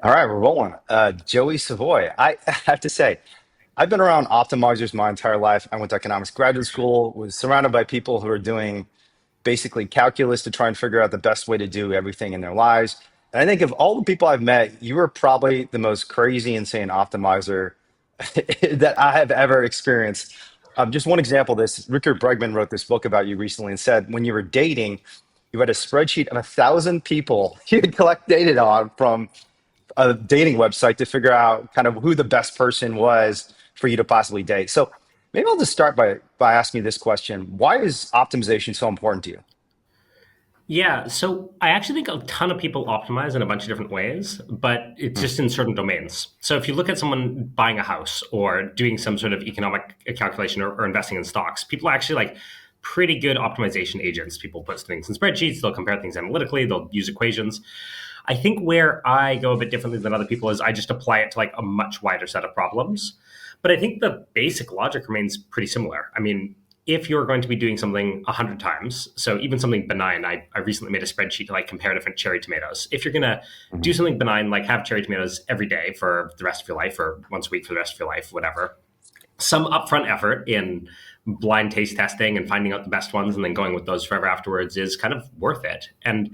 All right, we're rolling. Joey Savoie. I have to say, I've been around optimizers my entire life. I went to economics graduate school, was surrounded by people who are doing basically calculus to try and figure out the best way to do everything in their lives. And I think of all the people I've met, you are probably the most crazy, insane optimizer that I have ever experienced. Just one example of this, Richard Bregman wrote this book about you recently and said when you were dating, you had a spreadsheet of 1,000 people you could collect data on from a dating website to figure out kind of who the best person was for you to possibly date. So maybe I'll just start by asking you this question. Why is optimization so important to you? Yeah, so I actually think a ton of people optimize in a bunch of different ways, but it's Mm, just in certain domains. So if you look at someone buying a house or doing some sort of economic calculation or investing in stocks, people are actually like pretty good optimization agents. People put things in spreadsheets, they'll compare things analytically, they'll use equations. I think where I go a bit differently than other people is I just apply it to like a much wider set of problems. But I think the basic logic remains pretty similar. I mean, if you're going to be doing something 100 times, so even something benign, I recently made a spreadsheet to like compare different cherry tomatoes. If you're going to mhm. do something benign, like have cherry tomatoes every day for the rest of your life or once a week for the rest of your life, whatever, some upfront effort in blind taste testing and finding out the best ones and then going with those forever afterwards is kind of worth it. And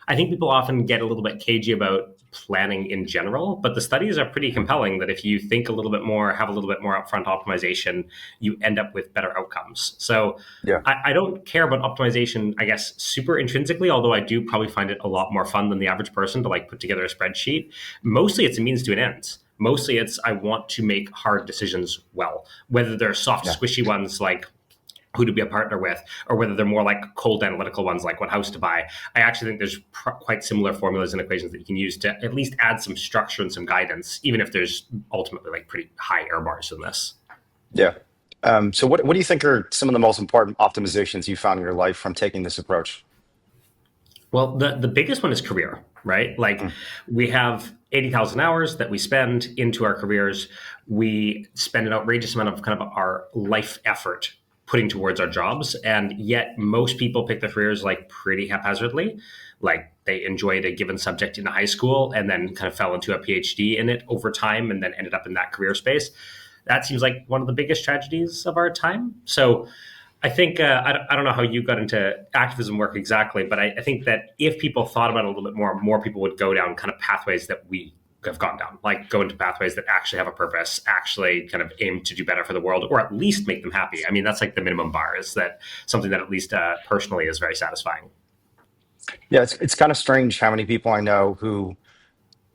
I think people often get a little bit cagey about planning in general, but the studies are pretty compelling that if you think a little bit more, have a little bit more upfront optimization, you end up with better outcomes. So Yeah. I don't care about optimization, I guess, super intrinsically, although I do probably find it a lot more fun than the average person to like put together a spreadsheet. Mostly it's a means to an end. Mostly it's I want to make hard decisions well, whether they're soft, Yeah. squishy ones like who to be a partner with, or whether they're more like cold analytical ones like what house to buy. I actually think there's quite similar formulas and equations that you can use to at least add some structure and some guidance, even if there's ultimately like pretty high error bars in this. Yeah. So what do you think are some of the most important optimizations you found in your life from taking this approach? Well, the biggest one is career, right? Like Mm, we have 80,000 hours that we spend into our careers. We spend an outrageous amount of kind of our life effort putting towards our jobs. And yet most people pick their careers like pretty haphazardly. Like they enjoyed a given subject in high school and then kind of fell into a PhD in it over time and then ended up in that career space. That seems like one of the biggest tragedies of our time. So I think I don't know how you got into activism work exactly, but I think that if people thought about it a little bit more, more people would go down kind of pathways that we have gone down, like go into pathways that actually have a purpose, actually kind of aim to do better for the world, or at least make them happy. I mean, that's like the minimum bar is that something that at least personally is very satisfying. yeah, it's kind of strange how many people I know who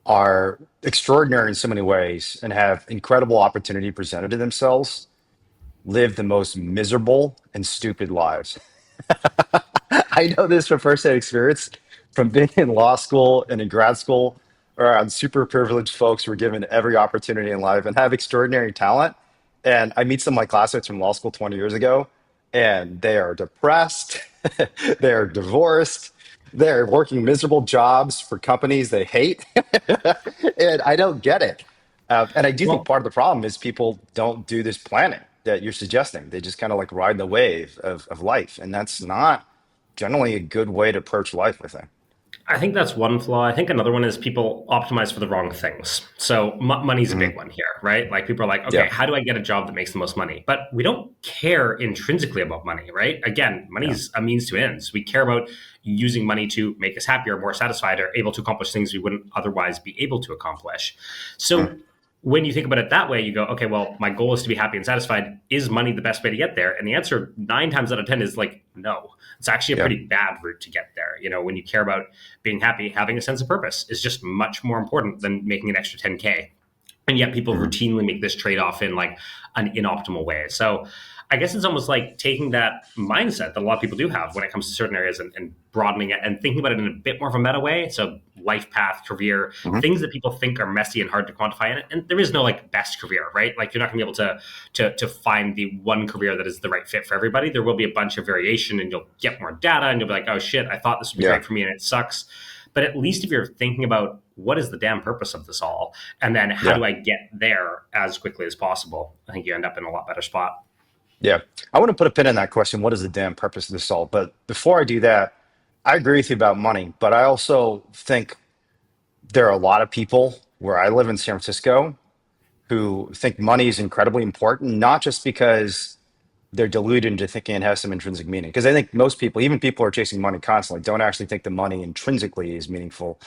are extraordinary in so many ways and have incredible opportunity presented to themselves, live the most miserable and stupid lives. I know this from firsthand experience from being in law school and in grad school around super privileged folks who are given every opportunity in life and have extraordinary talent. And I meet some of my classmates from law school 20 years ago, and they are depressed, they're divorced, they're working miserable jobs for companies they hate. And I don't get it. And I do think Well, part of the problem is people don't do this planning that you're suggesting. They just kind of like ride the wave of life. And that's not generally a good way to approach life, I think. I think that's one flaw. I think another one is people optimize for the wrong things. So money's a Mhm. big one here, right? Like people are like, okay, Yeah. how do I get a job that makes the most money? But we don't care intrinsically about money, right? Again, Yeah. money's a means to ends. We care about using money to make us happier, more satisfied, or able to accomplish things we wouldn't otherwise be able to accomplish. Mm. So when you think about it that way, you go, okay, well, my goal is to be happy and satisfied. Is money the best way to get there? And the answer 9 times out of 10 is like, no. It's actually a Yeah. pretty bad route to get there. You know, when you care about being happy, having a sense of purpose is just much more important than making an extra 10K. And yet people Mhm. routinely make this trade-off in like an inoptimal way. So I guess it's almost like taking that mindset that a lot of people do have when it comes to certain areas and broadening it and thinking about it in a bit more of a meta way. So life path, career, Mhm. things that people think are messy and hard to quantify. And there is no like best career, right? Like you're not gonna be able to find the one career that is the right fit for everybody. There will be a bunch of variation and you'll get more data and you'll be like, oh shit, I thought this would be Yeah. great for me and it sucks. But at least if you're thinking about what is the damn purpose of this all, and then how Yeah. do I get there as quickly as possible, I think you end up in a lot better spot. Yeah. I want to put a pin in that question. What is the damn purpose of this all? But before I do that, I agree with you about money, but I also think there are a lot of people where I live in San Francisco who think money is incredibly important, not just because they're deluded into thinking it has some intrinsic meaning. Because I think most people, even people who are chasing money constantly, don't actually think the money intrinsically is meaningful.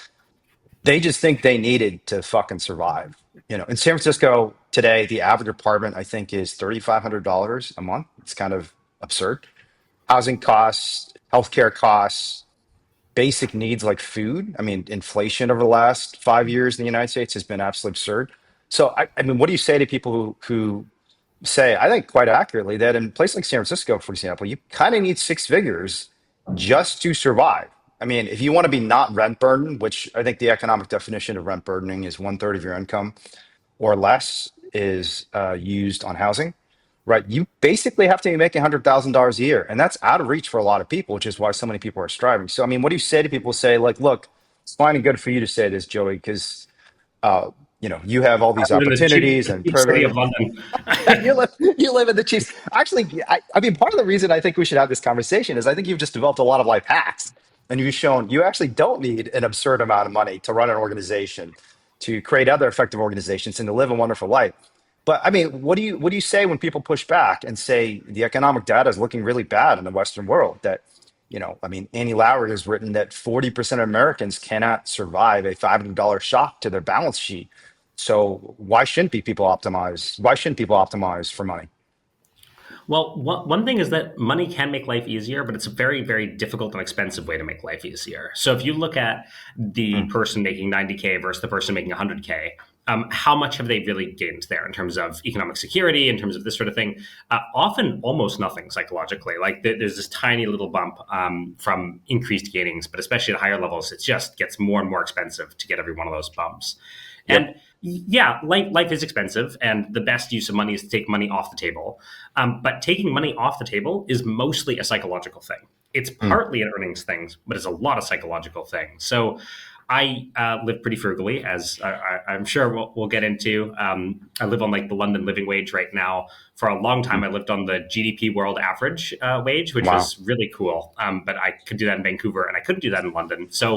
They just think they need it to fucking survive. In San Francisco today, the average apartment I think is $3,500 a month. It's kind of absurd. Housing costs, healthcare costs, basic needs like food. I mean, inflation over the last 5 years in the United States has been absolutely absurd. So, I mean, what do you say to people who say, I think quite accurately, that in a place like San Francisco, for example, you kind of need six figures just to survive? I mean, if you want to be not rent burdened, which I think the economic definition of rent burdening is one third of your income or less is used on housing, right? You basically have to be making $100,000 a year. And that's out of reach for a lot of people, which is why so many people are striving. So, I mean, what do you say to people who say, like, look, it's fine and good for you to say this, Joey, because, you have all I these live in opportunities the and cheap city of privilege. London. You live in the Chiefs. Actually, I mean, part of the reason I think we should have this conversation is I think you've just developed a lot of life hacks, and you've shown you actually don't need an absurd amount of money to run an organization, to create other effective organizations, and to live a wonderful life. But I mean, what do you say when people push back and say the economic data is looking really bad in the Western world? That I mean, Annie Lowry has written that 40% of Americans cannot survive a $500 shock to their balance sheet. So why shouldn't people optimize for money? Well, one thing is that money can make life easier, but it's a very, very difficult and expensive way to make life easier. So if you look at the Mm, person making 90K versus the person making 100K, how much have they really gained there in terms of economic security, in terms of this sort of thing? Often almost nothing psychologically. Like there's this tiny little bump from increased gainings, but especially at higher levels, it just gets more and more expensive to get every one of those bumps. yep. And yeah, life is expensive, and the best use of money is to take money off the table. But taking money off the table is mostly a psychological thing. It's Mm, partly an earnings thing, but it's a lot of psychological thing. So I live pretty frugally, as I'm sure we'll get into. I live on like the London living wage right now. For a long time, mm. I lived on the GDP world average wage, which Wow. was really cool. But I could do that in Vancouver, and I couldn't do that in London. So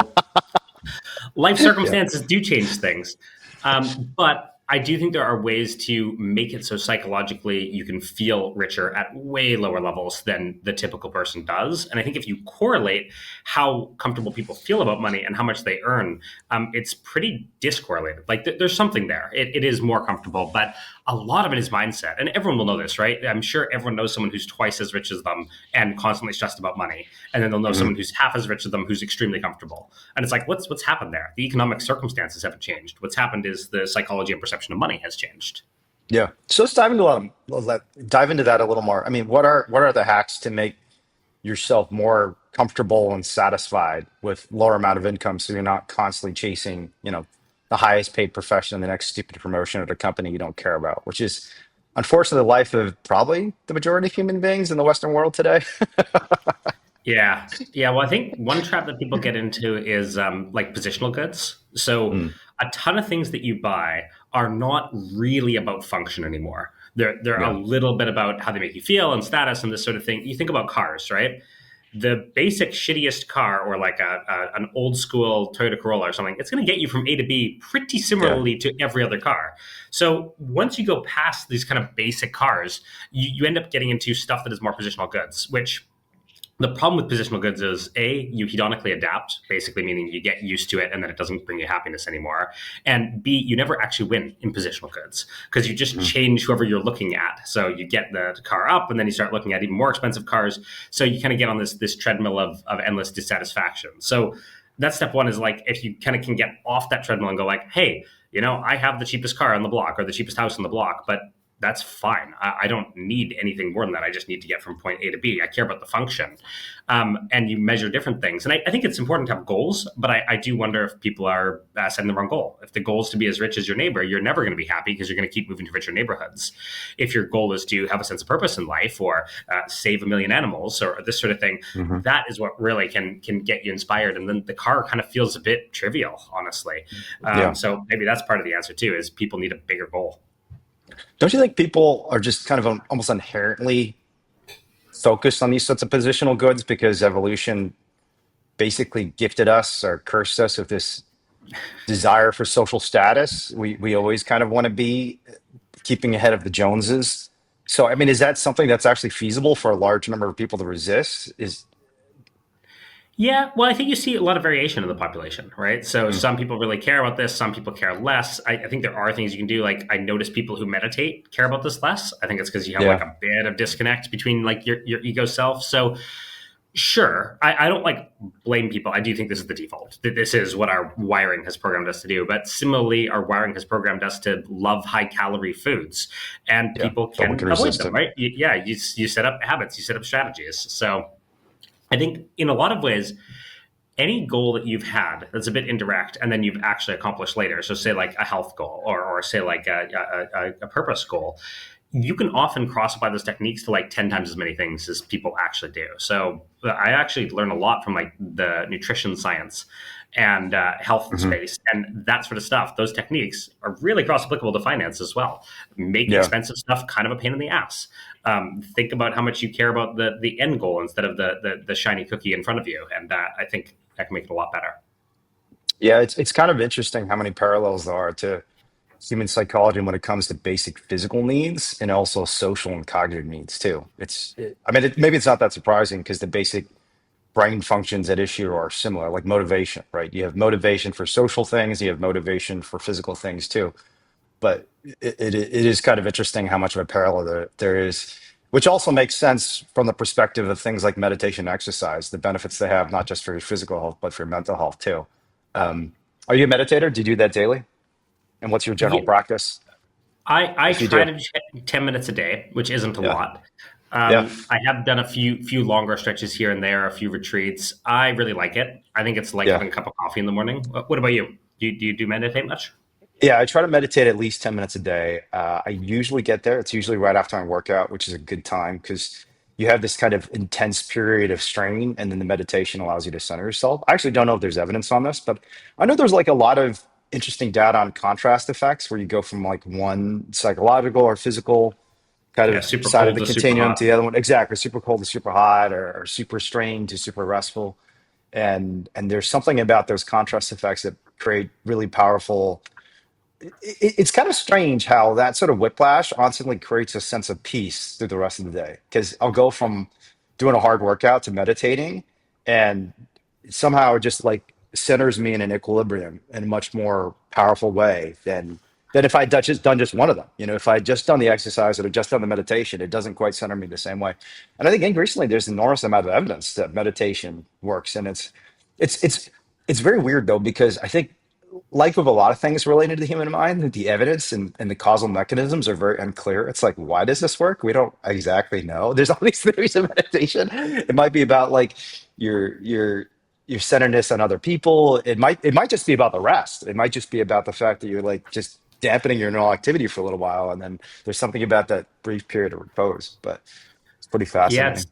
life Yeah. circumstances do change things. But I do think there are ways to make it so psychologically you can feel richer at way lower levels than the typical person does. And I think if you correlate how comfortable people feel about money and how much they earn, it's pretty discorrelated. Like there's something there. It is more comfortable, but a lot of it is mindset. And everyone will know this, right? I'm sure everyone knows someone who's twice as rich as them and constantly stressed about money. And then they'll know Mhm. someone who's half as rich as them who's extremely comfortable. And it's like, what's happened there? The economic circumstances haven't changed. What's happened is the psychology and perception of money has changed. Yeah. So let's dive into that a little more. I mean, what are the hacks to make yourself more comfortable and satisfied with lower amount of income so you're not constantly chasing, the highest paid profession and the next stupid promotion at a company you don't care about, which is unfortunately the life of probably the majority of human beings in the Western world today. Yeah. Yeah. Well, I think one trap that people get into is like positional goods. So Mm, a ton of things that you buy are not really about function anymore. They're a yeah. little bit about how they make you feel and status and this sort of thing. You think about cars, right? The basic shittiest car or like an old school Toyota Corolla or something, it's going to get you from A to B pretty Yeah. similarly to every other car. So once you go past these kind of basic cars, you end up getting into stuff that is more positional goods, which the problem with positional goods is A, you hedonically adapt, basically meaning you get used to it and then it doesn't bring you happiness anymore. And B, you never actually win in positional goods because you just Mm, change whoever you're looking at. So you get the car up and then you start looking at even more expensive cars. So you kind of get on this treadmill of endless dissatisfaction. So that's step one is like if you kind of can get off that treadmill and go like, hey, I have the cheapest car on the block or the cheapest house on the block, but that's fine. I don't need anything more than that. I just need to get from point A to B. I care about the function. And you measure different things. And I think it's important to have goals, but I do wonder if people are setting the wrong goal. If the goal is to be as rich as your neighbor, you're never going to be happy because you're going to keep moving to richer neighborhoods. If your goal is to have a sense of purpose in life or save a million animals or this sort of thing, mhm. that is what really can get you inspired. And then the car kind of feels a bit trivial, honestly. Yeah. So maybe that's part of the answer too, is people need a bigger goal. Don't you think people are just kind of almost inherently focused on these sorts of positional goods because evolution basically gifted us or cursed us with this desire for social status. We always kind of want to be keeping ahead of the Joneses. So, I mean, is that something that's actually feasible for a large number of people to resist? Is Yeah, well, I think you see a lot of variation in the population, right? So Mm, some people really care about this, some people care less. I think there are things you can do. Like I notice people who meditate care about this less. I think it's because you have like yeah, a bit of disconnect between like your ego self. So sure, I don't like blame people. I do think this is the default. That this is what our wiring has programmed us to do. But similarly, our wiring has programmed us to love high calorie foods, and yeah. people So we can can avoid resist them, it. right? You set up habits, you set up strategies. So I think in a lot of ways, any goal that you've had that's a bit indirect and then you've actually accomplished later, so say like a health goal or say like a purpose goal, you can often cross apply those techniques to like 10 times as many things as people actually do. So I actually learn a lot from like the nutrition science and health Hmm. space and that sort of stuff. Those techniques are really cross applicable to finance as well. Make Yeah. expensive stuff kind of a pain in the ass. Think about how much you care about the end goal instead of the shiny cookie in front of you, and I think that can make it a lot better. Yeah, it's kind of interesting how many parallels there are to human psychology when it comes to basic physical needs and also social and cognitive needs too. I mean, maybe it's not that surprising because the basic brain functions at issue are similar, like motivation, right? You have motivation for social things, you have motivation for physical things too. But it is kind of interesting how much of a parallel there is, which also makes sense from the perspective of things like meditation and exercise, the benefits they have, not just for your physical health, but for your mental health too. Um, are you a meditator? Do you do that daily? And what's your general Yeah, practice I if you try do? to do 10 minutes a day, which isn't a Yeah. lot. Yeah. I have done a few longer stretches here and there, a few retreats. I really like it. I think it's like Yeah. having a cup of coffee in the morning. What about you? Do you meditate much? Yeah, I try to meditate at least 10 minutes a day. I usually get there. It's usually right after my workout, which is a good time because you have this kind of intense period of strain, and then the meditation allows you to center yourself. I actually don't know if there's evidence on this, but I know there's like a lot of interesting data on contrast effects where you go from like one psychological or physical kind Yeah, of super side of cold the to super continuum to hot. the other one. Exactly. Super cold to super hot or super strained to super restful. And there's something about those contrast effects that create really powerful it's kind of strange how that sort of whiplash instantly creates a sense of peace through the rest of the day. Because I'll go from doing a hard workout to meditating, and somehow it just like centers me in an equilibrium in a much more powerful way than if I just done just one of them. You know, if I just done the exercise or just done the meditation, it doesn't quite center me the same way. And I think increasingly there's an enormous amount of evidence that meditation works, and it's it's it's very weird though because I think like with a lot of things related to the human mind, the evidence and the causal mechanisms are very unclear. It's like, why does this work? We don't exactly know. There's all these theories of meditation. It might be about like your your your centeredness on other people. It might just be about the rest. It might just be about the fact that you're like just dampening your neural activity for a little while, and then there's something about that brief period of repose. But it's pretty Yeah, fascinating.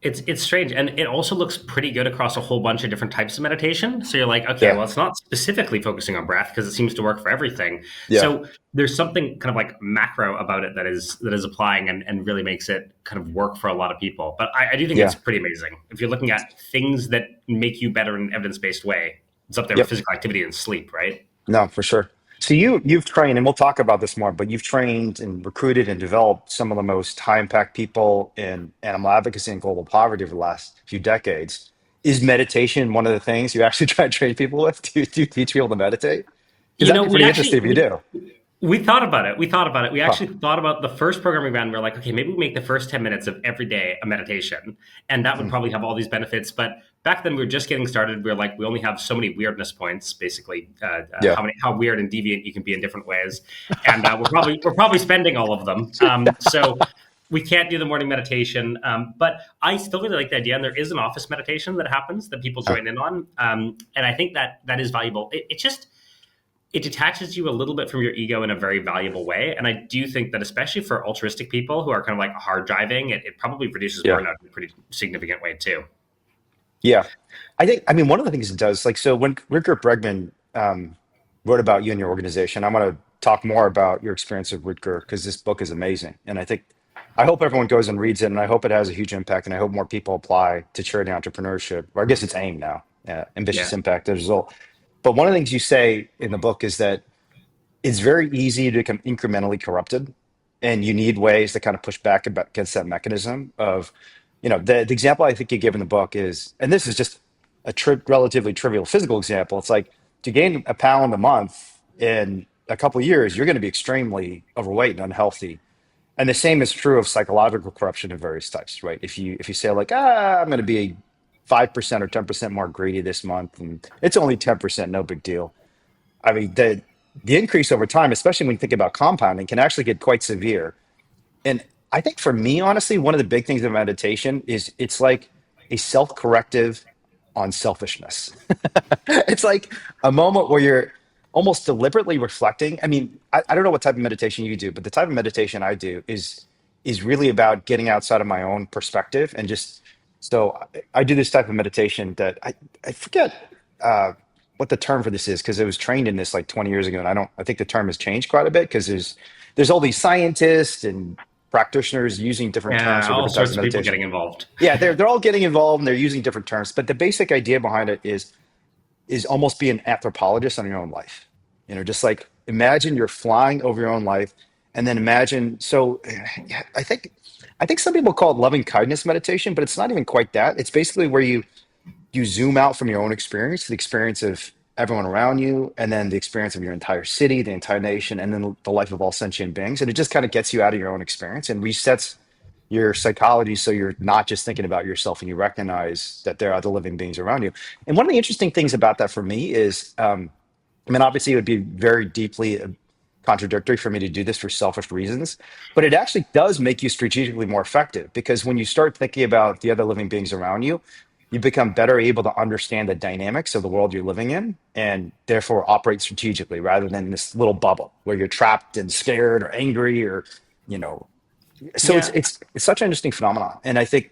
it's strange, and it also looks pretty good across a whole bunch of different types of meditation. So you're like, okay, Yeah, well, it's not specifically focusing on breath because it seems to work for everything. yeah, So there's something kind of like macro about it that is applying and really makes it kind of work for a lot of people. But I do think it's yeah. pretty amazing if you're looking at things that make you better in an evidence based way. It's up there with Yep. physical activity and sleep, right? No, for sure. So you've trained, and we'll talk about this more, but you've trained and recruited and developed some of the most high impact people in animal advocacy and global poverty over the last few decades. Is meditation one of the things you actually try to train people with? Do you teach people to meditate? Because You that'd know, be we pretty interesting actually if you do. we thought about it. We thought about it. We Huh. actually thought about the first program we ran. We are like, okay, maybe we make the first 10 minutes of every day a meditation, and that would Mm. probably have all these benefits. But back then, we were just getting started. We were like, we only have so many weirdness points, basically, Yeah. how weird and deviant you can be in different ways, and we're probably spending all of them. So we can't do the morning meditation, but I still really like the idea. And there is an office meditation that happens that people Huh. join in on, and I think that is valuable. It just it detaches you a little bit from your ego in a very valuable way. And I do think that, especially for altruistic people who are kind of like hard driving, it probably reduces Yeah. burnout in a pretty significant way too. Yeah. I mean, one of the things it does, like, so when Rutger Bregman wrote about you and your organization, I want to talk more about your experience with Rutger because this book is amazing. And I hope everyone goes and reads it, and I hope it has a huge impact, and I hope more people apply to charity entrepreneurship, or I guess it's AIM now, ambitious Yeah. impact as a result. But one of the things you say in the book is that it's very easy to become incrementally corrupted, and you need ways to kind of push back against that mechanism of, the example I think you give in the book is, and this is just a relatively trivial physical example. It's like to gain a pound a month in a couple of years, you're going to be extremely overweight and unhealthy. And the same is true of psychological corruption of various types, right? If you say like, I'm going to be 5% or 10% more greedy this month, and it's only 10%, no big deal. I mean, the increase over time, especially when you think about compounding, can actually get quite severe. And I think for me, honestly, one of the big things of meditation is it's like a self-corrective on selfishness. It's like a moment where you're almost deliberately reflecting. I mean, I don't know what type of meditation you do, but the type of meditation I do is really about getting outside of my own perspective and just so I do this type of meditation that I forget what the term for this is because I was trained in this like 20 years ago, and I think the term has changed quite a bit because there's all these scientists and practitioners using different terms Yeah, for all different types sorts of of people meditation. getting involved. Yeah, they're all getting involved and they're using different terms, but the basic idea behind it is almost be an anthropologist on your own life. Just like imagine you're flying over your own life, and then imagine. So, yeah, I think some people call it loving kindness meditation, but it's not even quite that. It's basically where you zoom out from your own experience, the experience of everyone around you, and then the experience of your entire city, the entire nation, and then the life of all sentient beings. And it just kind of gets you out of your own experience and resets your psychology so you're not just thinking about yourself and you recognize that there are other living beings around you. And one of the interesting things about that for me is, I mean, obviously, it would be very deeply contradictory for me to do this for selfish reasons, but it actually does make you strategically more effective because when you start thinking about the other living beings around you, you become better able to understand the dynamics of the world you're living in and therefore operate strategically rather than this little bubble where you're trapped and scared or angry or, you know, so it's Yeah, it's it's such an interesting phenomenon. And I think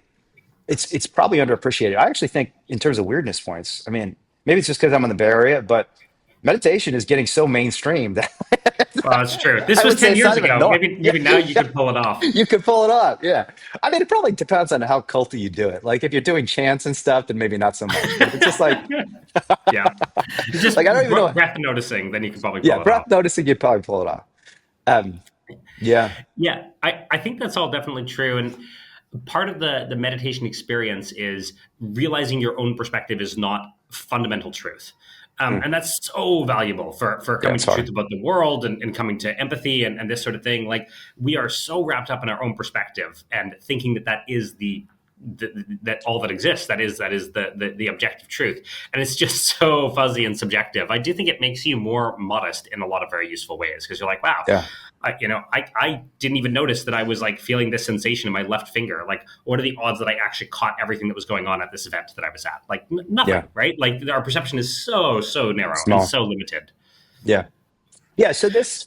it's probably underappreciated. I actually think in terms of weirdness points, I mean, maybe it's just because I'm in the Bay Area, but meditation is getting so mainstream that well, that's true. This I was would say 10 it's years not even ago. normal. Maybe Yeah, maybe now you yeah, could pull it off. you could pull it off. Yeah. I mean, it probably depends on how culty you do it. Like if you're doing chants and stuff, then maybe not so much. But if it's just Yeah, just like I don't even know. breath noticing, then you could probably Yeah, pull it breath off. noticing, you'd probably pull it off. Um, yeah. Yeah, I think that's all definitely true. And part of the meditation experience is realizing your own perspective is not fundamental truth. Mm. And that's so valuable for Yeah, coming it's to truth hard. about the world and coming to empathy and this sort of thing. Like we are so wrapped up in our own perspective and thinking that that is that all that exists, that is the objective truth, and it's just so fuzzy and subjective. I do think it makes you more modest in a lot of very useful ways because you're like, wow, Yeah. I didn't even notice that I was like feeling this sensation in my left finger. Like, what are the odds that I actually caught everything that was going on at this event that I was at? Like, Yeah. nothing, right? Like, our perception is so narrow and Small. so limited. Yeah. Yeah. So this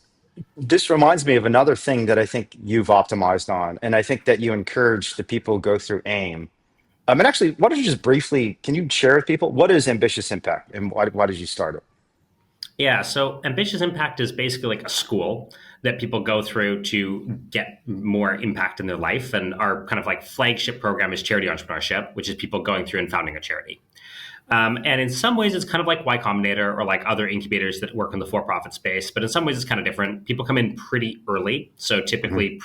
reminds me of another thing that I think you've optimized on, and I think that you encourage the people who go through AIM. And actually, why don't you just briefly, can you share with people what is ambitious impact and why did you start it? Yeah, so Ambitious Impact is basically like a school that people go through to get more impact in their life. And our kind of like flagship program is Charity Entrepreneurship, which is people going through and founding a charity. And in some ways, it's kind of like Y Combinator or like other incubators that work in the for-profit space. But in some ways, it's kind of different. People come in pretty early, so Mhm. typically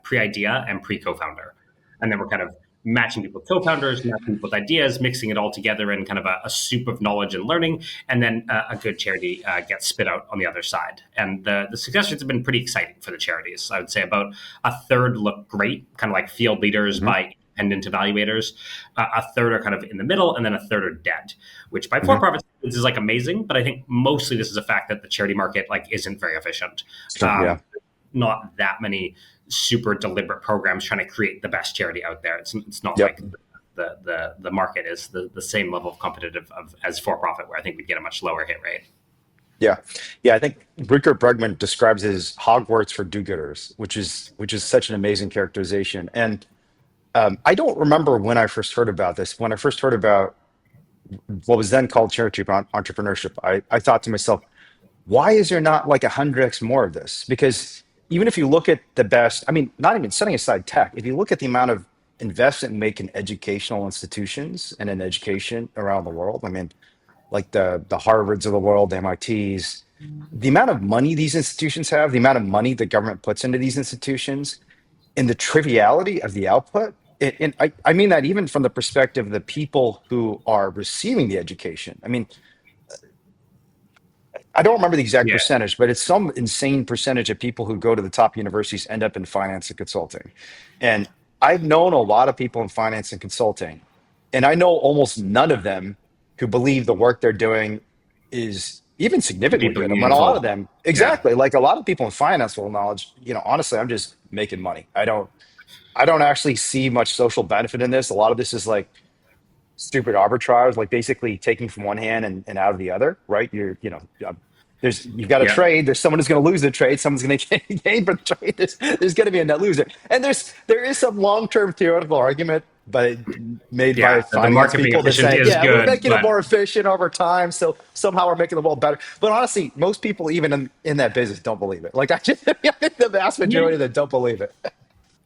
pre-idea and pre-co-founder, and then we're kind of matching people with co-founders, matching people with ideas, mixing it all together in kind of a soup of knowledge and learning, and then a good charity gets spit out on the other side. And the success rates have been pretty exciting for the charities. I would say about a third look great, kind of like field leaders Mhm. by independent evaluators. A third are kind of in the middle, and then a third are dead, which by Mhm. for-profit standards is like amazing. But I think mostly this is a fact that the charity market like isn't very efficient. Sure. Um, Yeah. not that many super deliberate programs trying to create the best charity out there. It's not Yep. like the market is the same level of competitive as for-profit, where I think we'd get a much lower hit rate. Yeah. Yeah. I think Rupert Bregman describes it as Hogwarts for do-gooders, which is such an amazing characterization. And I don't remember when I first heard about this. When I first heard about what was then called charity entrepreneurship, I thought to myself, why is there not like 100x more of this? Because even if you look at the best, I mean, not even setting aside tech, if you look at the amount of investment made in educational institutions and in education around the world, I mean, like the Harvards of the world, the MITs, the amount of money these institutions have, the amount of money the government puts into these institutions, and the triviality of the output. And I mean that even from the perspective of the people who are receiving the education. I mean, I don't remember the exact Yeah. percentage, but it's some insane percentage of people who go to the top universities end up in finance and consulting. And I've known a lot of people in finance and consulting, and I know almost none of them who believe the work they're doing is even significantly Deeply good. And when a lot of meaningful. them, Yeah. exactly, like a lot of people in finance will acknowledge, honestly, I'm just making money. I don't actually see much social benefit in this. A lot of this is like stupid arbitrage, like basically taking from one hand and out of the other, right? You've got a Yeah. trade. There's someone who's going to lose the trade. Someone's going to gain from the trade. There's going to be a net loser. And there is some long-term theoretical argument, but made by Yeah. The finance market being people that efficient say, is yeah, we're good, making it but more efficient over time, so somehow we're making the world better. But honestly, most people, even in that business, don't believe it. Like I just, I think the vast yeah. majority of them don't believe it.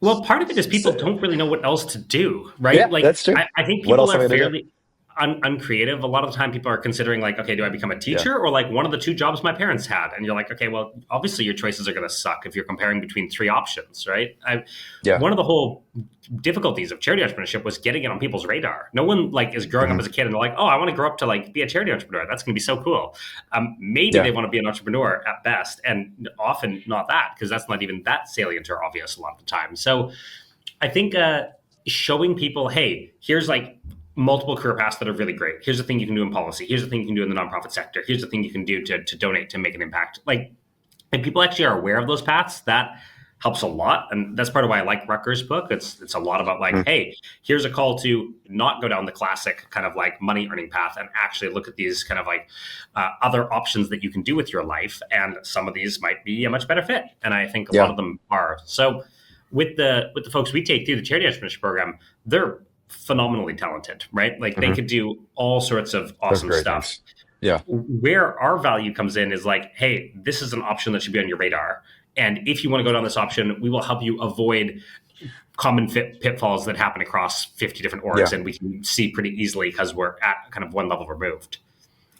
Well, part of it is people So, don't really know what else to do, right? yeah, Like, that's true. I think What people else are am I going to do? fairly uncreative. A lot of the time, people are considering, like, okay, do I become a Yeah, teacher or like one of the two jobs my parents had? And you're like, okay, well, obviously your choices are going to suck if you're comparing between three options, right? yeah. One of the whole difficulties of charity entrepreneurship was getting it on people's radar. No one like is growing up Hmm. as a kid and they're like, oh, I want to grow up to like be a charity entrepreneur. That's going to be so cool. Maybe they Yeah. want to be an entrepreneur at best, and often not that because that's not even that salient or obvious a lot of the time. So I think showing people, hey, here's like multiple career paths that are really great. Here's the thing you can do in policy. Here's the thing you can do in the nonprofit sector. Here's the thing you can do to donate to make an impact. Like, if people actually are aware of those paths, that helps a lot. And that's part of why I like Rucker's book. It's a lot about like, Mhm. hey, here's a call to not go down the classic kind of like money earning path and actually look at these kind of like other options that you can do with your life. And some of these might be a much better fit. And I think a lot Yeah. of them are. So with the folks we take through the charity entrepreneurship program, they're phenomenally talented, right? Like they Hmm. could do all sorts of Those awesome great stuff. things. Yeah. Where our value comes in is like, hey, this is an option that should be on your radar. And if you want to go down this option, we will help you avoid common pitfalls that happen across 50 different orgs. Yeah. And we can see pretty easily because we're at kind of one level removed.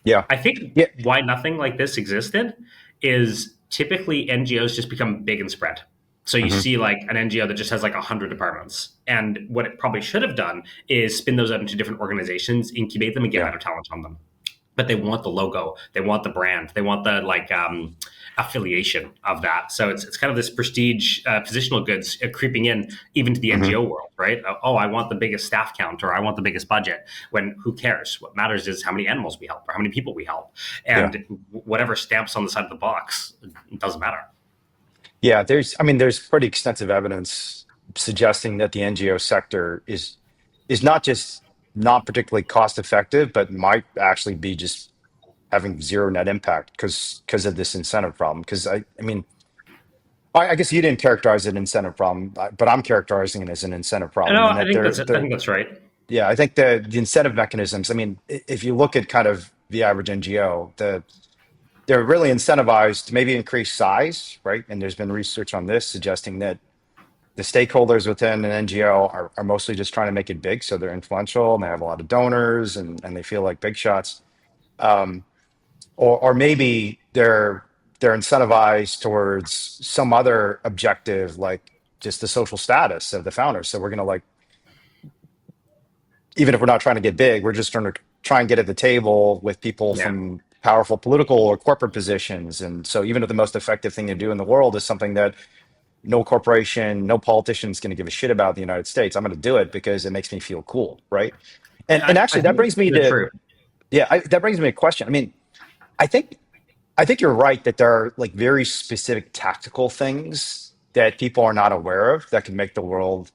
Yeah. I think Yeah. why nothing like this existed is typically NGOs just become big and spread. So you Hmm. see like an NGO that just has like 100 departments. And what it probably should have done is spin those out into different organizations, incubate them, and get Yeah. better talent on them. But they want the logo, they want the brand, they want the like affiliation of that. So it's kind of this prestige positional goods creeping in even to the Hmm. NGO world, right? Oh, I want the biggest staff count or I want the biggest budget. When who cares? What matters is how many animals we help or how many people we help, Yeah. and whatever stamps on the side of the box, it doesn't matter. Yeah. I mean, there's pretty extensive evidence suggesting that the NGO sector is not just not particularly cost effective, but might actually be just having zero net impact because of this incentive problem. Because I mean, I guess you didn't characterize it an incentive problem, but I'm characterizing it as an incentive problem, No, and I that think they're that's it. I they're think that's right. yeah, I think the incentive mechanisms. I mean, if you look at kind of the average NGO, they're really incentivized to maybe increase size, right? And there's been research on this suggesting that the stakeholders within an NGO are mostly just trying to make it big, so they're influential and they have a lot of donors and they feel like big shots. Um, or maybe they're incentivized towards some other objective, like just the social status of the founders. So we're gonna like even if we're not trying to get big, we're just trying to try and get at the table with people Yeah. from powerful political or corporate positions. And so, even if the most effective thing to do in the world is something that no corporation, no politician is going to give a shit about in the United States, I'm going to do it because it makes me feel cool, right? And I actually, that think brings me that's to true. yeah, that brings me to a question. I mean, I think I think you're right that there are like very specific tactical things that people are not aware of that can make the world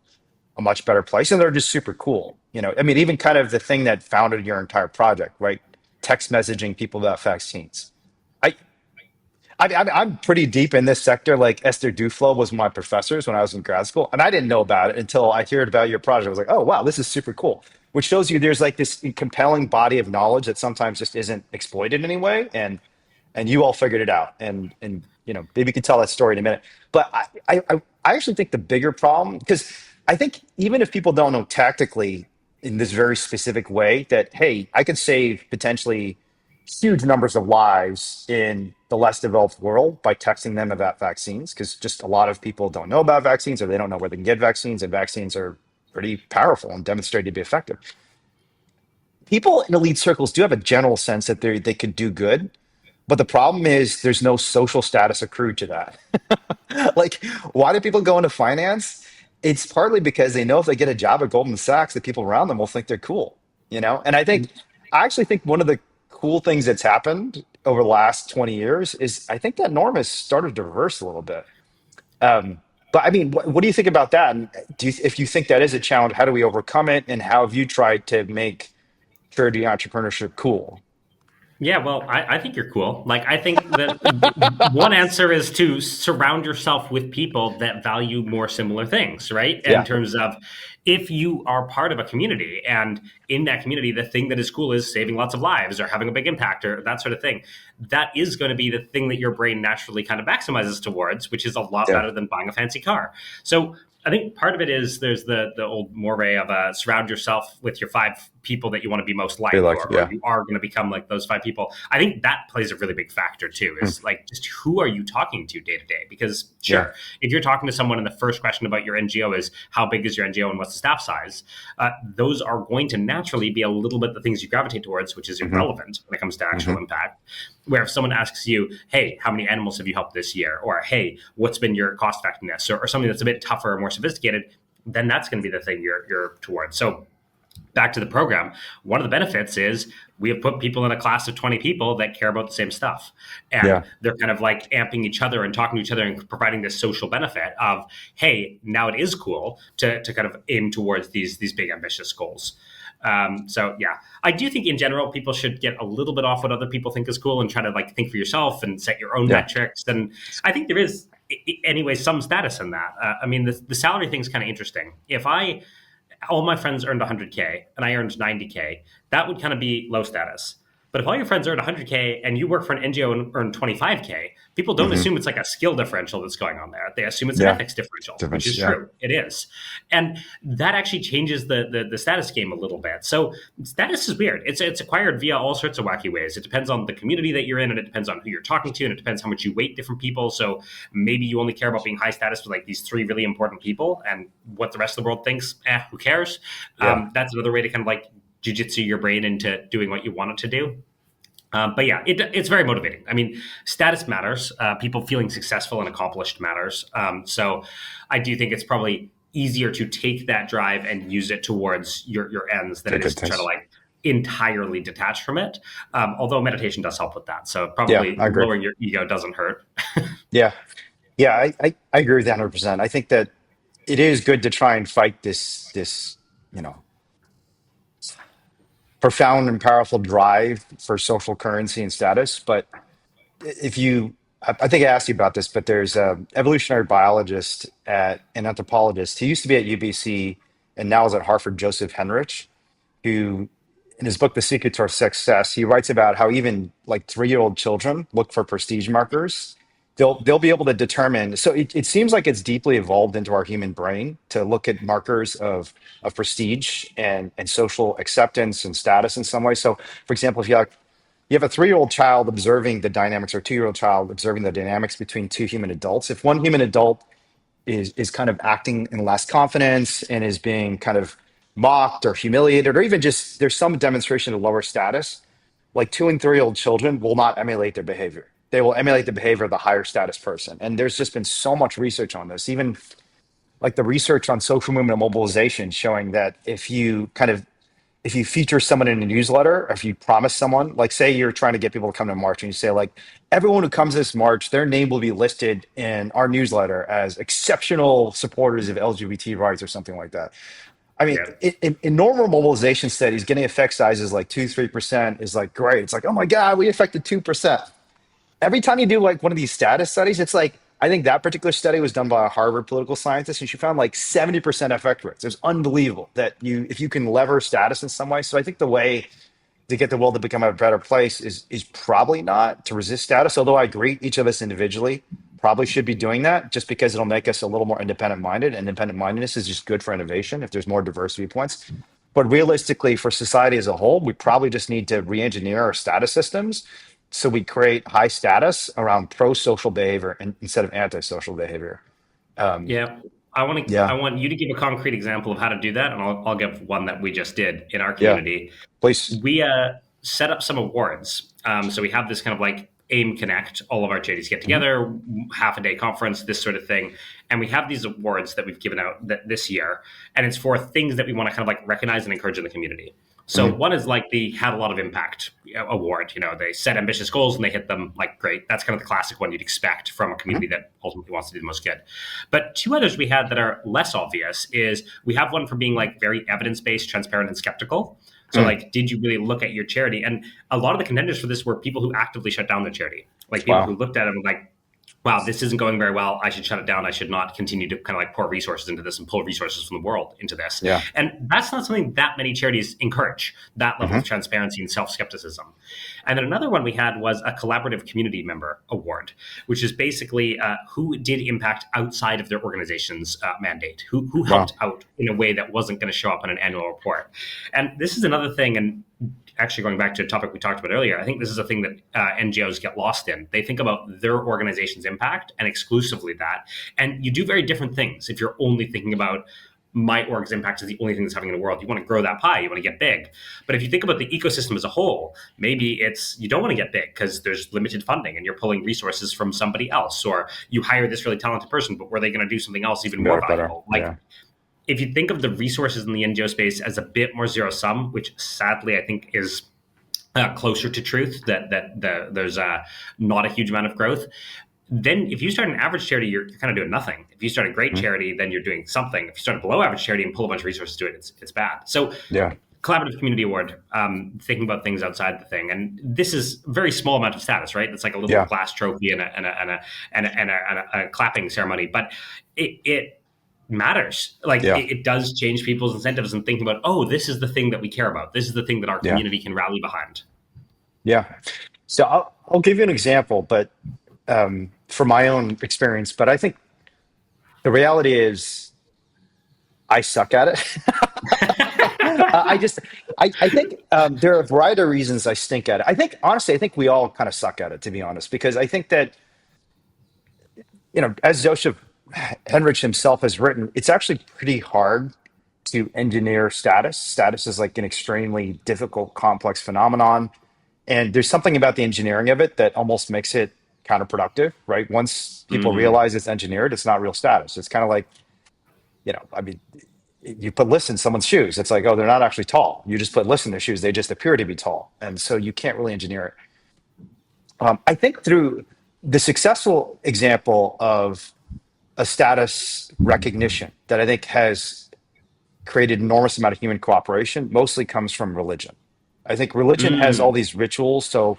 a much better place, and they're just super cool. I mean, even kind of the thing that founded your entire project, right? Text messaging people about vaccines. I, I'm pretty deep in this sector. Like Esther Duflo was one of my professors when I was in grad school, and I didn't know about it until I heard about your project. I was like, oh wow, this is super cool. Which shows you there's like this compelling body of knowledge that sometimes just isn't exploited anyway, and you all figured it out. And maybe you could tell that story in a minute. But I actually think the bigger problem, because I think even if people don't know tactically in this very specific way that hey, I could save potentially. huge numbers of lives in the less developed world by texting them about vaccines, because just a lot of people don't know about vaccines or they don't know where they can get vaccines, and vaccines are pretty powerful and demonstrated to be effective. People in elite circles do have a general sense that they could do good, but the problem is there's no social status accrued to that. Like, why do people go into finance? It's partly because they know if they get a job at Goldman Sachs, the people around them will think they're cool, you know? And I actually think one of the cool things that's happened over the last 20 years is I think that norm has started to reverse a little bit. Um, but I mean, what do you think about that? And if you think that is a challenge, how do we overcome it? And how have you tried to make charity entrepreneurship cool? Yeah, well, I think you're cool. Like, I think that one answer is to surround yourself with people that value more similar things, right? In Yeah. terms of if you are part of a community and in that community, the thing that is cool is saving lots of lives or having a big impact or that sort of thing, that is going to be the thing that your brain naturally kind of maximizes towards, which is a lot Yeah. better than buying a fancy car. So I think part of it is there's the old moray of surround yourself with your five people that you want to be most Be like, like, or yeah. you are going to become like those five people. I think that plays a really big factor too, Hmm. is like just who are you talking to day to day? Because Yeah. sure, if you're talking to someone and the first question about your NGO is how big is your NGO and what's the staff size, those are going to naturally be a little bit the things you gravitate towards, which is Hmm. irrelevant when it comes to actual Hmm. impact. Where if someone asks you, hey, how many animals have you helped this year? Or hey, what's been your cost effectiveness? Or something that's a bit tougher or more sophisticated, then that's going to be the thing you're towards. So back to the program, one of the benefits is we have put people in a class of 20 people that care about the same stuff. And Yeah. they're kind of like amping each other and talking to each other and providing this social benefit of, hey, now it is cool to kind of aim towards these big ambitious goals. So yeah, I do think in general people should get a little bit off what other people think is cool and try to like think for yourself and set your own Yeah. metrics. And I think there is, anyway, some status in that. I mean, the salary thing is kind of interesting. If I all my friends earned 100K and I earned 90K, that would kind of be low status. But if all your friends earn 100K and you work for an NGO and earn 25K, people don't Hmm. assume it's like a skill differential that's going on there. They assume it's an Yeah. ethics differential, which Difference. is Yeah. true. It is. And that actually changes the status game a little bit. So status is weird. It's acquired via all sorts of wacky ways. It depends on the community that you're in, and it depends on who you're talking to, and it depends how much you weight different people. So maybe you only care about being high status with like these three really important people, and what the rest of the world thinks, who cares? Yeah. That's another way to kind of like jujitsu your brain into doing what you want it to do. But yeah, it's very motivating. I mean, status matters. People feeling successful and accomplished matters. So I do think it's probably easier to take that drive and use it towards your ends than Yeah. it is Good to try to things. like entirely detach from it. Although meditation does help with that. So Yeah. probably I agree. lowering your ego doesn't hurt. Yeah. Yeah. I agree with that 100%. I think that it is good to try and fight this, you know, profound and powerful drive for social currency and status. But if you, I think I asked you about this, but there's a evolutionary biologist an anthropologist. He used to be at UBC and now is at Harvard, Joseph Henrich, who in his book The Secret to Our Success, he writes about how even like 3-year-old children look for prestige markers. They'll be able to determine. So it seems like it's deeply evolved into our human brain to look at markers of prestige and social acceptance and status in some way. So, for example, if you have a 3-year-old child observing the dynamics, or a 2-year-old child observing the dynamics between two human adults. If one human adult is kind of acting in less confidence and is being kind of mocked or humiliated, or even just there's some demonstration of lower status, like 2 and 3-year-old children will not emulate their behavior. They will emulate the behavior of the higher status person. And there's just been so much research on this, even like the research on social movement and mobilization showing that if you feature someone in a newsletter, or if you promise someone, like say you're trying to get people to come to a march and you say like, everyone who comes to this march, their name will be listed in our newsletter as exceptional supporters of LGBT rights or something like that. I mean, Yeah. in normal mobilization studies, getting effect sizes like 2, 3% is like great. It's like, oh my God, we affected 2%. Every time you do like one of these status studies, it's like, I think that particular study was done by a Harvard political scientist, and she found like 70% effect rates. It's unbelievable that if you can lever status in some way. So I think the way to get the world to become a better place is probably not to resist status. Although I agree, each of us individually probably should be doing that, just because it'll make us a little more independent minded. And independent mindedness is just good for innovation if there's more diverse viewpoints. But realistically, for society as a whole, we probably just need to re-engineer our status systems so we create high status around pro-social behavior instead of anti-social behavior. Um, Yeah. I yeah, want you to give a concrete example of how to do that, and I'll give one that we just did in our yeah, community. please. We set up some awards. So we have this kind of like AIM Connect. All of our charities get Mhm. together, half a day conference, this sort of thing, and we have these awards that we've given out this year, and it's for things that we want to kind of like recognize and encourage in the community. So Mhm. one is like the had a lot of impact award. They set ambitious goals and they hit them. Like great, that's kind of the classic one you'd expect from a Mhm. community that ultimately wants to do the most good. But two others we had that are less obvious is we have one for being like very evidence based, transparent, and skeptical. So, Mm. like, did you really look at your charity? And a lot of the contenders for this were people who actively shut down the charity, like people Wow. who looked at it and were like, wow, this isn't going very well. I should shut it down. I should not continue to kind of like pour resources into this and pull resources from the world into this. Yeah. And that's not something that many charities encourage, that level Hmm. of transparency and self skepticism. And then another one we had was a collaborative community member award, which is basically who did impact outside of their organization's mandate, who Wow. helped out in a way that wasn't going to show up in an annual report. And this is another thing, and actually going back to a topic we talked about earlier, I think this is a thing that NGOs get lost in. They think about their organization's impact and exclusively that. And you do very different things if you're only thinking about my org's impact is the only thing that's happening in the world. You want to grow that pie, you want to get big. But if you think about the ecosystem as a whole, maybe it's you don't want to get big because there's limited funding and you're pulling resources from somebody else, or you hire this really talented person, but were they going to do something else even more Better. valuable? Like Yeah. if you think of the resources in the NGO space as a bit more zero sum, which sadly I think is closer to truth, there's not a huge amount of growth. Then, if you start an average charity, you're kind of doing nothing. If you start a great Mhm. charity, then you're doing something. If you start a below average charity and pull a bunch of resources to it, it's bad. So, Yeah. collaborative community award, thinking about things outside the thing, and this is a very small amount of status, right? It's like a little Yeah. glass trophy and a clapping ceremony, but it matters. Like Yeah. it does change people's incentives and thinking about, oh, this is the thing that we care about. This is the thing that our Yeah. community can rally behind. Yeah. So I'll give you an example, but from my own experience. But I think the reality is I suck at it. I just, I think there are a variety of reasons I stink at it. I think, honestly, I think we all kind of suck at it, to be honest, because I think that, as Joseph Henrich himself has written, it's actually pretty hard to engineer status. Status is like an extremely difficult, complex phenomenon. And there's something about the engineering of it that almost makes it counterproductive, right? Once people Mm, realize it's engineered, it's not real status. It's kind of like, I mean, you put lists in someone's shoes. It's like, oh, they're not actually tall. You just put lists in their shoes. They just appear to be tall. And so you can't really engineer it. I think through the successful example of a status recognition that I think has created enormous amount of human cooperation mostly comes from religion. I think religion has all mm, these rituals. So,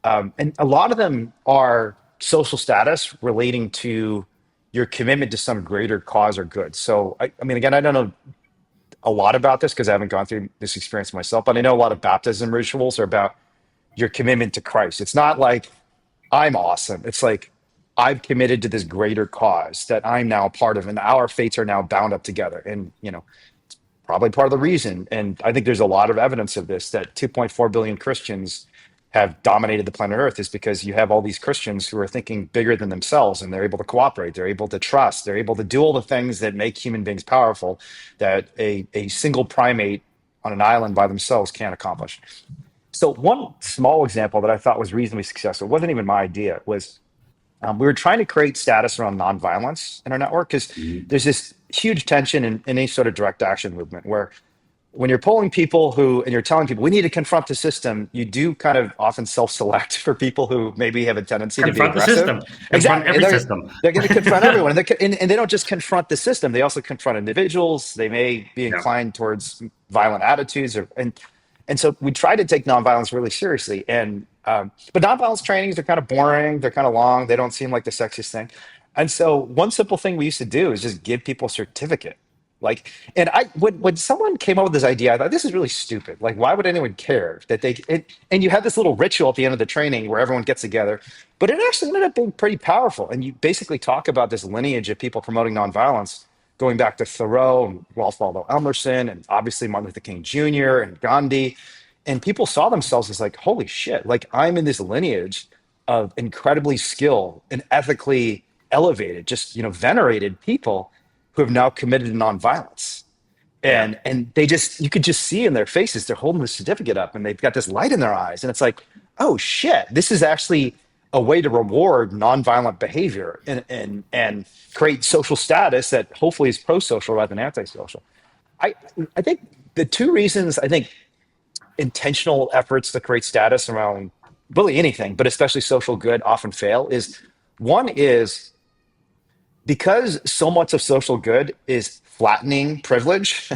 and a lot of them are social status relating to your commitment to some greater cause or good. So, I mean, again, I don't know a lot about this because I haven't gone through this experience myself, but I know a lot of baptism rituals are about your commitment to Christ. It's not like I'm awesome. It's like I've committed to this greater cause that I'm now a part of, and our fates are now bound up together. And probably part of the reason, and I think there's a lot of evidence of this, that 2.4 billion Christians have dominated the planet Earth is because you have all these Christians who are thinking bigger than themselves and they're able to cooperate, they're able to trust, they're able to do all the things that make human beings powerful that a single primate on an island by themselves can't accomplish. So one small example that I thought was reasonably successful, wasn't even my idea, was we were trying to create status around nonviolence in our network because mm. there's this huge tension in any sort of direct action movement where when you're polling people who and you're telling people we need to confront the system, you do kind of often self-select for people who maybe have a tendency to be Confront the aggressive. system. Confront Exactly, and every they're system. they're going to confront everyone, and they don't just confront the system; they also confront individuals. They may be Yeah. inclined towards violent attitudes, and so we try to take nonviolence really seriously. And but nonviolence trainings are kind of boring. They're kind of long. They don't seem like the sexiest thing. And so one simple thing we used to do is just give people a certificate. Like, and when someone came up with this idea, I thought this is really stupid. Like, why would anyone care that and you have this little ritual at the end of the training where everyone gets together, but it actually ended up being pretty powerful. And you basically talk about this lineage of people promoting nonviolence going back to Thoreau and Ralph Waldo Emerson, and obviously Martin Luther King Jr. and Gandhi. And people saw themselves as like, holy shit, like I'm in this lineage of incredibly skilled and ethically elevated, just venerated people who have now committed to nonviolence. Yeah. And they just, you could just see in their faces, they're holding the certificate up and they've got this light in their eyes. And it's like, oh shit, this is actually a way to reward nonviolent behavior and create social status that hopefully is pro-social rather than antisocial. I I think the two reasons I think intentional efforts to create status around really anything, but especially social good, often fail is one is because so much of social good is flattening privilege.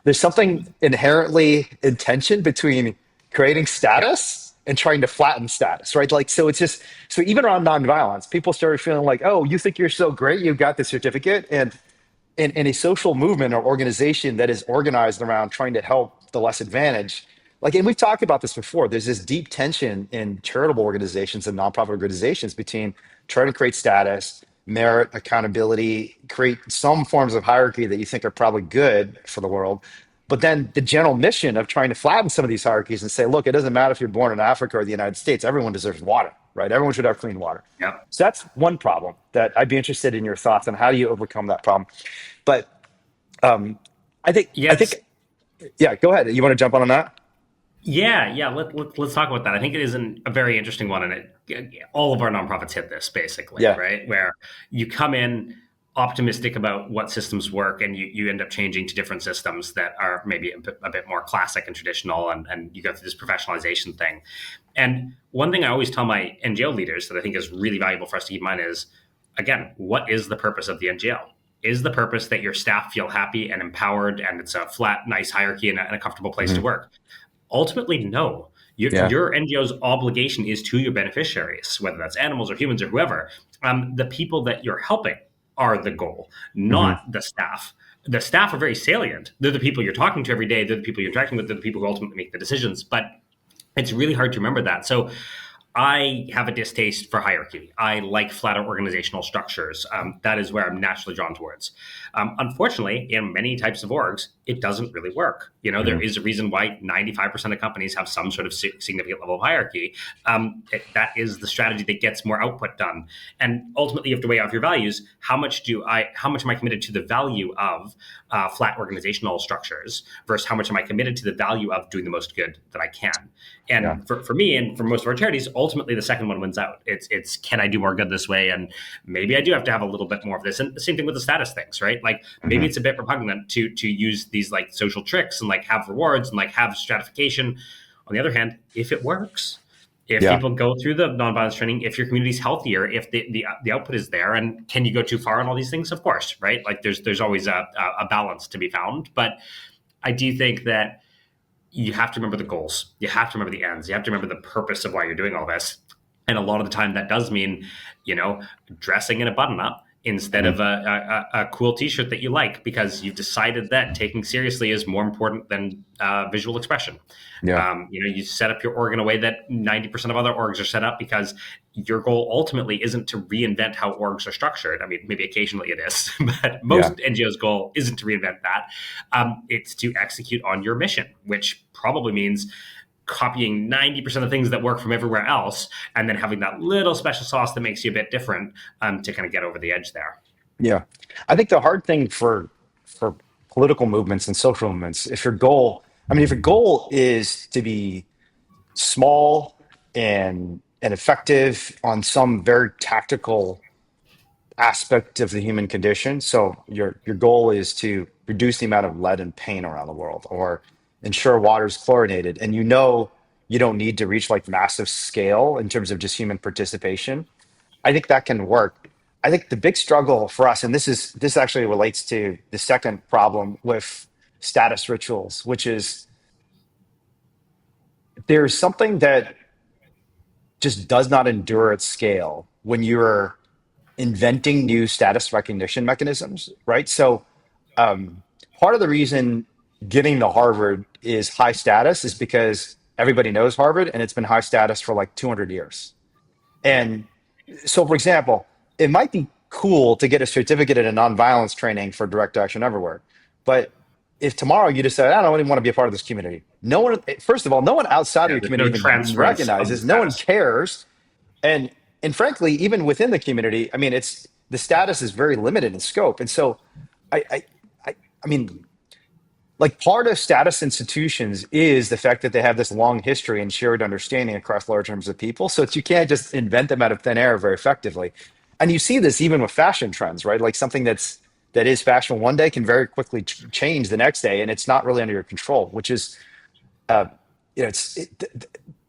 There's something inherently in tension between creating Yeah. status and trying to flatten status, right? Like, so it's just, so even around nonviolence, people started feeling like, oh, you think you're so great, you got the certificate. And in a social movement or organization that is organized around trying to help the less advantaged, like, and we've talked about this before, there's this deep tension in charitable organizations and nonprofit organizations between trying to create status, merit, accountability, create some forms of hierarchy that you think are probably good for the world. But then the general mission of trying to flatten some of these hierarchies and say, look, it doesn't matter if you're born in Africa or the United States, everyone deserves water, right? Everyone should have clean water. Yeah. So that's one problem that I'd be interested in your thoughts on how do you overcome that problem. But I think, Yes. yeah, go ahead. You want to jump on that? Yeah. Let's talk about that. I think it is a very interesting one, and all of our nonprofits hit this basically, Yeah. right? Where you come in optimistic about what systems work, and you end up changing to different systems that are maybe a bit more classic and traditional, and you go through this professionalization thing. And one thing I always tell my NGO leaders that I think is really valuable for us to keep in mind is, again, what is the purpose of the NGO? Is the purpose that your staff feel happy and empowered and it's a flat, nice hierarchy and a comfortable place to Hmm. work? Ultimately, no. Yeah. Your NGO's obligation is to your beneficiaries, whether that's animals or humans or whoever. The people that you're helping are the goal, Hmm. not the staff. The staff are very salient. They're the people you're talking to every day. They're the people you're interacting with. They're the people who ultimately make the decisions. But it's really hard to remember that. So I have a distaste for hierarchy. I like flatter organizational structures. That is where I'm naturally drawn towards. Unfortunately, in many types of orgs, it doesn't really work. There Hmm. is a reason why 95% of companies have some sort of significant level of hierarchy. That is the strategy that gets more output done. And ultimately, you have to weigh off your values. How much am I committed to the value of flat organizational structures versus how much am I committed to the value of doing the most good that I can? Yeah. And for me and for most of our charities, ultimately the second one wins out. It's can I do more good this way? And maybe I do have to have a little bit more of this. And the same thing with the status things, right? Like maybe Hmm. it's a bit repugnant to use these like social tricks and like have rewards and like have stratification. On the other hand, if it works, if Yeah. people go through the nonviolence training, if your community's healthier, if the output is there, and can you go too far on all these things? Of course, right? Like there's always a balance to be found. But I do think that you have to remember the goals. You have to remember the ends. You have to remember the purpose of why you're doing all this. And a lot of the time, that does mean, you know, dressing in a button up instead Hmm. of a cool T-shirt that you like because you've decided that taking seriously is more important than visual expression. Yeah. You set up your org in a way that 90% of other orgs are set up because your goal ultimately isn't to reinvent how orgs are structured. I mean, maybe occasionally it is, but Yeah. most NGOs' goal isn't to reinvent that. It's to execute on your mission, which probably means copying 90% of things that work from everywhere else and then having that little special sauce that makes you a bit different to kind of get over the edge there. Yeah. I think the hard thing for political movements and social movements, if your goal, I mean, if your goal is to be small and effective on some very tactical aspect of the human condition. So your goal is to reduce the amount of lead and paint around the world, or ensure water is chlorinated, and you don't need to reach like massive scale in terms of just human participation. I think that can work. I think the big struggle for us, and this actually relates to the second problem with status rituals, which is there's something that just does not endure at scale when you're inventing new status recognition mechanisms, right? So um, part of the reason getting to Harvard is high status is because everybody knows Harvard and it's been high status for like 200 years. Yeah. And so, for example, it might be cool to get a certificate in a nonviolence training for direct action everywhere. But if tomorrow you decide, I don't even want to be a part of this community, no one, first of all, no one outside of Yeah, your there's community no even transference of the recognizes, no one status. cares. And and frankly, even within the community, I mean, it's the status is very limited in scope. And so I I I mean, like part of status institutions is the fact that they have this long history and shared understanding across large numbers of people. So it's, you can't just invent them out of thin air very effectively. And you see this even with fashion trends, right? Like something that is fashionable one day can very quickly change the next day, and it's not really under your control. Which is, uh,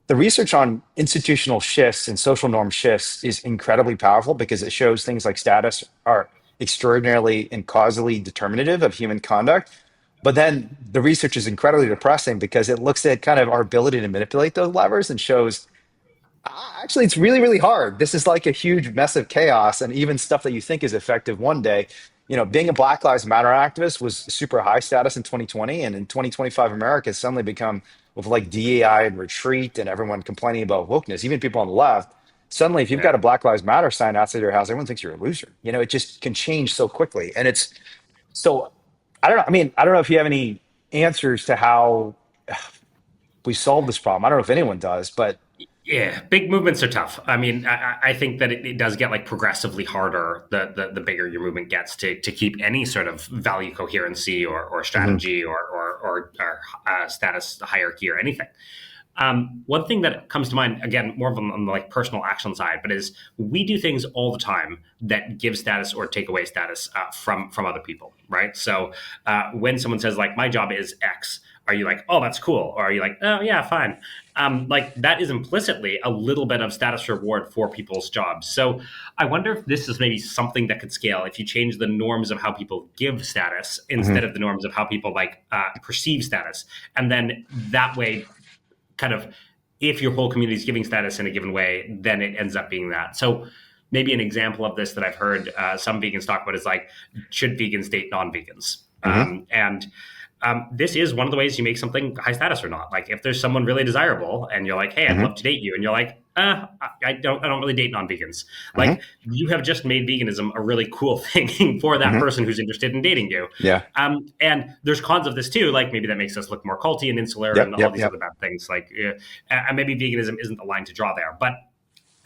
the research on institutional shifts and social norm shifts is incredibly powerful because it shows things like status are extraordinarily and causally determinative of human conduct. But then the research is incredibly depressing because it looks at kind of our ability to manipulate those levers and shows actually it's really, really hard. This is like a huge mess of chaos, and even stuff that you think is effective one day. Being a Black Lives Matter activist was super high status in 2020, and in 2025, America has suddenly become, with like DEI and retreat and everyone complaining about wokeness, even people on the left. Suddenly, if you've Yeah. got a Black Lives Matter sign outside your house, everyone thinks you're a loser. It just can change so quickly, and it's so. I don't know. I mean, I don't know if you have any answers to how we solve this problem. I don't know if anyone does, but Yeah, big movements are tough. I mean, I think that it does get like progressively harder the bigger your movement gets to keep any sort of value coherency or Mhm. strategy or status hierarchy or anything. One thing that comes to mind, again, more of on the like personal action side, but is we do things all the time that give status or take away status from other people, right? So when someone says like my job is X, are you like, oh, that's cool, or are you like, oh yeah, fine? Like that is implicitly a little bit of status reward for people's jobs. So I wonder if this is maybe something that could scale if you change the norms of how people give status instead Mhm. of the norms of how people like perceive status, and then that way kind of if your whole community is giving status in a given way, then it ends up being that. So maybe an example of this that I've heard some vegans talk about is like, should vegans date non-vegans? Mhm. And this is one of the ways you make something high status or not. Like if there's someone really desirable and you're like, hey, I'd Mhm. love to date you, and you're like, I don't really date non-vegans. Mhm. Like you have just made veganism a really cool thing for that Mhm. person who's interested in dating you. Yeah. And there's cons of this too. Like maybe that makes us look more culty and insular Yep. and all Yep. these Yep. other bad things. Like and maybe veganism isn't the line to draw there, but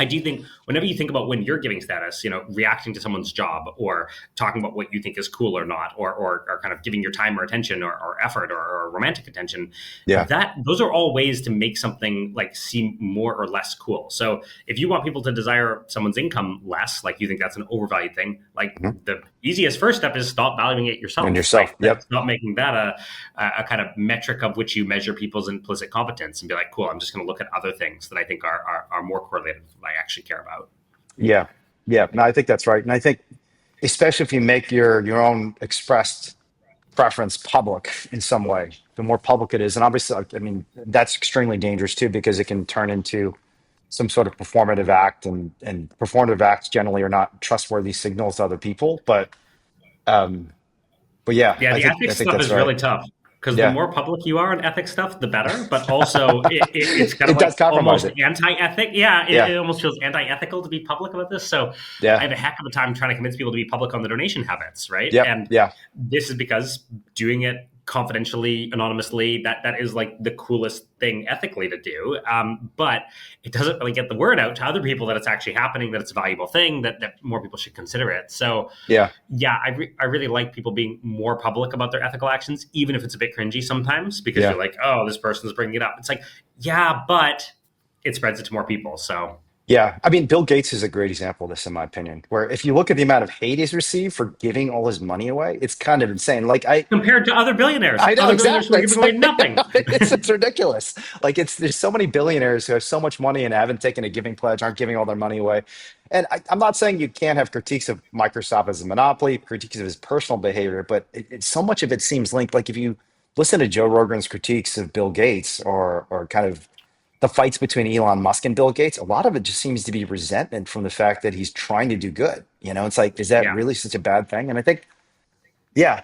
I do think whenever you think about when you're giving status, reacting to someone's job or talking about what you think is cool or not, or kind of giving your time or attention or effort or romantic attention, Yeah. that those are all ways to make something like seem more or less cool. So if you want people to desire someone's income less, like you think that's an overvalued thing, like Mhm. the easiest first step is stop valuing it And yourself. yourself. Like Yep. stop making that a kind of metric of which you measure people's implicit competence and be like, cool, I'm just going to look at other things that I think are more correlated with what I actually care about. Yeah. Yeah. No, I think that's right. And I think especially if you make your own expressed preference public in some way, the more public it is, and obviously, like, I mean, that's extremely dangerous too because it can turn into some sort of performative act, and performative acts generally are not trustworthy signals to other people. Um, but yeah, Yeah, I the think ethics stuff that's is right. really tough because the Yeah. more public you are on ethics stuff, the better. But also, it's kind of It does like compromise almost it. anti-ethic. Yeah, Yeah. it almost feels anti-ethical to be public about this. So I Yeah. have a heck of a time trying to convince people to be public on the donation habits, right? Yep. And Yeah. this is because doing it confidentially, anonymously, that is like the coolest thing ethically to do. But it doesn't really get the word out to other people that it's actually happening, that it's a valuable thing, that more people should consider it. So Yeah. yeah, I really like people being more public about their ethical actions, even if it's a bit cringy sometimes, because Yeah. you're like, oh, this person's bringing it up. It's like, yeah, but it spreads it to more people. So Yeah, I mean, Bill Gates is a great example of this, in my opinion. Where if you look at the amount of hate he's received for giving all his money away, it's kind of insane. Like compared to I know other billionaires who are exactly. It's giving away like, nothing. it's ridiculous. Like there's so many billionaires who have so much money and haven't taken a giving pledge, aren't giving all their money away. And I'm not saying you can't have critiques of Microsoft as a monopoly, critiques of his personal behavior, but so much of it seems linked. Like if you listen to Joe Rogan's critiques of Bill Gates, or kind of the fights between Elon Musk and Bill Gates, a lot of it just seems to be resentment from the fact that he's trying to do good. It's like, is that Yeah. really such a bad thing? And I think, yeah,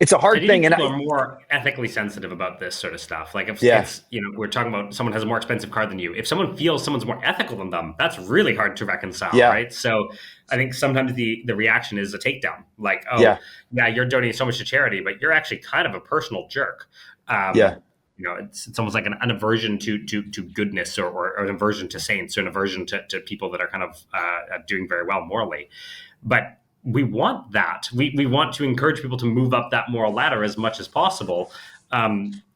it's a I hard do thing. think And people I, are more ethically sensitive about this sort of stuff. Like if yeah, it's, we're talking about someone has a more expensive car than you. If someone feels someone's more ethical than them, that's really hard to reconcile, yeah, right? So I think sometimes the reaction is a takedown. Like, oh, yeah, yeah, you're donating so much to charity, but you're actually kind of a personal jerk. yeah. It's almost like an aversion to goodness, or an aversion to saints, or an aversion to people that are kind of doing very well morally. But we want that. We want to encourage people to move up that moral ladder as much as possible.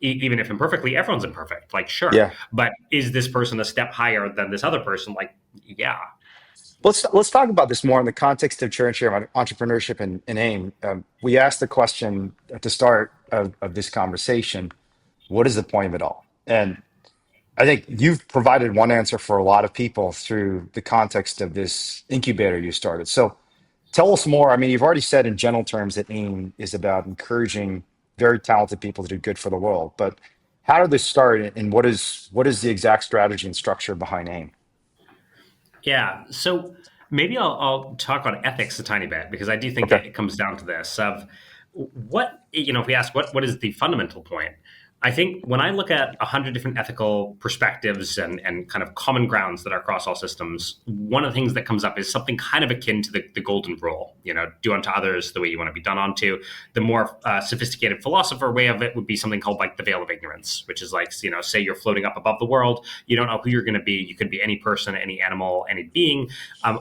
Even if imperfectly, everyone's imperfect. Like, sure, Yeah. but is this person a step higher than this other person? Like, yeah, Let's talk about this more in the context of charity entrepreneurship and AIM. We asked the question at the start of this conversation: what is the point of it all? And I think you've provided one answer for a lot of people through the context of this incubator you started. So tell us more. I mean, you've already said in general terms that AIM is about encouraging very talented people to do good for the world. But how did this start, and what is the exact strategy and structure behind AIM? yeah. So maybe I'll talk on ethics a tiny bit, because I do think Okay. it comes down to this of what, if we ask what is the fundamental point. I think when I look at 100 different ethical perspectives and kind of common grounds that are across all systems, one of the things that comes up is something kind of akin to the golden rule. Do unto others the way you want to be done unto. The more sophisticated philosopher way of it would be something called like the veil of ignorance, which is like, say you're floating up above the world, you don't know who you're going to be. You could be any person, any animal, any being.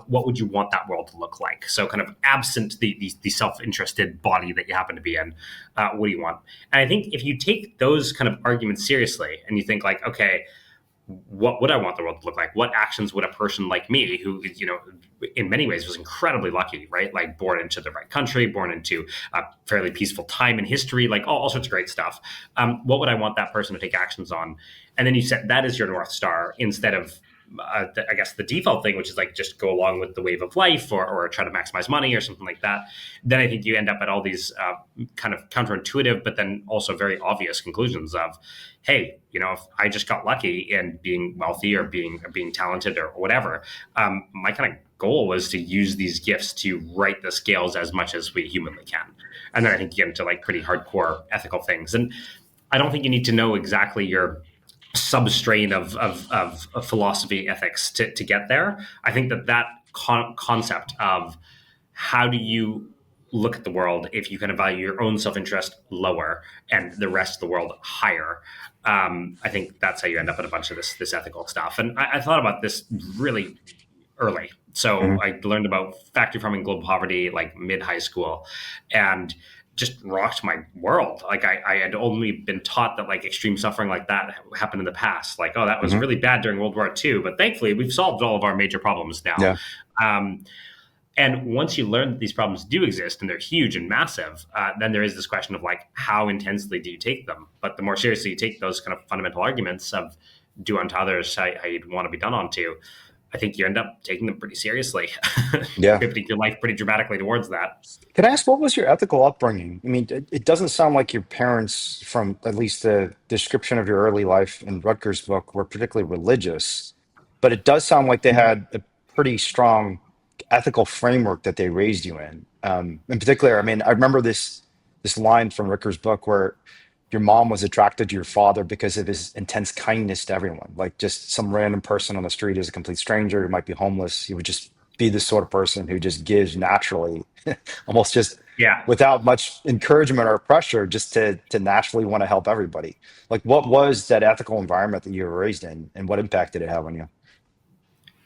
What would you want that world to look like? So kind of absent the self-interested body that you happen to be in, what do you want? And I think if you take those kind of arguments seriously, and you think like, okay, what would I want the world to look like? What actions would a person like me, who, in many ways was incredibly lucky, right? Like born into the right country, born into a fairly peaceful time in history, like all sorts of great stuff. What would I want that person to take actions on? And then you set that as your North Star, instead of I guess the default thing, which is like just go along with the wave of life, or try to maximize money or something like that. Then I think you end up at all these kind of counterintuitive, but then also very obvious conclusions of, hey, if I just got lucky in being wealthy, or being talented, or whatever, my kind of goal was to use these gifts to right the scales as much as we humanly can. And then I think you get into like pretty hardcore ethical things. And I don't think you need to know exactly your substrain of philosophy ethics to get there. I think that concept of how do you look at the world if you kind of value your own self-interest lower and the rest of the world higher. I think that's how you end up in a bunch of this ethical stuff. And I thought about this really early. So Mhm. I learned about factory farming, global poverty, like mid high school, and just rocked my world. Like I had only been taught that like extreme suffering like that happened in the past. Like, oh, that was Mhm. really bad during World War II, but thankfully we've solved all of our major problems now. Yeah. Um, and once you learn that these problems do exist and they're huge and massive, then there is this question of like, how intensely do you take them? But the more seriously you take those kind of fundamental arguments of do unto others how you'd want to be done unto, I think you end up taking them pretty seriously, Yeah. pivoting your life pretty dramatically towards that. Can I ask, what was your ethical upbringing? I mean, it doesn't sound like your parents, from at least the description of your early life in Rutgers' book, were particularly religious, but it does sound like they had a pretty strong ethical framework that they raised you in. In particular, I mean, I remember this line from Rutgers' book where your mom was attracted to your father because of his intense kindness to everyone. Like just some random person on the street is a complete stranger who might be homeless. He would just be the sort of person who just gives naturally, almost just Yeah. without much encouragement or pressure, just to naturally want to help everybody. Like, what was that ethical environment that you were raised in, and what impact did it have on you?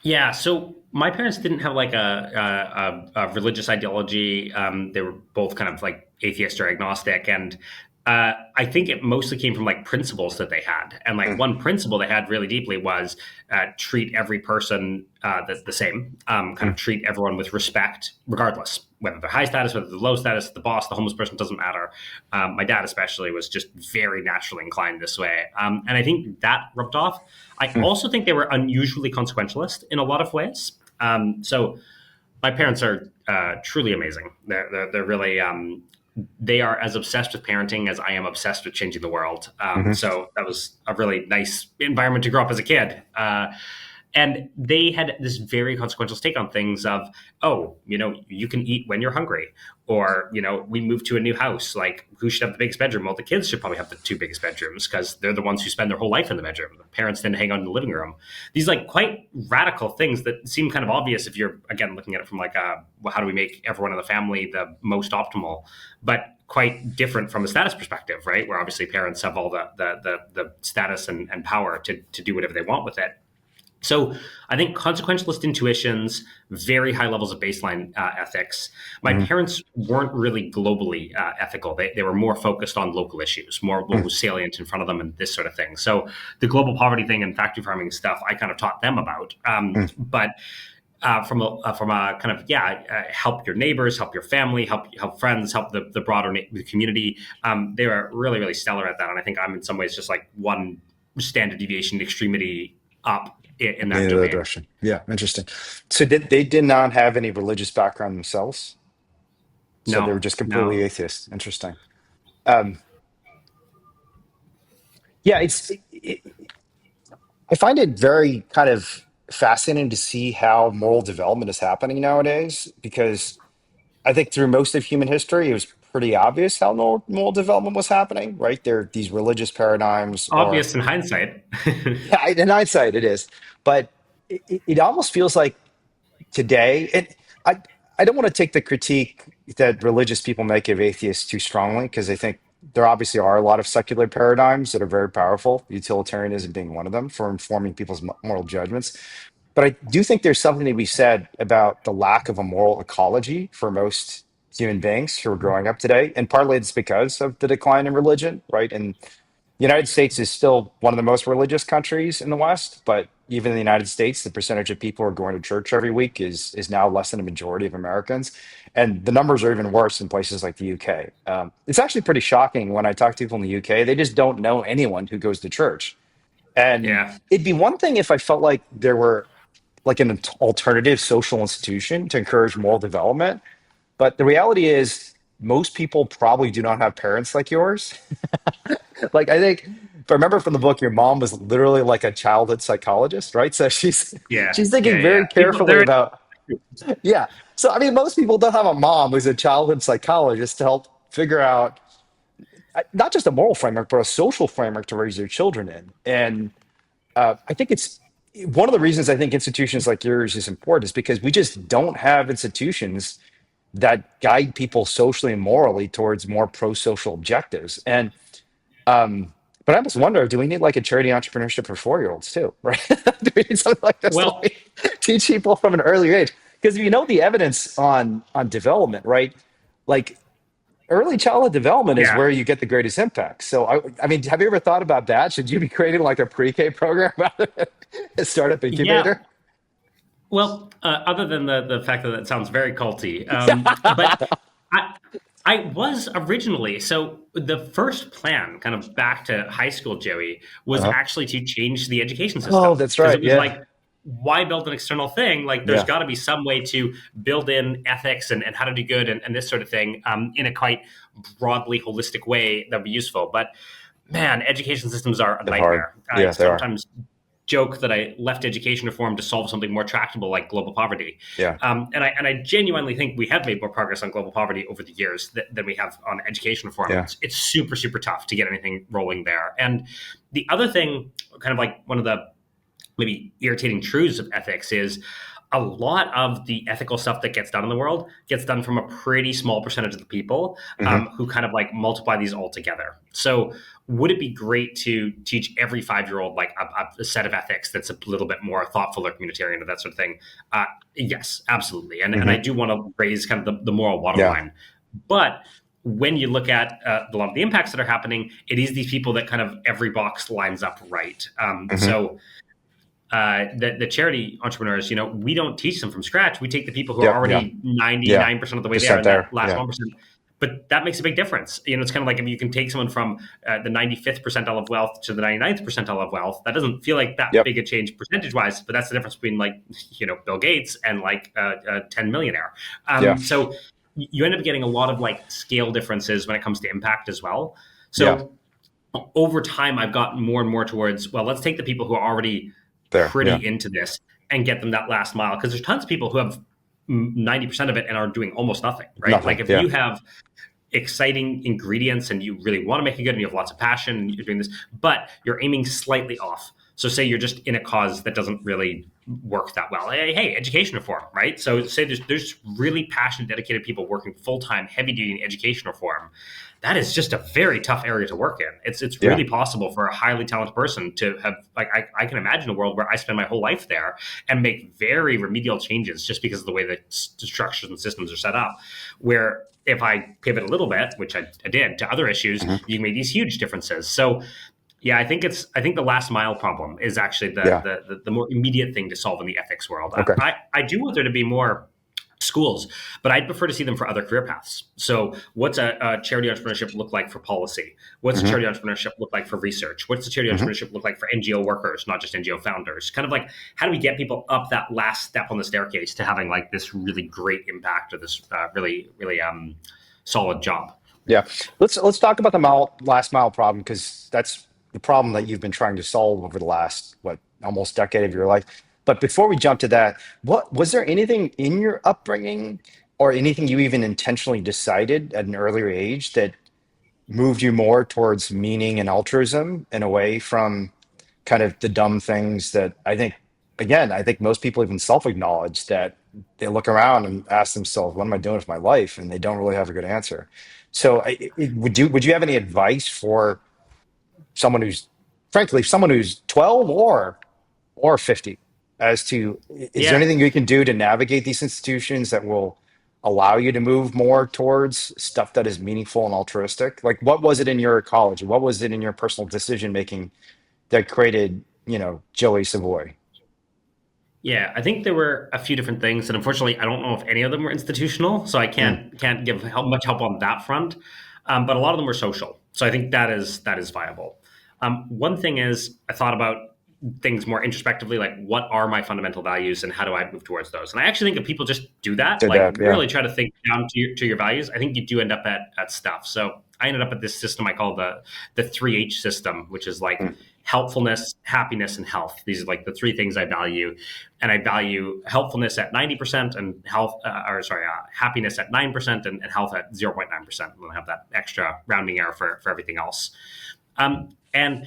Yeah, so my parents didn't have like a religious ideology. They were both kind of like atheist or agnostic, and I think it mostly came from like principles that they had. And like Mm, one principle they had really deeply was treat every person the same. Kind of mm, treat everyone with respect, regardless whether they're high status, whether they're low status, the boss, the homeless person, doesn't matter. My dad especially was just very naturally inclined this way, and I think that rubbed off. I mm. also think they were unusually consequentialist in a lot of ways. So my parents are truly amazing. They're really they are as obsessed with parenting as I am obsessed with changing the world. Mhm. So that was a really nice environment to grow up as a kid. And they had this very consequential take on things of, oh, you can eat when you're hungry. Or, we moved to a new house. Like, who should have the biggest bedroom? Well, the kids should probably have the two biggest bedrooms because they're the ones who spend their whole life in the bedroom. The parents then hang out in the living room. These like quite radical things that seem kind of obvious if you're, again, looking at it from like, how do we make everyone in the family the most optimal? But quite different from a status perspective, right? Where obviously parents have all the status and power to do whatever they want with it. So I think consequentialist intuitions, very high levels of baseline ethics. My parents weren't really globally ethical. They were more focused on local issues, more what was salient in front of them and this sort of thing. So the global poverty thing and factory farming stuff, I kind of taught them about. But from a kind of help your neighbors, help your family, help friends, help the broader the community. They were really, really stellar at that, and I think I'm in some ways just like one standard deviation extremity up in that domain. Direction. Yeah, interesting. So they did not have any religious background themselves, so they were No, just completely no. atheist. Interesting. Um, yeah, I find it very kind of fascinating to see how moral development is happening nowadays because I think through most of human history, it was pretty obvious how moral development was happening, right? There, these religious paradigms are, Obvious in hindsight. yeah, in hindsight, it is, but it almost feels like today, and I don't want to take the critique that religious people make of atheists too strongly because I think there obviously are a lot of secular paradigms that are very powerful, utilitarianism being one of them for informing people's moral judgments. But I do think there's something to be said about the lack of a moral ecology for most human beings who are growing up today. And partly it's because of the decline in religion, right? And the United States is still one of the most religious countries in the West, but even in the United States, the percentage of people who are going to church every week is now less than a majority of Americans, and the numbers are even worse in places like the UK. It's actually pretty shocking when I talk to people in the UK; they just don't know anyone who goes to church. And Yeah. it'd be one thing if I felt like there were like an alternative social institution to encourage moral development, but the reality is most people probably do not have parents like yours. Like I think if I remember from the book, your mom was literally like a childhood psychologist, right? So Yeah. she's Yeah. thinking Yeah. very People, carefully there. about, yeah. So I mean, most people don't have a mom who's a childhood psychologist to help figure out not just a moral framework, but a social framework to raise their children in. And I think it's one of the reasons I think institutions like yours is important is because we just don't have institutions that guide people socially and morally towards more pro-social objectives. And but I almost wonder, do we need like a charity entrepreneurship for 4-year-olds too, right? Do we need something like this to Well, like teach people from an earlier age? Because if you know the evidence on development, right? Like early childhood development is yeah. where you get the greatest impact. So I mean, have you ever thought about that? Should you be creating like a pre-K program rather than a startup Yeah. incubator? Well, other than the fact that it sounds very culty, but I, I was originally, so the first plan, kind of back to high school, Joey, was Uh-huh. actually to change the education Oh, system that's because it right. was Yeah. like, why build an external thing? Like, there's Yeah. got to be some way to build in ethics and how to do good and this sort of thing in a quite broadly holistic way that would be useful. But man, education systems are a They're hard. nightmare. I Yeah, they are. sometimes joke that I left education reform to solve something more tractable like global poverty. Yeah. And I genuinely think we have made more progress on global poverty over the years than we have on education reform. Yeah. It's super, super tough to get anything rolling there. And the other thing, kind of like one of the maybe irritating truths of ethics is a lot of the ethical stuff that gets done in the world gets done from a pretty small percentage of the people Hmm. who kind of like multiply these all together. So would it be great to teach every 5-year-old like a set of ethics that's a little bit more thoughtful or communitarian or that sort of thing? Yes, absolutely. And I Hmm. do want to raise kind of the moral Yeah. waterline. But when you look at a lot of the impacts that are happening, it is these people that kind of every box lines up right. Hmm. The charity entrepreneurs, we don't teach them from scratch. We take the people who are Yeah. Yeah. already Yeah. 99% of the way there Percent and that there. last Yeah. 1%. But that makes a big difference. It's kind of like if you can take someone from the 95th percentile of wealth to the 99th percentile of wealth, that doesn't feel like that Yep. big a change percentage wise, but that's the difference between like, Bill Gates and like a 10 millionaire. Yeah. So you end up getting a lot of like scale differences when it comes to impact as well. Yeah. So over time, I've gotten more and more towards, well, let's take the people who are already There. Yeah. pretty into this and get them that last mile. Because there's tons of people who have 90% of it and are doing almost nothing, right? Nothing. Like if Yeah. you have exciting ingredients and you really want to make it good and you have lots of passion and you're doing this, but you're aiming slightly off. So say you're just in a cause that doesn't really work that well. Hey, education reform, right? So say there's really passionate, dedicated people working full-time, heavy-duty in education reform. That is just a very tough area to work in. It's Yeah. really possible for a highly talented person to have, like, I can imagine a world where I spend my whole life there and make very remedial changes just because of the way the structures and systems are set up, where if I pivot a little bit, which I did, to other issues, Hmm. you make these huge differences. So yeah, I think the last mile problem is actually Yeah. the more immediate thing to solve in the ethics world. Okay. I do want there to be more schools, but I'd prefer to see them for other career paths. So what's a charity entrepreneurship look like for policy? What's a Hmm. charity entrepreneurship look like for research? What's the charity Hmm. entrepreneurship look like for NGO workers, not just NGO founders? Kind of like, how do we get people up that last step on the staircase to having like this really great impact or this really solid job? Yeah. Let's talk about the last mile problem, because that's the problem that you've been trying to solve over the last, what, almost decade of your life. But before we jump to that, what was there anything in your upbringing or anything you even intentionally decided at an earlier age that moved you more towards meaning and altruism and away from kind of the dumb things that I think, again, I think most people even self-acknowledge that they look around and ask themselves, what am I doing with my life? And they don't really have a good answer. So would you have any advice for someone who's, frankly, someone who's 12 or 50, as to, is there Yeah, anything you can do to navigate these institutions that will allow you to move more towards stuff that is meaningful and altruistic? Like, what was it in your college? What was it in your personal decision making that created, Joey Savoy? yeah, I think there were a few different things, and unfortunately, I don't know if any of them were institutional, so I Mm, can't give much help on that front. But a lot of them were social, so I think that is viable. One thing is I thought about things more introspectively, like what are my fundamental values and how do I move towards those? And I actually think if people just do that, did like that, yeah. really try to think down to your values, I think you do end up at stuff. So I ended up at this system I call the 3H system, which is like Mm, helpfulness, happiness, and health. These are like the three things I value, and I value helpfulness at 90% and happiness at 9% and health at 0.9%. And then I have that extra rounding error for everything else. And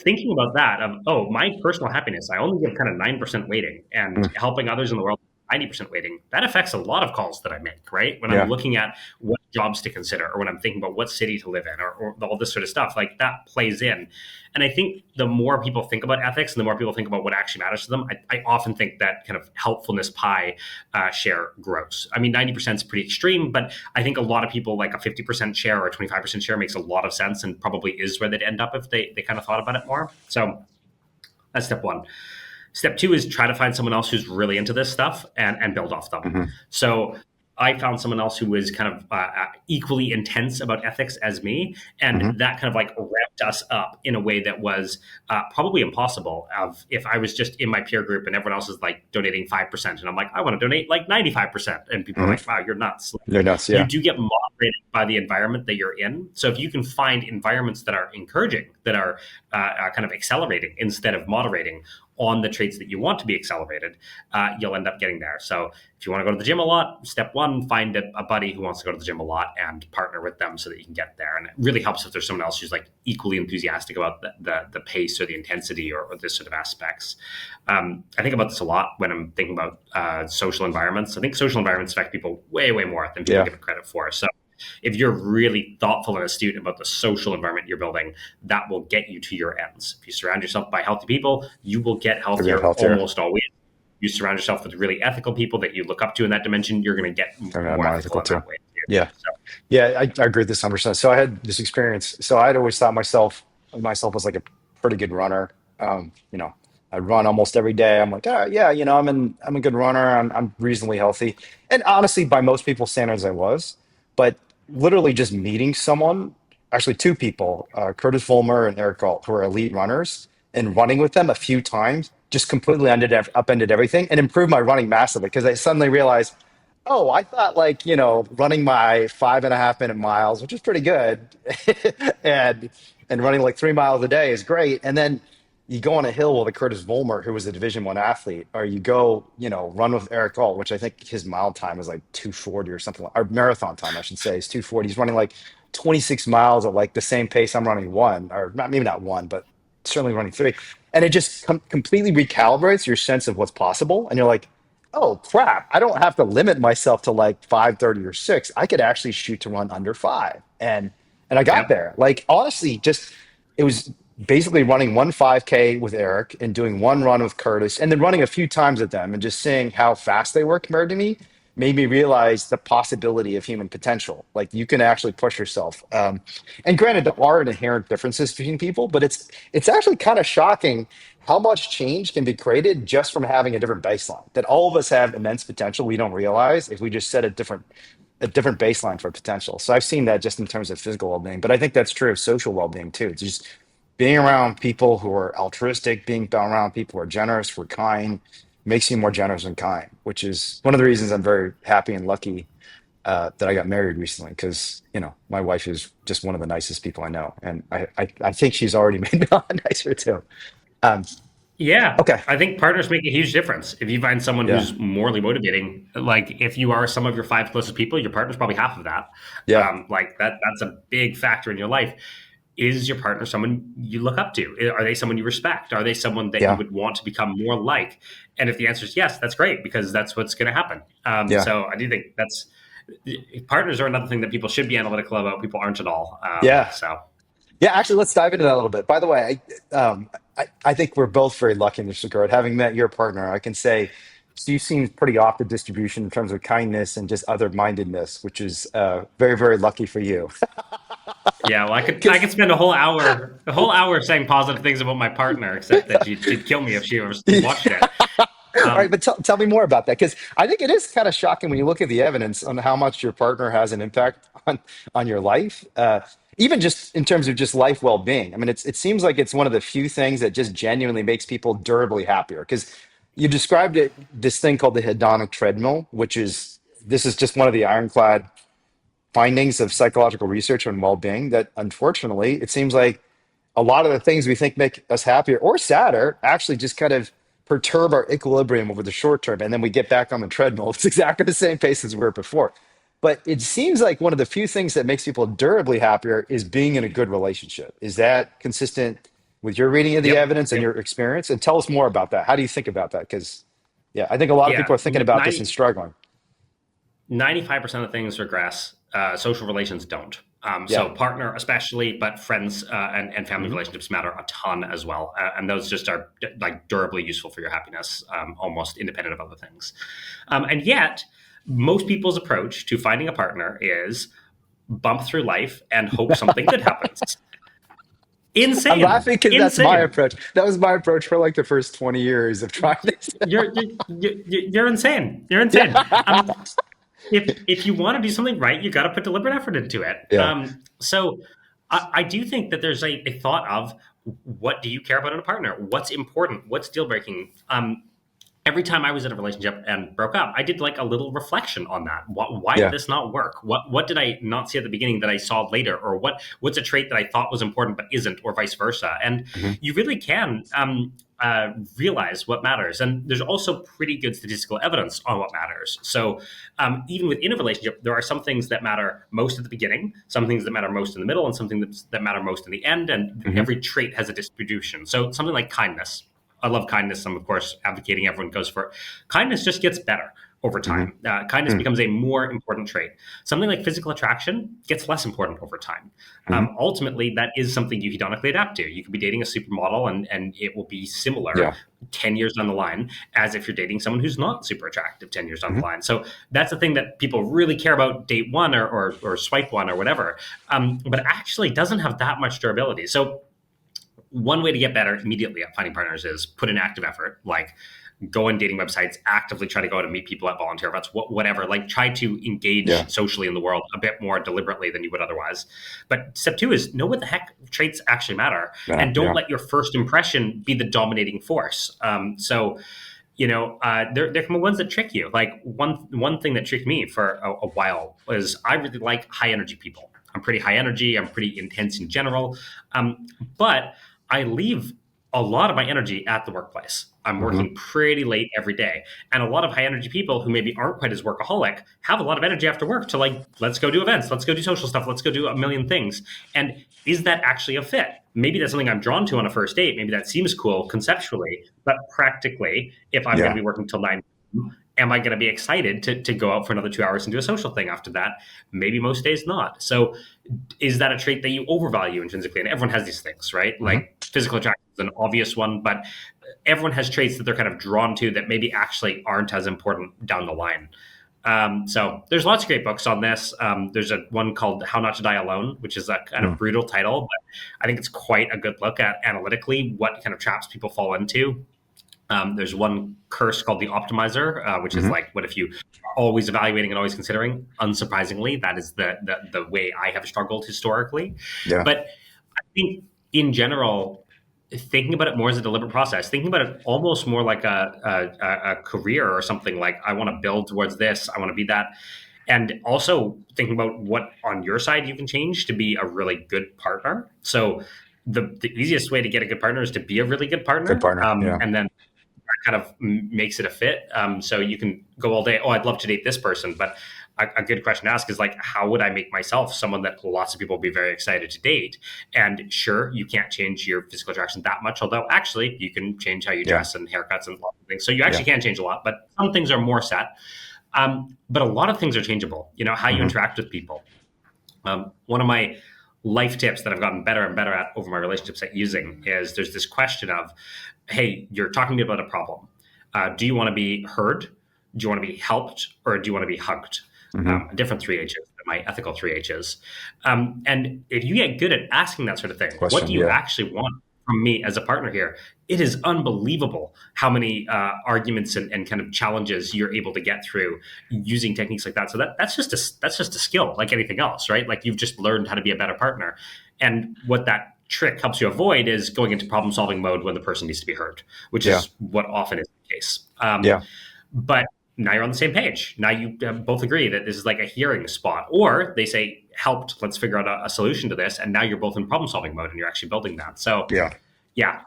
thinking about that of, oh, my personal happiness, I only give kind of 9% weighting, and mm, helping others in the world 90% weighting, that affects a lot of calls that I make, right? When I'm yeah. looking at what jobs to consider, or when I'm thinking about what city to live in, or all this sort of stuff, like that plays in. And I think the more people think about ethics and the more people think about what actually matters to them, I often think that kind of helpfulness pie share grows. I mean, 90% is pretty extreme, but I think a lot of people, like a 50% share or a 25% share, makes a lot of sense and probably is where they'd end up if they kind of thought about it more. So that's step one. Step two is try to find someone else who's really into this stuff and build off them. Hmm. So I found someone else who was kind of equally intense about ethics as me, and Hmm. that kind of like ramped us up in a way that was probably impossible. Of if I was just in my peer group and everyone else is like donating 5%, and I'm like, I want to donate like 95%, and people are Hmm. like, wow, you're nuts. You're nuts, You yeah. do get moderated by the environment that you're in. So if you can find environments that are encouraging, that are kind of accelerating instead of moderating on the traits that you want to be accelerated, you'll end up getting there. So if you want to go to the gym a lot, step one, find a buddy who wants to go to the gym a lot and partner with them so that you can get there. And it really helps if there's someone else who's like equally enthusiastic about the pace or the intensity or this sort of aspects. I think about this a lot when I'm thinking about social environments. I think social environments affect people way, way more than people Yeah. give it credit for. So if you're really thoughtful and astute about the social environment you're building, that will get you to your ends. If you surround yourself by healthy people, you will get To get healthier healthier. almost always. You surround yourself with really ethical people that you look up to in that dimension, you're going to get And I'm more ethical ethical in too. that way too. Yeah. So Yeah, I agree with this 100%. So I had this experience. So I'd always thought myself as like a pretty good runner. I run almost every day. I'm like, yeah, I'm a good runner. I'm reasonably healthy. And honestly, by most people's standards, I was. But literally just meeting someone, actually two people, Curtis Vollmer and Eric Galt, who are elite runners, and running with them a few times just completely upended everything and improved my running massively, because I suddenly realized, oh, I thought, like, running my 5.5 minute miles, which is pretty good, and running like 3 miles a day is great. And then you go on a hill with a Curtis Vollmer, who was a Division I athlete, or you go, run with Eric Gall, which I think his mile time is like 240 or something, or marathon time, I should say, is 240. He's running like 26 miles at like the same pace I'm running one, or not, maybe not one, but certainly running three. And it just completely recalibrates your sense of what's possible. And you're like, oh crap, I don't have to limit myself to like 5:30 or 6. I could actually shoot to run under 5. And I got Yep. there. Like honestly, just it was basically running one 5K with Eric and doing one run with Curtis and then running a few times with them and just seeing how fast they were compared to me made me realize the possibility of human potential. Like you can actually push yourself. And granted, there are inherent differences between people, but it's actually kind of shocking how much change can be created just from having a different baseline. That all of us have immense potential we don't realize if we just set a different baseline for potential. So I've seen that just in terms of physical well-being, but I think that's true of social well-being too. It's just being around people who are altruistic, being around people who are generous, who are kind, makes you more generous and kind, which is one of the reasons I'm very happy and lucky that I got married recently because my wife is just one of the nicest people I know, and I think she's already made me a lot nicer too. Um, Yeah, okay, I think partners make a huge difference. If you find someone yeah, who's morally motivating, like if you are some of your five closest people, your partner's probably half of that. yeah, Like that's a big factor in your life. Is your partner someone you look up to? Are they someone you respect? Are they someone that you yeah, would want to become more like? And if the answer is yes, that's great because that's what's going to happen. yeah, So I do think that's partners are another thing that people should be analytical about. People aren't at all. yeah. So Yeah, actually, let's dive into that a little bit. By the way, I think we're both very lucky in this regard. Having met your partner, I can say she seems pretty off the distribution in terms of kindness and just other-mindedness, which is very, very lucky for you. yeah, well, I could Because, spend a whole hour saying positive things about my partner, except that she'd kill me if she ever watched it. all right, Um, but tell me more about that, because I think it is kind of shocking when you look at the evidence on how much your partner has an impact on your life, even just in terms of just life well-being. I mean, it seems like it's one of the few things that just genuinely makes people durably happier. Because you described it, this thing called the hedonic treadmill, which is this is just one of the ironclad findings of psychological research on well-being. That unfortunately, it seems like a lot of the things we think make us happier or sadder actually just kind of perturb our equilibrium over the short term. And then we get back on the treadmill. It's exactly the same pace as we were before. But it seems like one of the few things that makes people durably happier is being in a good relationship. Is that consistent with your reading of the yep, evidence and yep, your experience? And tell us more about that. How do you think about that? Because, yeah, I think a lot of yeah. people are thinking about this and struggling. 95% of things regress. Social relations don't. So Yeah. partner especially, but friends and family Hmm. relationships matter a ton as well, and those just are like durably useful for your happiness, almost independent of other things. And yet, most people's approach to finding a partner is bump through life and hope something good happens. I'm Insane, laughing because that's my insane. approach. That was my approach for like the first 20 years of trying this. You're insane. You're insane. Yeah. If you want to do something right, you got to put deliberate effort into it. Yeah. So I do think that there's a thought of what do you care about in a partner? What's important? What's deal breaking? Every time I was in a relationship and broke up, I did like a little reflection on that. Why did Yeah. this not work? What did I not see at the beginning that I saw later, or what's a trait that I thought was important but isn't, or vice versa? And Mhm. you really can realize what matters. And there's also pretty good statistical evidence on what matters. So even within a relationship, there are some things that matter most at the beginning, some things that matter most in the middle, and some things that matter most in the end. And Mhm. every trait has a distribution. So something like kindness. I love kindness. I'm, of course, advocating everyone goes for it. Kindness just gets better over Mhm. time. Kindness Mhm. becomes a more important trait. Something like physical attraction gets less important over time. Mhm. Ultimately, that is something you hedonically adapt to. You could be dating a supermodel and it will be similar Yeah. 10 years down the line as if you're dating someone who's not super attractive 10 years down the Mhm. line. So that's the thing that people really care about date one or swipe one or whatever. But it actually doesn't have that much durability. So one way to get better immediately at finding partners is put in active effort, like go on dating websites, actively try to go out and meet people at volunteer events, whatever, like try to Yeah. engage socially in the world a bit more deliberately than you would otherwise. But step two is know what the heck traits actually matter, Yeah. and don't Yeah. let your first impression be the dominating force. There come ones that trick you. Like one thing that tricked me for a while was I really like high energy people. I'm pretty high energy. I'm pretty intense in general, but I leave a lot of my energy at the workplace. I'm Hmm. working pretty late every day. And a lot of high energy people who maybe aren't quite as workaholic have a lot of energy after work to like, let's go do events, let's go do social stuff, let's go do a million things. And is that actually a fit? Maybe that's something I'm drawn to on a first date. Maybe that seems cool conceptually, but practically, if I'm going to Yeah. be working till 9, am I going to be excited to go out for another 2 hours and do a social thing after that? Maybe most days not. So is that a trait that you overvalue intrinsically? And everyone has these things, right? Hmm. Like physical attraction is an obvious one, but everyone has traits that they're kind of drawn to that maybe actually aren't as important down the line. So there's lots of great books on this. There's one called How Not to Die Alone, which is a kind of brutal title, but I think it's quite a good look at analytically what kind of traps people fall into. There's one curse called the optimizer, which is Hmm. like, what if you are always evaluating and always considering? Unsurprisingly, that is the way I have struggled historically. Yeah. But I think in general, thinking about it more as a deliberate process, thinking about it almost more like a career or something like, I want to build towards this, I want to be that. And also thinking about what on your side you can change to be a really good partner. So the easiest way to get a good partner is to be a really good Good partner. partner. Yeah. And then kind of makes it a fit. So you can go all day, oh, I'd love to date this person. But a good question to ask is like, how would I make myself someone that lots of people would be very excited to date? And sure, you can't change your physical attraction that much, although actually you can change how you Yeah. dress and haircuts and lots of things. So you Yeah. actually can change a lot, but some things are more set. But a lot of things are changeable. You know, how you Hmm. interact with people. One of my life tips that I've gotten better and better at over my relationships at using is there's this question of, hey, you're talking to me about a problem. Do you want to be heard? Do you want to be helped? Or do you want to be hugged? Hmm. A different three H's, my ethical three H's. And if you get good at asking that sort of thing, what do Question. you Yeah. actually want from me as a partner here? It is unbelievable how many arguments and kind of challenges you're able to get through using techniques like that. So that's just a skill, like anything else, right? Like you've just learned how to be a better partner. And what that trick helps you avoid is going into problem solving mode when the person needs to be heard, which Yeah. is what often is the case. Yeah. But now you're on the same page. Now you both agree that this is like a hearing spot, or they say, helped, let's figure out a solution to this. And now you're both in problem solving mode and you're actually building that. So Yeah. yeah,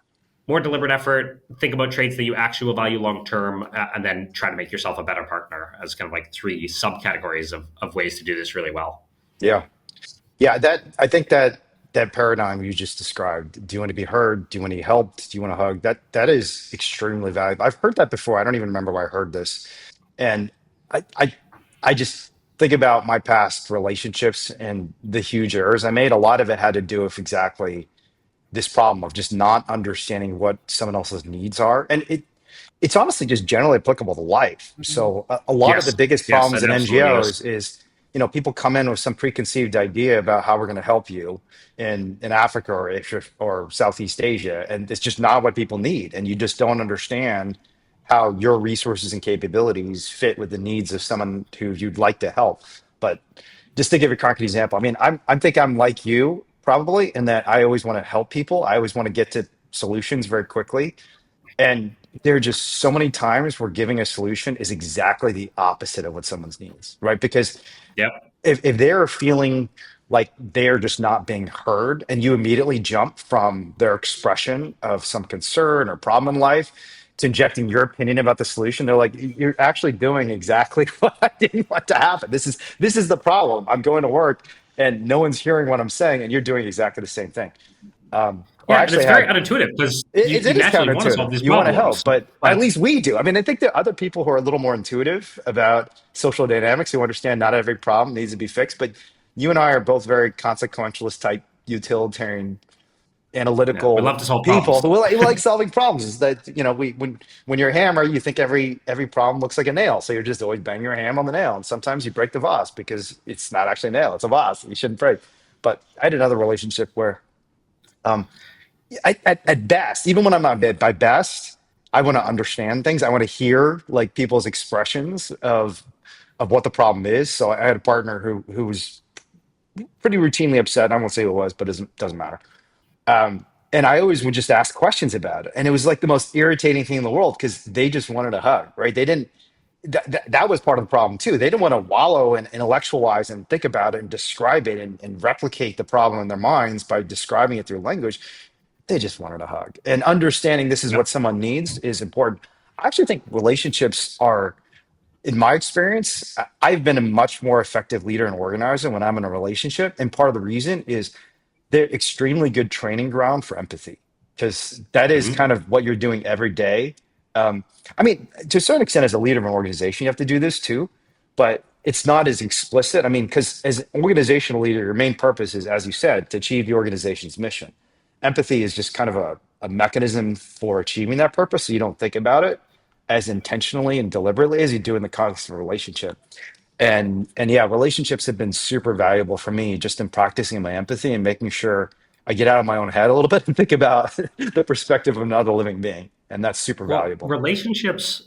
more deliberate effort, think about traits that you actually will value long term, and then try to make yourself a better partner as kind of like three subcategories of ways to do this really well. Yeah. Yeah. That I think that paradigm you just described. Do you want to be heard? Do you want to be helped? Do you want to hug? That is extremely valuable. I've heard that before. I don't even remember where I heard this. And I I just think about my past relationships and the huge errors I made. A lot of it had to do with exactly this problem of just not understanding what someone else's needs are. And it's honestly just generally applicable to life. So a lot of the Yes, biggest yes, problems it in absolutely is. NGOs is, people come in with some preconceived idea about how we're going to help you in Africa or Asia or Southeast Asia, and it's just not what people need, and you just don't understand how your resources and capabilities fit with the needs of someone who you'd like to help. But just to give a concrete example, I mean, I think I'm like you probably in that I always want to help people. I always want to get to solutions very quickly. And there are just so many times where giving a solution is exactly the opposite of what someone's needs, right? Because Yep. if they're feeling like they're just not being heard and you immediately jump from their expression of some concern or problem in life to injecting your opinion about the solution, they're like, you're actually doing exactly what I didn't want to happen. This is the problem. I'm going to work and no one's hearing what I'm saying, and you're doing exactly the same thing. Or Yeah, I and it's actually very had unintuitive because it you is naturally want to solve counterintuitive. these You want to problems, help, but at but least we do. I mean, I think there are other people who are a little more intuitive about social dynamics who understand not every problem needs to be fixed. But you and I are both very consequentialist type, utilitarian, yeah, we love analytical to solve people problems. who like solving problems. Is that when you're a hammer, you think every problem looks like a nail, so you're just always banging your hammer on the nail, and sometimes you break the vase because it's not actually a nail; it's a vase. You shouldn't break. But I had another relationship where. Um, at best, even when I'm not bad, by best, I want to understand things. I want to hear like people's expressions of what the problem is. So I had a partner who was pretty routinely upset. I won't say who it was, but it doesn't matter. And I always would just ask questions about it, and it was like the most irritating thing in the world because they just wanted a hug, right? They didn't. That was part of the problem too. They didn't want to wallow and intellectualize and think about it and describe it and replicate the problem in their minds by describing it through language. They just wanted a hug. And understanding this is Yep. what someone needs is important. I actually think relationships are, in my experience, I've been a much more effective leader and organizer when I'm in a relationship. And part of the reason is they're extremely good training ground for empathy because that is Mhm. kind of what you're doing every day. Um, I mean, to a certain extent, as a leader of an organization, you have to do this too, but it's not as explicit. I mean, because as an organizational leader, your main purpose is, as you said, to achieve the organization's mission. Empathy is just kind of a mechanism for achieving that purpose. So you don't think about it as intentionally and deliberately as you do in the context of a relationship. And yeah, relationships have been super valuable for me just in practicing my empathy and making sure I get out of my own head a little bit and think about the perspective of another living being. And that's super Well, valuable. relationships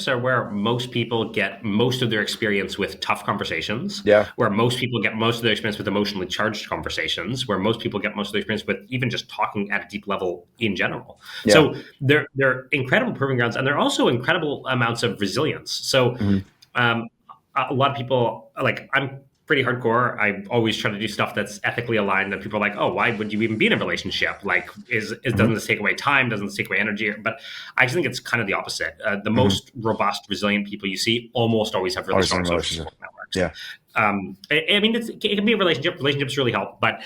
are where most people get most of their experience with tough conversations, Yeah. where most people get most of their experience with emotionally charged conversations, where most people get most of their experience with even just talking at a deep level in general. Yeah. So they're incredible proving grounds, and they're also incredible amounts of resilience. So Mhm. um, a lot of people like I'm pretty hardcore. I always try to do stuff that's ethically aligned. And people are like, "Oh, why would you even be in a relationship? Like, doesn't Mhm. this take away time? Doesn't this take away energy?" But I actually think it's kind of the opposite. The Mhm. most robust, resilient people you see almost always have really Always in a strong social relationship. support networks. Yeah. I mean, it can be a relationship. Relationships really help, but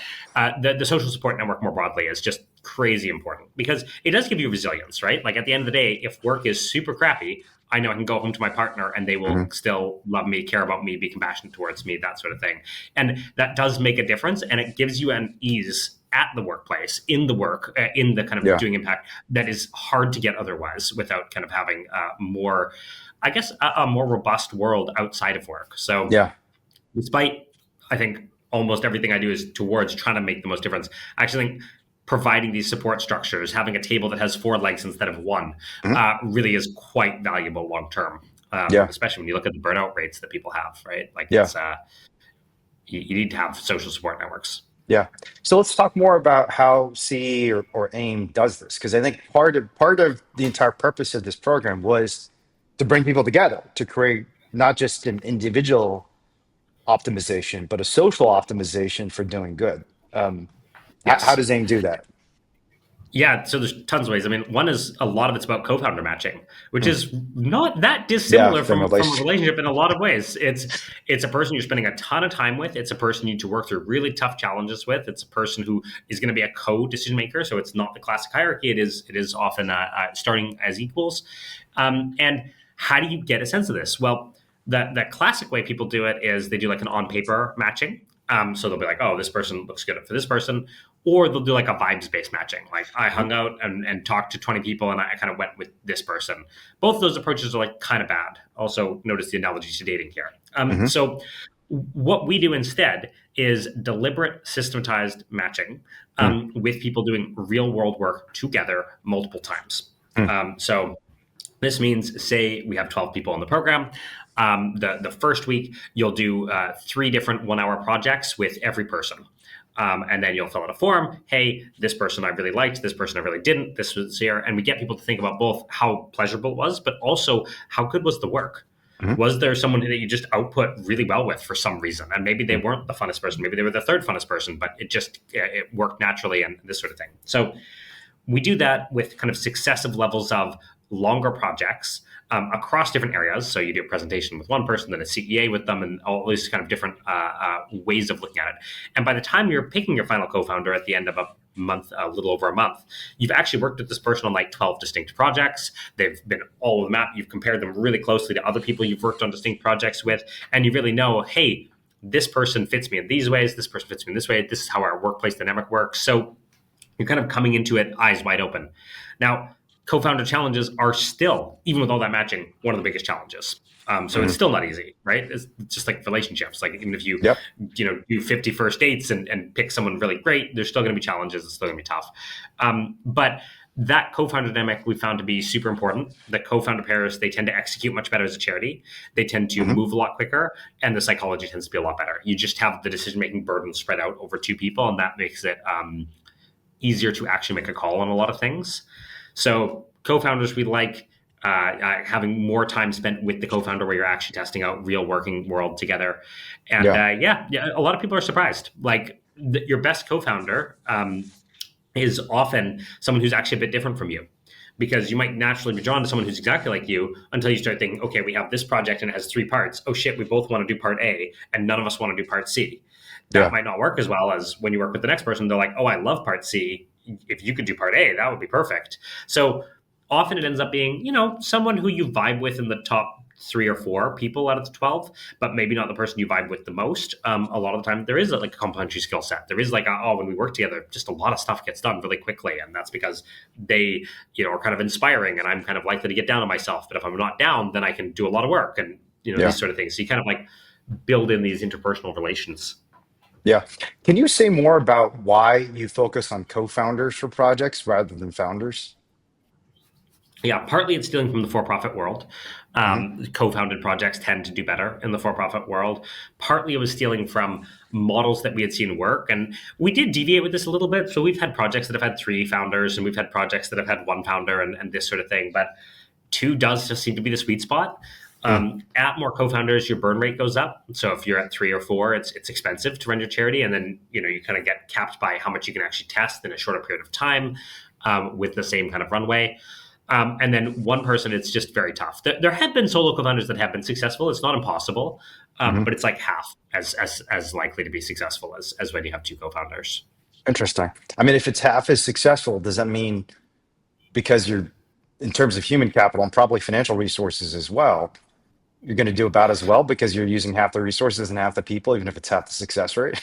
the social support network more broadly is just crazy important because it does give you resilience, right? Like at the end of the day, if work is super crappy, I know I can go home to my partner and they will Mhm. still love me, care about me, be compassionate towards me, that sort of thing. And that does make a difference. And it gives you an ease at the workplace, in the work, in the kind of Yeah. doing impact that is hard to get otherwise without kind of having more, I guess, a more robust world outside of work. So, Yeah. despite, I think, almost everything I do is towards trying to make the most difference, I actually think providing these support structures, having a table that has four legs instead of one, Mhm. really is quite valuable long term. Yeah. Especially when you look at the burnout rates that people have, right? Like Yeah. it's you need to have social support networks. Yeah. So let's talk more about how CE or AIM does this, because I think part of the entire purpose of this program was to bring people together to create not just an individual optimization, but a social optimization for doing good. Um, how Yes. does AIM do that? Yeah, so there's tons of ways. I mean, one is a lot of it's about co-founder matching, which Hmm. is not that Yeah, dissimilar from from a relationship. relationship in a lot of ways. It's a person you're spending a ton of time with. It's a person you need to work through really tough challenges with. It's a person who is going to be a co-decision maker. So it's not the classic hierarchy. It is often starting as equals. And how do you get a sense of this? Well, the classic way people do it is they do like an on paper matching. So they'll be like, oh, this person looks good for this person, or they'll do like a vibes based matching. Like I Mhm. hung out and talked to 20 people and I kind of went with this person. Both of those approaches are like kind of bad. Also, notice the analogy to dating here. Mhm. So, what we do instead is deliberate systematized matching with people doing real world work together multiple times. Mhm. So, this means, say, we have 12 people in the program. The first week, you'll do three different 1 hour projects with every person. And then you'll fill out a form. Hey, this person I really liked, this person I really didn't, this was here. And we get people to think about both how pleasurable it was, but also how good was the work? Mhm. Was there someone that you just output really well with for some reason? And maybe they Mhm. weren't the funnest person, maybe they were the third funnest person, but it worked naturally and this sort of thing. So we do that with kind of successive levels of longer projects across different areas. So you do a presentation with one person, then a CEA with them, and all these kind of different ways of looking at it. And by the time you're picking your final co-founder at the end of a month, a little over a month, you've actually worked with this person on like 12 distinct projects. They've been all over the map. You've compared them really closely to other people you've worked on distinct projects with, and you really know, hey, this person fits me in these ways. This person fits me in this way. This is how our workplace dynamic works. So you're kind of coming into it eyes wide open. Now, co-founder challenges are still, even with all that matching, one of the biggest challenges. So it's Mhm. still not easy, right? It's just like relationships. Like even if Yep. do 50 first dates and pick someone really great, there's still going to be challenges. It's still going to be tough. But that co-founder dynamic we found to be super important. The co-founder pairs, they tend to execute much better as a charity. They tend to Mhm. move a lot quicker, and the psychology tends to be a lot better. You just have the decision-making burden spread out over two people, and that makes it easier to actually make a call on a lot of things. So co-founders, we like having more time spent with the co-founder where you're actually testing out real working world together. And Yeah. yeah, a lot of people are surprised. Like your best co-founder, is often someone who's actually a bit different from you, because you might naturally be drawn to someone who's exactly like you until you start thinking, okay, we have this project and it has three parts. Oh shit, we both want to do part A and none of us want to do part C. That Yeah. might not work as well as when you work with the next person. They're like, oh, I love part C. If you could do part A, that would be perfect. So often it ends up being, someone who you vibe with in the top three or four people out of the 12, but maybe not the person you vibe with the most. A lot of the time there is like a complementary skill set. There is like, when we work together, just a lot of stuff gets done really quickly. And that's because they, are kind of inspiring and I'm kind of likely to get down on myself. But if I'm not down, then I can do a lot of work and, Yeah. these sort of things. So you kind of like build in these interpersonal relations. Yeah. Can you say more about why you focus on co-founders for projects rather than founders? Yeah, partly it's stealing from the for-profit world. Hmm. Co-founded projects tend to do better in the for-profit world. Partly it was stealing from models that we had seen work, and we did deviate with this a little bit. So we've had projects that have had three founders, and we've had projects that have had one founder, and this sort of thing. But two does just seem to be the sweet spot. At more co-founders, your burn rate goes up. So if you're at three or four, it's expensive to run your charity, and then you kind of get capped by how much you can actually test in a shorter period of time with the same kind of runway. And then one person, it's just very tough. There have been solo co-founders that have been successful. It's not impossible, Hmm. but it's like half as likely to be successful as when you have two co-founders. Interesting. I mean, if it's half as successful, does that mean because you're, in terms of human capital and probably financial resources as well, you're going to do about as well because you're using half the resources and half the people, even if it's half the success rate?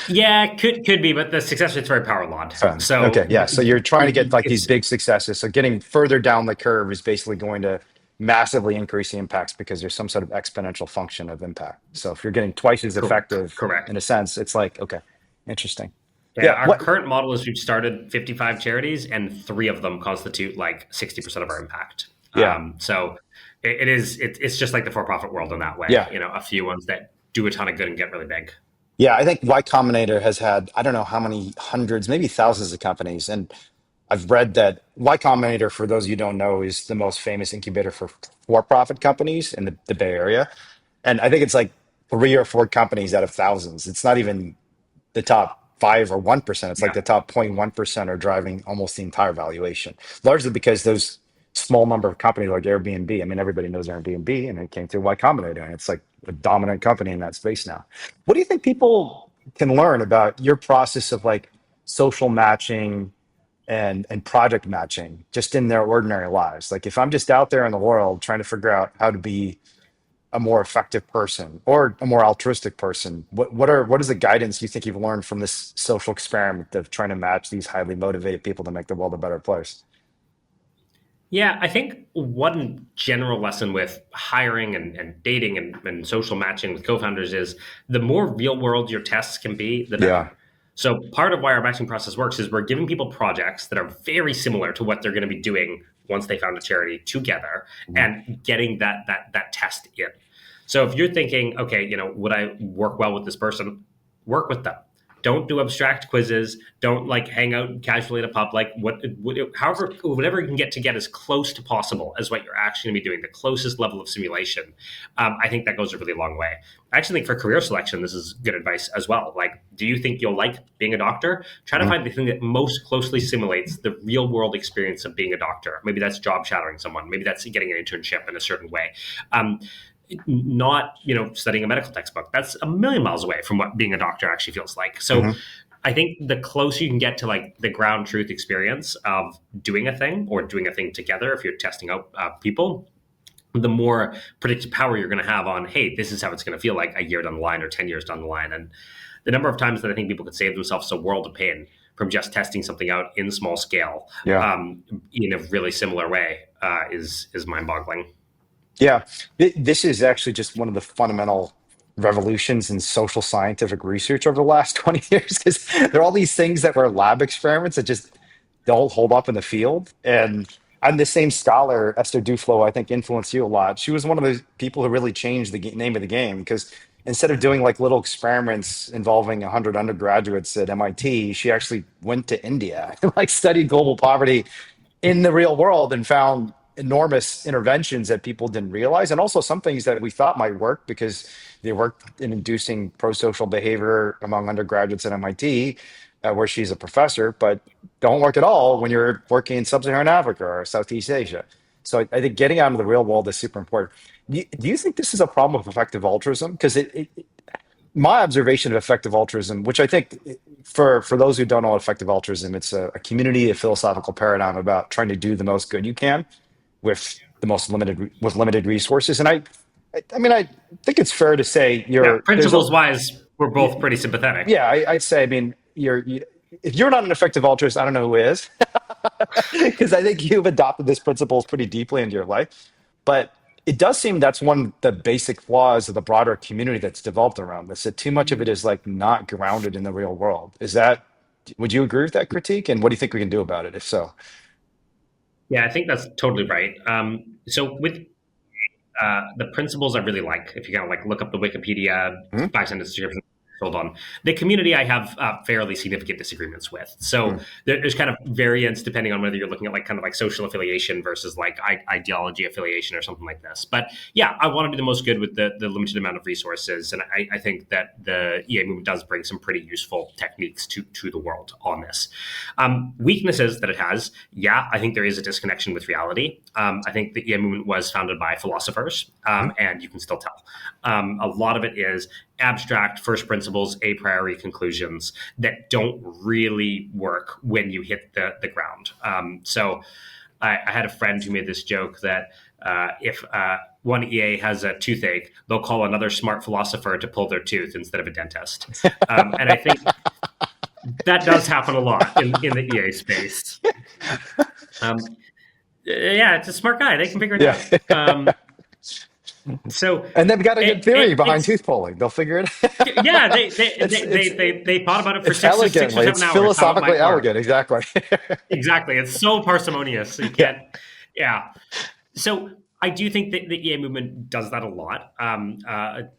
Yeah, could be, but the success rate's very power laud. Fun. Okay. So Yeah. So you're trying to get like these it's big successes. So getting further down the curve is basically going to massively increase the impacts because there's some sort of exponential function of impact. So if you're getting twice as effective correct. in a sense, it's like, okay, interesting. Yeah, Yeah. our What? current model is we've started 55 charities, and three of them constitute like 60% of our impact. Yeah. So it's just like the for-profit world in that way. Yeah. A few ones that do a ton of good and get really big. Yeah. I think Y Combinator has had, I don't know how many hundreds, maybe thousands of companies. And I've read that Y Combinator, for those of you who don't know, is the most famous incubator for profit companies in the Bay Area. And I think it's like three or four companies out of thousands. It's not even the top 5 or 1%. It's like Yeah. the top 0.1% are driving almost the entire valuation, largely because those small number of companies like Airbnb. I mean, everybody knows Airbnb, and it came through Y Combinator, and it's like a dominant company in that space now. What do you think people can learn about your process of like social matching and project matching just in their ordinary lives? Like if I'm just out there in the world trying to figure out how to be a more effective person or a more altruistic person, what is the guidance you think you've learned from this social experiment of trying to match these highly motivated people to make the world a better place? Yeah, I think one general lesson with hiring and dating and social matching with co-founders is the more real world your tests can be, the better. Yeah. So part of why our matching process works is we're giving people projects that are very similar to what they're going to be doing once they found a charity together Mhm. and getting that test in. So if you're thinking, okay, would I work well with this person? Work with them. Don't do abstract quizzes. Don't like hang out casually at a pub. Like however, whatever you can get as close to possible as what you're actually going to be doing, the closest level of simulation. I think that goes a really long way. I actually think for career selection, this is good advice as well. Like, do you think you'll like being a doctor? Try to Mhm. find the thing that most closely simulates the real world experience of being a doctor. Maybe that's job shadowing someone. Maybe that's getting an internship in a certain way. Um, Not studying a medical textbook. That's a million miles away from what being a doctor actually feels like. So Mhm. I think the closer you can get to like the ground truth experience of doing a thing or doing a thing together, if you're testing out people, the more predictive power you're going to have on, hey, this is how it's going to feel like a year down the line or 10 years down the line. And the number of times that I think people could save themselves a world of pain from just testing something out in small scale Yeah. in a really similar way is mind boggling. Yeah, this is actually just one of the fundamental revolutions in social scientific research over the last 20 years because there are all these things that were lab experiments that just don't hold up in the field. And I'm the same scholar, Esther Duflo, I think influenced you a lot. She was one of those people who really changed the name of the game because instead of doing like little experiments involving 100 undergraduates at MIT, she actually went to India and like studied global poverty in the real world and found enormous interventions that people didn't realize, and also some things that we thought might work because they worked in inducing pro-social behavior among undergraduates at MIT where she's a professor, but don't work at all when you're working in sub-Saharan Africa or Southeast Asia. So I think getting out into the real world is super important. Do you think this is a problem of effective altruism? Because my observation of effective altruism, which I think for those who don't know what effective altruism, it's a community, a philosophical paradigm about trying to do the most good you can with the most limited resources. And I mean, I think it's fair to say Yeah, there's a principles wise, we're both pretty sympathetic. yeah, I'd say, I mean, if you're not an effective altruist, I don't know who is, because I think you've adopted this principles pretty deeply into your life. But it does seem that's one of the basic flaws of the broader community that's developed around this, that too much of it is like not grounded in the real world. Would you agree with that critique? And what do you think we can do about it, if so? Yeah, I think that's totally right. So with the principles I really like, if you kind of like look up the Wikipedia Hmm. 5 sentence description, hold on. The community I have fairly significant disagreements with. So Hmm. there's kind of variance depending on whether you're looking at like kind of like social affiliation versus like ideology affiliation or something like this. But yeah, I want to do the most good with the limited amount of resources. And I think that the EA movement does bring some pretty useful techniques to the world on this. Weaknesses that it has, yeah, I think there is a disconnection with reality. I think the EA movement was founded by philosophers, Hmm. and you can still tell. A lot of it is abstract first principles, a priori conclusions that don't really work when you hit the ground. So I had a friend who made this joke that if one EA has a toothache, they'll call another smart philosopher to pull their tooth instead of a dentist. And I think that does happen a lot in the EA space. Um, yeah, it's a smart guy. They can figure it Yeah. out. So And they've got a good theory behind it's tooth pulling. They'll figure it yeah, they they, it's they, it's they they they thought about it for it's six or elegantly, it's 7 hours how it philosophically might work. elegant, exactly. Exactly, it's so parsimonious. So you Yeah. can't. Yeah. So I do think that the EA movement does that a lot.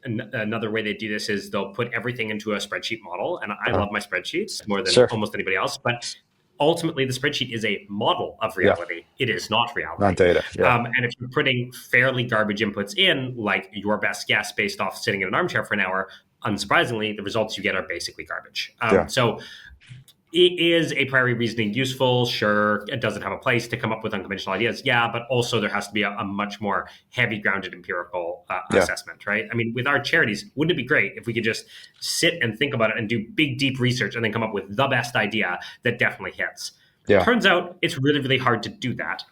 Another way they do this is they'll put everything into a spreadsheet model, and I Uh, love my spreadsheets more than sure. almost anybody else. But ultimately, the spreadsheet is a model of Yeah. reality. It is not Not reality. data. Yeah. And if you're putting fairly garbage inputs in, like your best guess based off sitting in an armchair for an hour, unsurprisingly, the results you get are basically garbage. Yeah. So it is a priori reasoning useful? Sure. It doesn't have a place to come up with unconventional ideas. Yeah, but also there has to be a much more heavy grounded empirical Yeah. assessment, right? I mean, with our charities, wouldn't it be great if we could just sit and think about it and do big, deep research and then come up with the best idea that definitely hits? Yeah. Turns out it's really, really hard to do that.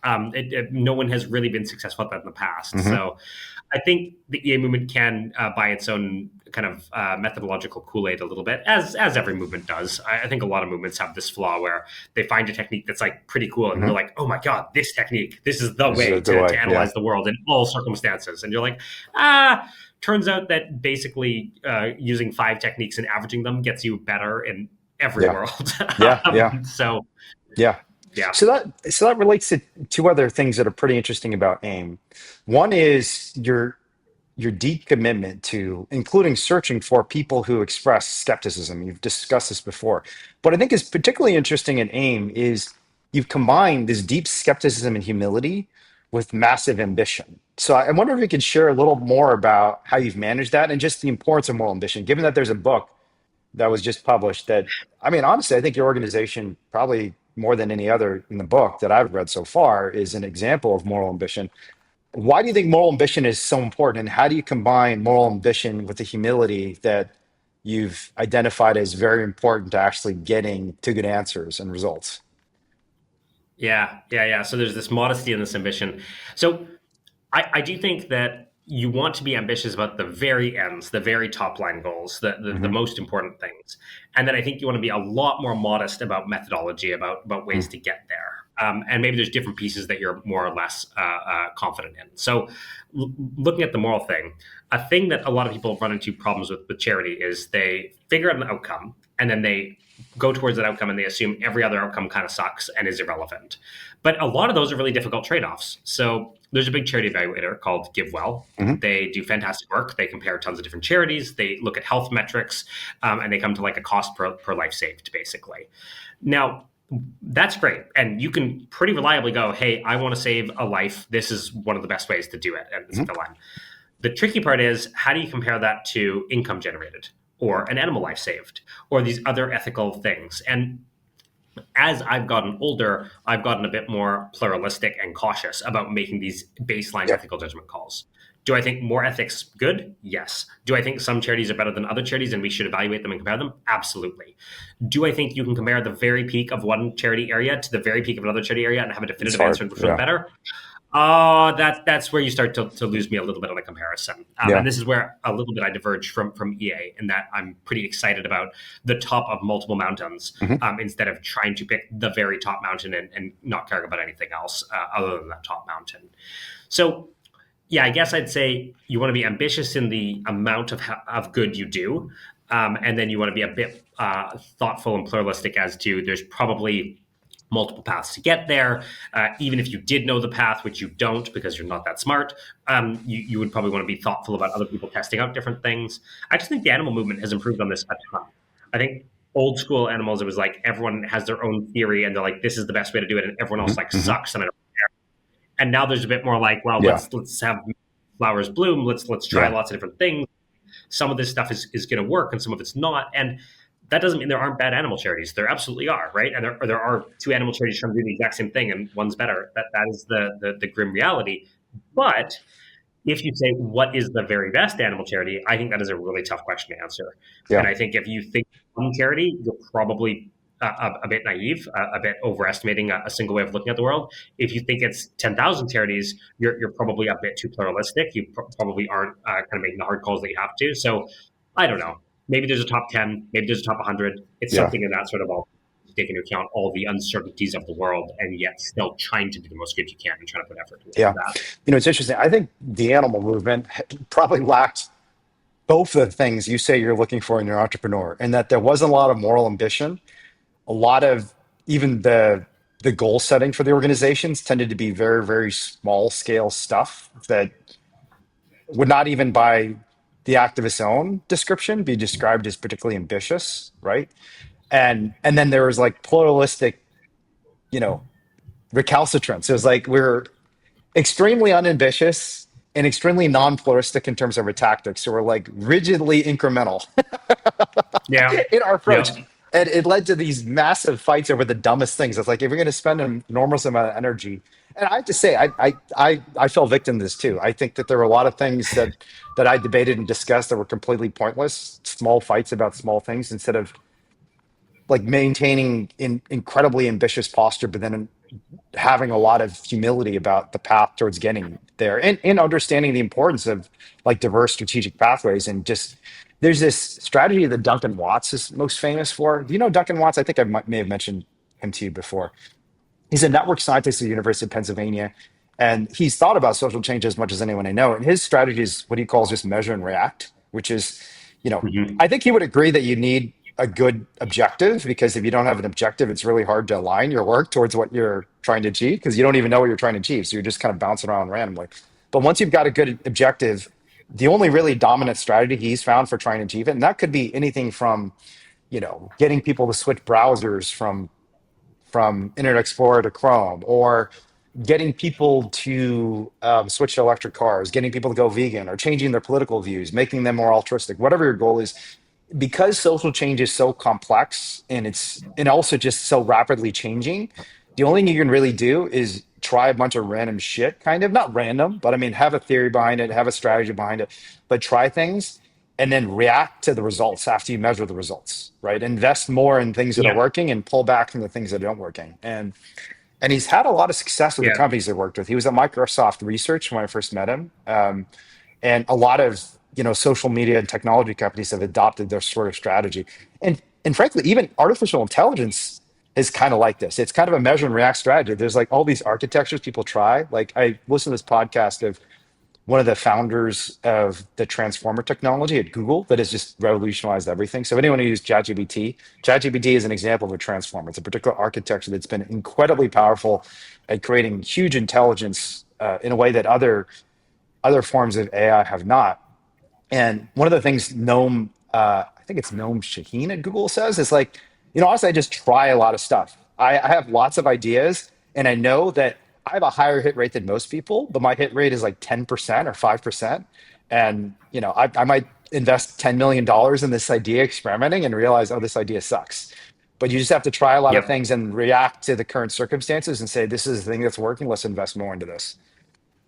No one has really been successful at that in the past. Hmm. So I think the EA movement can, by its own kind of methodological Kool-Aid a little bit, as every movement does. I think a lot of movements have this flaw where they find a technique that's like pretty cool, and Hmm. they're like, "Oh my god, this technique! This is the This way is the way. to Yeah. analyze the world in all circumstances." And you're like, ah. Turns out that basically using 5 techniques and averaging them gets you better in every Yeah. world. Yeah. Yeah. So Yeah. yeah, So that relates to two other things that are pretty interesting about AIM. One is your deep commitment to including searching for people who express skepticism. You've discussed this before. What I think is particularly interesting in AIM is you've combined this deep skepticism and humility with massive ambition. So I wonder if you could share a little more about how you've managed that and just the importance of moral ambition, given that there's a book that was just published that, I mean, honestly, I think your organization, probably more than any other in the book that I've read so far, is an example of moral ambition. Why do you think moral ambition is so important, and how do you combine moral ambition with the humility that you've identified as very important to actually getting to good answers and results? yeah. So there's this modesty and this ambition. So I do think that you want to be ambitious about the very ends, the very top line goals, the Hmm. most important things. And then I think you want to be a lot more modest about methodology, about ways to get there. And maybe there's different pieces that you're more or less confident in. So, looking at the moral thing, a thing that a lot of people run into problems with charity is they figure out an outcome and then they go towards that outcome and they assume every other outcome kind of sucks and is irrelevant. But a lot of those are really difficult trade offs. So, there's a big charity evaluator called GiveWell. Hmm. They do fantastic work. They compare tons of different charities. They look at health metrics, and they come to like a cost per life saved, basically. Now, that's great. And you can pretty reliably go, hey, I want to save a life. This is one of the best ways to do it. And it's Hmm. fill in. The tricky part is how do you compare that to income generated? or an animal life saved, or these other ethical things. And as I've gotten older, I've gotten a bit more pluralistic and cautious about making these baseline Yeah, ethical judgment calls. Do I think more ethics good? Yes. Do I think some charities are better than other charities and we should evaluate them and compare them? Absolutely. Do I think you can compare the very peak of one charity area to the very peak of another charity area and have a it's definitive hard. answer which one's Yeah, better? That's where you start to lose me a little bit on a comparison, yeah. and this is where a little bit I diverge from EA in that I'm pretty excited about the top of multiple mountains Hmm. instead of trying to pick the very top mountain and not caring about anything else other than that top mountain. So yeah, I guess I'd say you want to be ambitious in the amount of good you do, and then you want to be a bit thoughtful and pluralistic as to there's probably multiple paths to get there. Even if you did know the path, which you don't because you're not that smart, you would probably want to be thoughtful about other people testing out different things. I just think the animal movement has improved on this a ton. I think old school animals, it was like everyone has their own theory and they're like, this is the best way to do it, and everyone else like Hmm. sucks and I don't care. And now there's a bit more like, well, Yeah, let's have flowers bloom. Let's try yeah, lots of different things. Some of this stuff is going to work and some of it's not. And that doesn't mean there aren't bad animal charities. There absolutely are, right? And there are two animal charities trying to do the exact same thing, and one's better. That is the grim reality. But if you say what is the very best animal charity, I think that is a really tough question to answer. yeah, And I think if you think one charity, you're probably a bit naive, a bit overestimating a single way of looking at the world. If you think it's 10,000 charities, you're probably a bit too pluralistic. You probably aren't kind of making the hard calls that you have to. So I don't know. Maybe there's a top 10, maybe there's a top 100. It's yeah, something in that sort of all take into account all the uncertainties of the world and yet still trying to do the most good you can and trying to put effort towards yeah. that. It's interesting. I think the animal movement probably lacked both the things you say you're looking for in your entrepreneur, and that there wasn't a lot of moral ambition. A lot of even the goal setting for the organizations tended to be very, very small scale stuff that would not even by the activist's own description be described as particularly ambitious, right? And then there was like pluralistic, you know, recalcitrance. It was like we're extremely unambitious and extremely non-pluralistic in terms of our tactics. So we're like rigidly incremental Yeah. in our approach. Yeah. And it led to these massive fights over the dumbest things. It's like if you're going to spend an enormous amount of energy, and I have to say, I fell victim to this too. I think that there were a lot of things that I debated and discussed that were completely pointless, small fights about small things instead of like maintaining incredibly ambitious posture, but then having a lot of humility about the path towards getting there and understanding the importance of like diverse strategic pathways and just there's this strategy that Duncan Watts is most famous for. Do you know Duncan Watts? I think may have mentioned him to you before. He's a network scientist at the University of Pennsylvania, and he's thought about social change as much as anyone I know. And his strategy is what he calls just measure and react, which is, Mhm. I think he would agree that you need a good objective because if you don't have an objective, it's really hard to align your work towards what you're trying to achieve because you don't even know what you're trying to achieve. So you're just kind of bouncing around randomly. But once you've got a good objective, the only really dominant strategy he's found for trying to achieve it, and that could be anything from, getting people to switch browsers from Internet Explorer to Chrome, or getting people to switch to electric cars, getting people to go vegan, or changing their political views, making them more altruistic, whatever your goal is. Because social change is so complex and also just so rapidly changing, the only thing you can really do is try a bunch of random shit, kind of not random, but I mean, have a theory behind it, have a strategy behind it, but try things and then react to the results after you measure the results, right? Invest more in things that are Yeah. working and pull back from the things that aren't working. And he's had a lot of success with the Yeah. companies he worked with. He was at Microsoft Research when I first met him, and a lot of social media and technology companies have adopted their sort of strategy. And frankly, even artificial intelligence is kind of like this. It's kind of a measure and react strategy. There's like all these architectures people try. Like I listened to this podcast of one of the founders of the transformer technology at Google that has just revolutionized everything. So anyone who uses ChatGPT is an example of a transformer. It's a particular architecture that's been incredibly powerful at creating huge intelligence in a way that other forms of AI have not. And one of the things I think it's Noam Shaheen at Google says is like, honestly, I just try a lot of stuff. I have lots of ideas, and I know that I have a higher hit rate than most people, but my hit rate is like 10% or 5%. And I invest $10 million in this idea experimenting and realize, oh, this idea sucks. But you just have to try a lot of Yep. things and react to the current circumstances and say, this is the thing that's working. Let's invest more into this.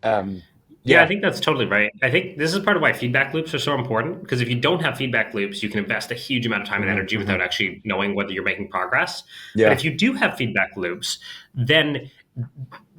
Um, Yeah, I yeah. think that's totally right. I think this is part of why feedback loops are so important, because if you don't have feedback loops, you can invest a huge amount of time and Hmm. energy Hmm. without actually knowing whether you're making progress. But Yeah. if you do have feedback loops, then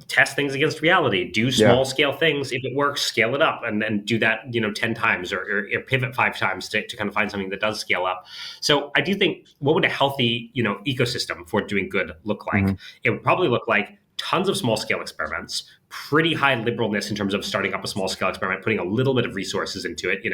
test things against reality, do Yeah. small scale things. If it works, scale it up, and then do that 10 times, or pivot 5 times to kind of find something that does scale up. So I do think, what would a healthy ecosystem for doing good look Hmm. like? It would probably look like tons of small scale experiments, pretty high liberalness in terms of starting up a small scale experiment, putting a little bit of resources into it,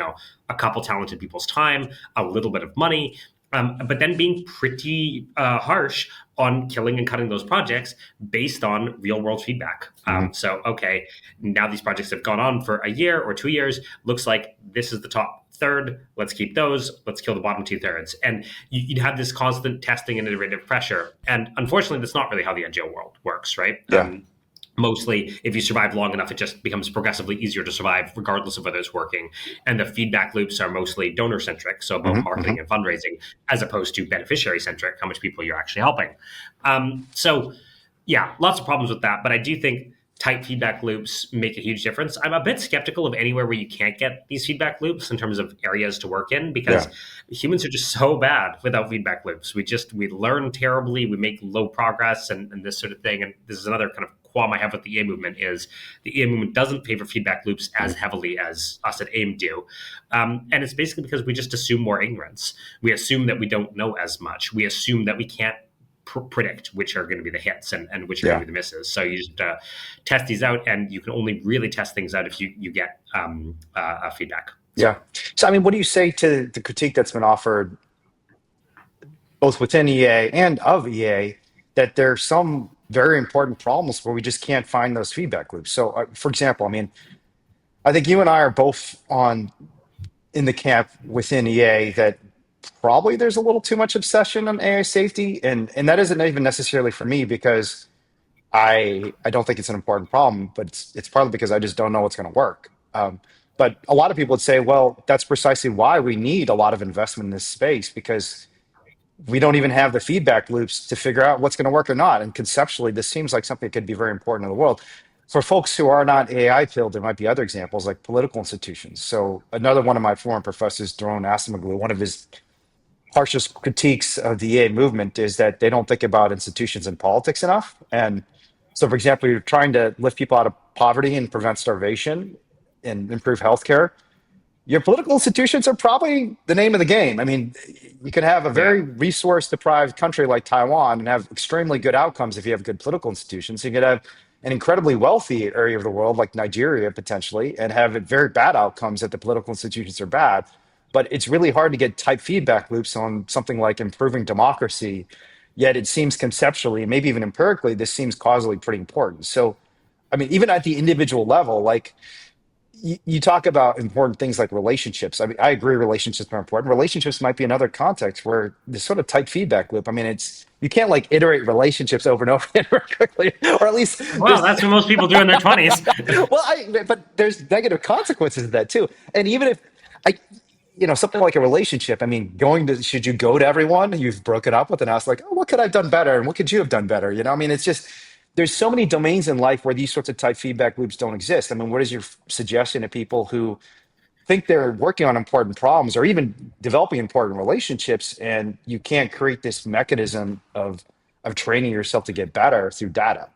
a couple talented people's time, a little bit of money, but then being pretty harsh on killing and cutting those projects based on real world feedback. Hmm. So, okay, now these projects have gone on for a year or 2 years. Looks like this is the top third. Let's keep those. Let's kill the bottom 2/3. And you'd have this constant testing and iterative pressure. And unfortunately, that's not really how the NGO world works, right? Yeah. Mostly, if you survive long enough, it just becomes progressively easier to survive, regardless of whether it's working. And the feedback loops are mostly donor centric, so about Hmm. Hmm. marketing and fundraising, as opposed to beneficiary centric, how much people you're actually helping. So, yeah, lots of problems with that. But I do think tight feedback loops make a huge difference. I'm a bit skeptical of anywhere where you can't get these feedback loops in terms of areas to work in, because Yeah. humans are just so bad without feedback loops. We learn terribly, we make low progress, and this sort of thing. And this is another kind of qualm I have with the AIM movement, is the AIM movement doesn't favor feedback loops as heavily as us at AIM do. And it's basically because we just assume more ignorance. We assume that we don't know as much. We assume that we can't predict which are going to be the hits and which are going Yeah. to be the misses. So you just test these out, and you can only really test things out if you get feedback. Yeah. So, I mean, what do you say to the critique that's been offered both within EA and of EA, that there's some very important problems where we just can't find those feedback loops? So, for example, I mean, I think you and I are both on in the camp within EA that probably there's a little too much obsession on AI safety, and that isn't even necessarily for me because I don't think it's an important problem, but it's partly because I just don't know what's going to work. But a lot of people would say, well, that's precisely why we need a lot of investment in this space, because we don't even have the feedback loops to figure out what's going to work or not. And conceptually, this seems like something that could be very important in the world. For folks who are not AI filled, there might be other examples like political institutions. So another one of my former professors, Durand, one of his harshest critiques of the EA movement is that they don't think about institutions and politics enough. And so, for example, you're trying to lift people out of poverty and prevent starvation and improve healthcare. Your political institutions are probably the name of the game. I mean, you could have a Yeah. very resource deprived country like Taiwan and have extremely good outcomes if you have good political institutions. You could have an incredibly wealthy area of the world like Nigeria potentially and have very bad outcomes if the political institutions are bad. But it's really hard to get type feedback loops on something like improving democracy. Yet it seems conceptually, and maybe even empirically, this seems causally pretty important. So, I mean, even at the individual level, like you talk about important things like relationships. I mean, I agree relationships are important. Relationships might be another context where this sort of tight feedback loop. I mean, it's you can't like iterate relationships over and over again very quickly, or at least Well, there's that's what most people do in their 20s. well, but there's negative consequences of that too. And even if I, something like a relationship, I mean, should you go to everyone you've broken up with and ask like, oh, what could I have done better? And what could you have done better? I mean, it's just, there's so many domains in life where these sorts of type feedback loops don't exist. I mean, what is your suggestion to people who think they're working on important problems or even developing important relationships and you can't create this mechanism of training yourself to get better through data?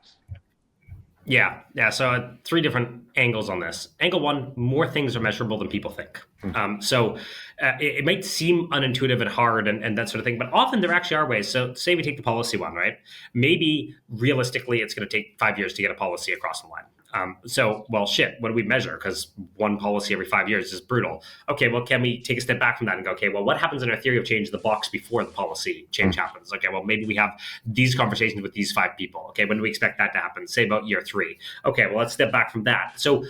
Yeah. So three different angles on this. Angle one: more things are measurable than people think. Hmm. It might seem unintuitive and hard and that sort of thing, but often there actually are ways. So, say we take the policy one, right? Maybe realistically, it's going to take 5 years to get a policy across the line. Well, shit, what do we measure? Because one policy every 5 years is brutal. Okay, well, can we take a step back from that and go, okay, well, what happens in our theory of change the blocks before the policy change happens? Okay, well, maybe we have these conversations with these 5 people. Okay, when do we expect that to happen? Say about year 3. Okay, well, let's step back from that. So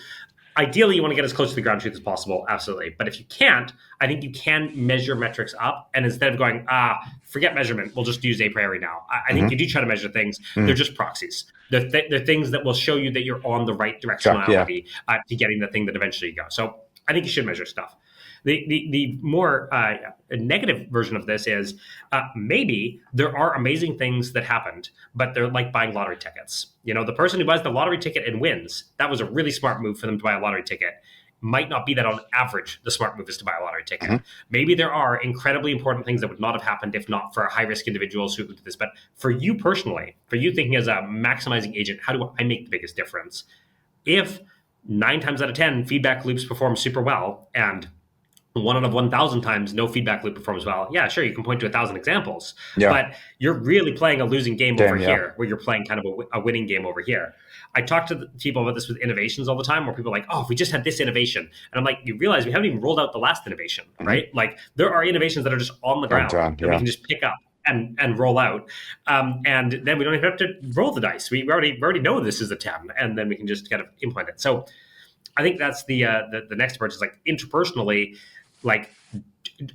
ideally, you want to get as close to the ground truth as possible, absolutely. But if you can't, I think you can measure metrics up, and instead of going, forget measurement, we'll just use a priori now. I think you do try to measure things. They're just proxies. They're things that will show you that you're on the right Track, yeah. directionality to getting the thing that eventually you go. So I think you should measure stuff. The more negative version of this is maybe there are amazing things that happened, but they're like buying lottery tickets. The person who buys the lottery ticket and wins, that was a really smart move for them to buy a lottery ticket. Might not be that on average the smart move is to buy a lottery ticket. Mm-hmm. Maybe there are incredibly important things that would not have happened if not for high risk individuals who do this. But for you personally, for you thinking as a maximizing agent, how do I make the biggest difference? If 9 times out of 10 feedback loops perform super well, and 1 out of 1,000 times no feedback loop performs well, yeah, sure, you can point to 1,000 examples, but you're really playing a losing game over here, where you're playing kind of a winning game over here. I talk to people about this with innovations all the time, where people are like, oh, if we just had this innovation. And I'm like, you realize we haven't even rolled out the last innovation, right? Like, there are innovations that are just on the ground that we can just pick up and roll out. And then we don't even have to roll the dice. We already know this is a 10, and then we can just kind of implement it. So I think that's the next approach is like interpersonally, like,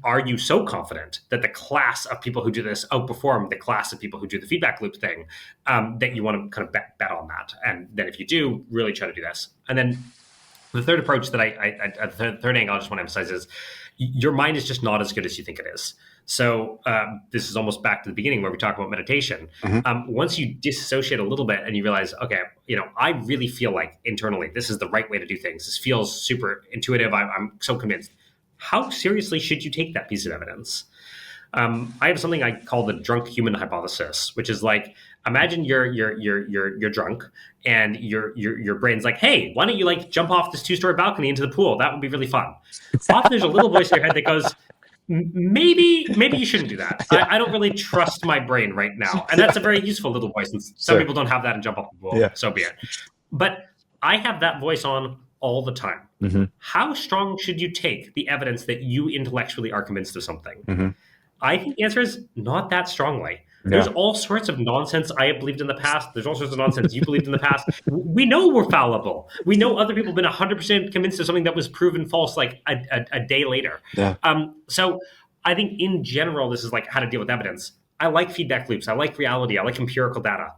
are you so confident that the class of people who do this outperform the class of people who do the feedback loop thing, that you want to kind of bet on that? And then if you do, really try to do this. And then the third approach that the third angle I just want to emphasize is your mind is just not as good as you think it is. So this is almost back to the beginning where we talk about meditation. Mm-hmm. Once you disassociate a little bit and you realize, okay, I really feel like internally this is the right way to do things. This feels super intuitive. I'm so convinced. How seriously should you take that piece of evidence? I have something I call the drunk human hypothesis, which is like, imagine you're drunk and your brain's like, hey, why don't you like jump off this 2-story balcony into the pool? That would be really fun. Often there's a little voice in your head that goes, maybe you shouldn't do that. I don't really trust my brain right now. And that's a very useful little voice. And some people don't have that and jump off the pool. So be it. But I have that voice on all the time. Mm-hmm. How strong should you take the evidence that you intellectually are convinced of something? Mm-hmm. I think the answer is not that strongly. There's all sorts of nonsense I have believed in the past. There's all sorts of nonsense you believed in the past. We know we're fallible. We know other people have been 100% convinced of something that was proven false like a day later. So I think in general, this is like how to deal with evidence. I like feedback loops. I like reality. I like empirical data.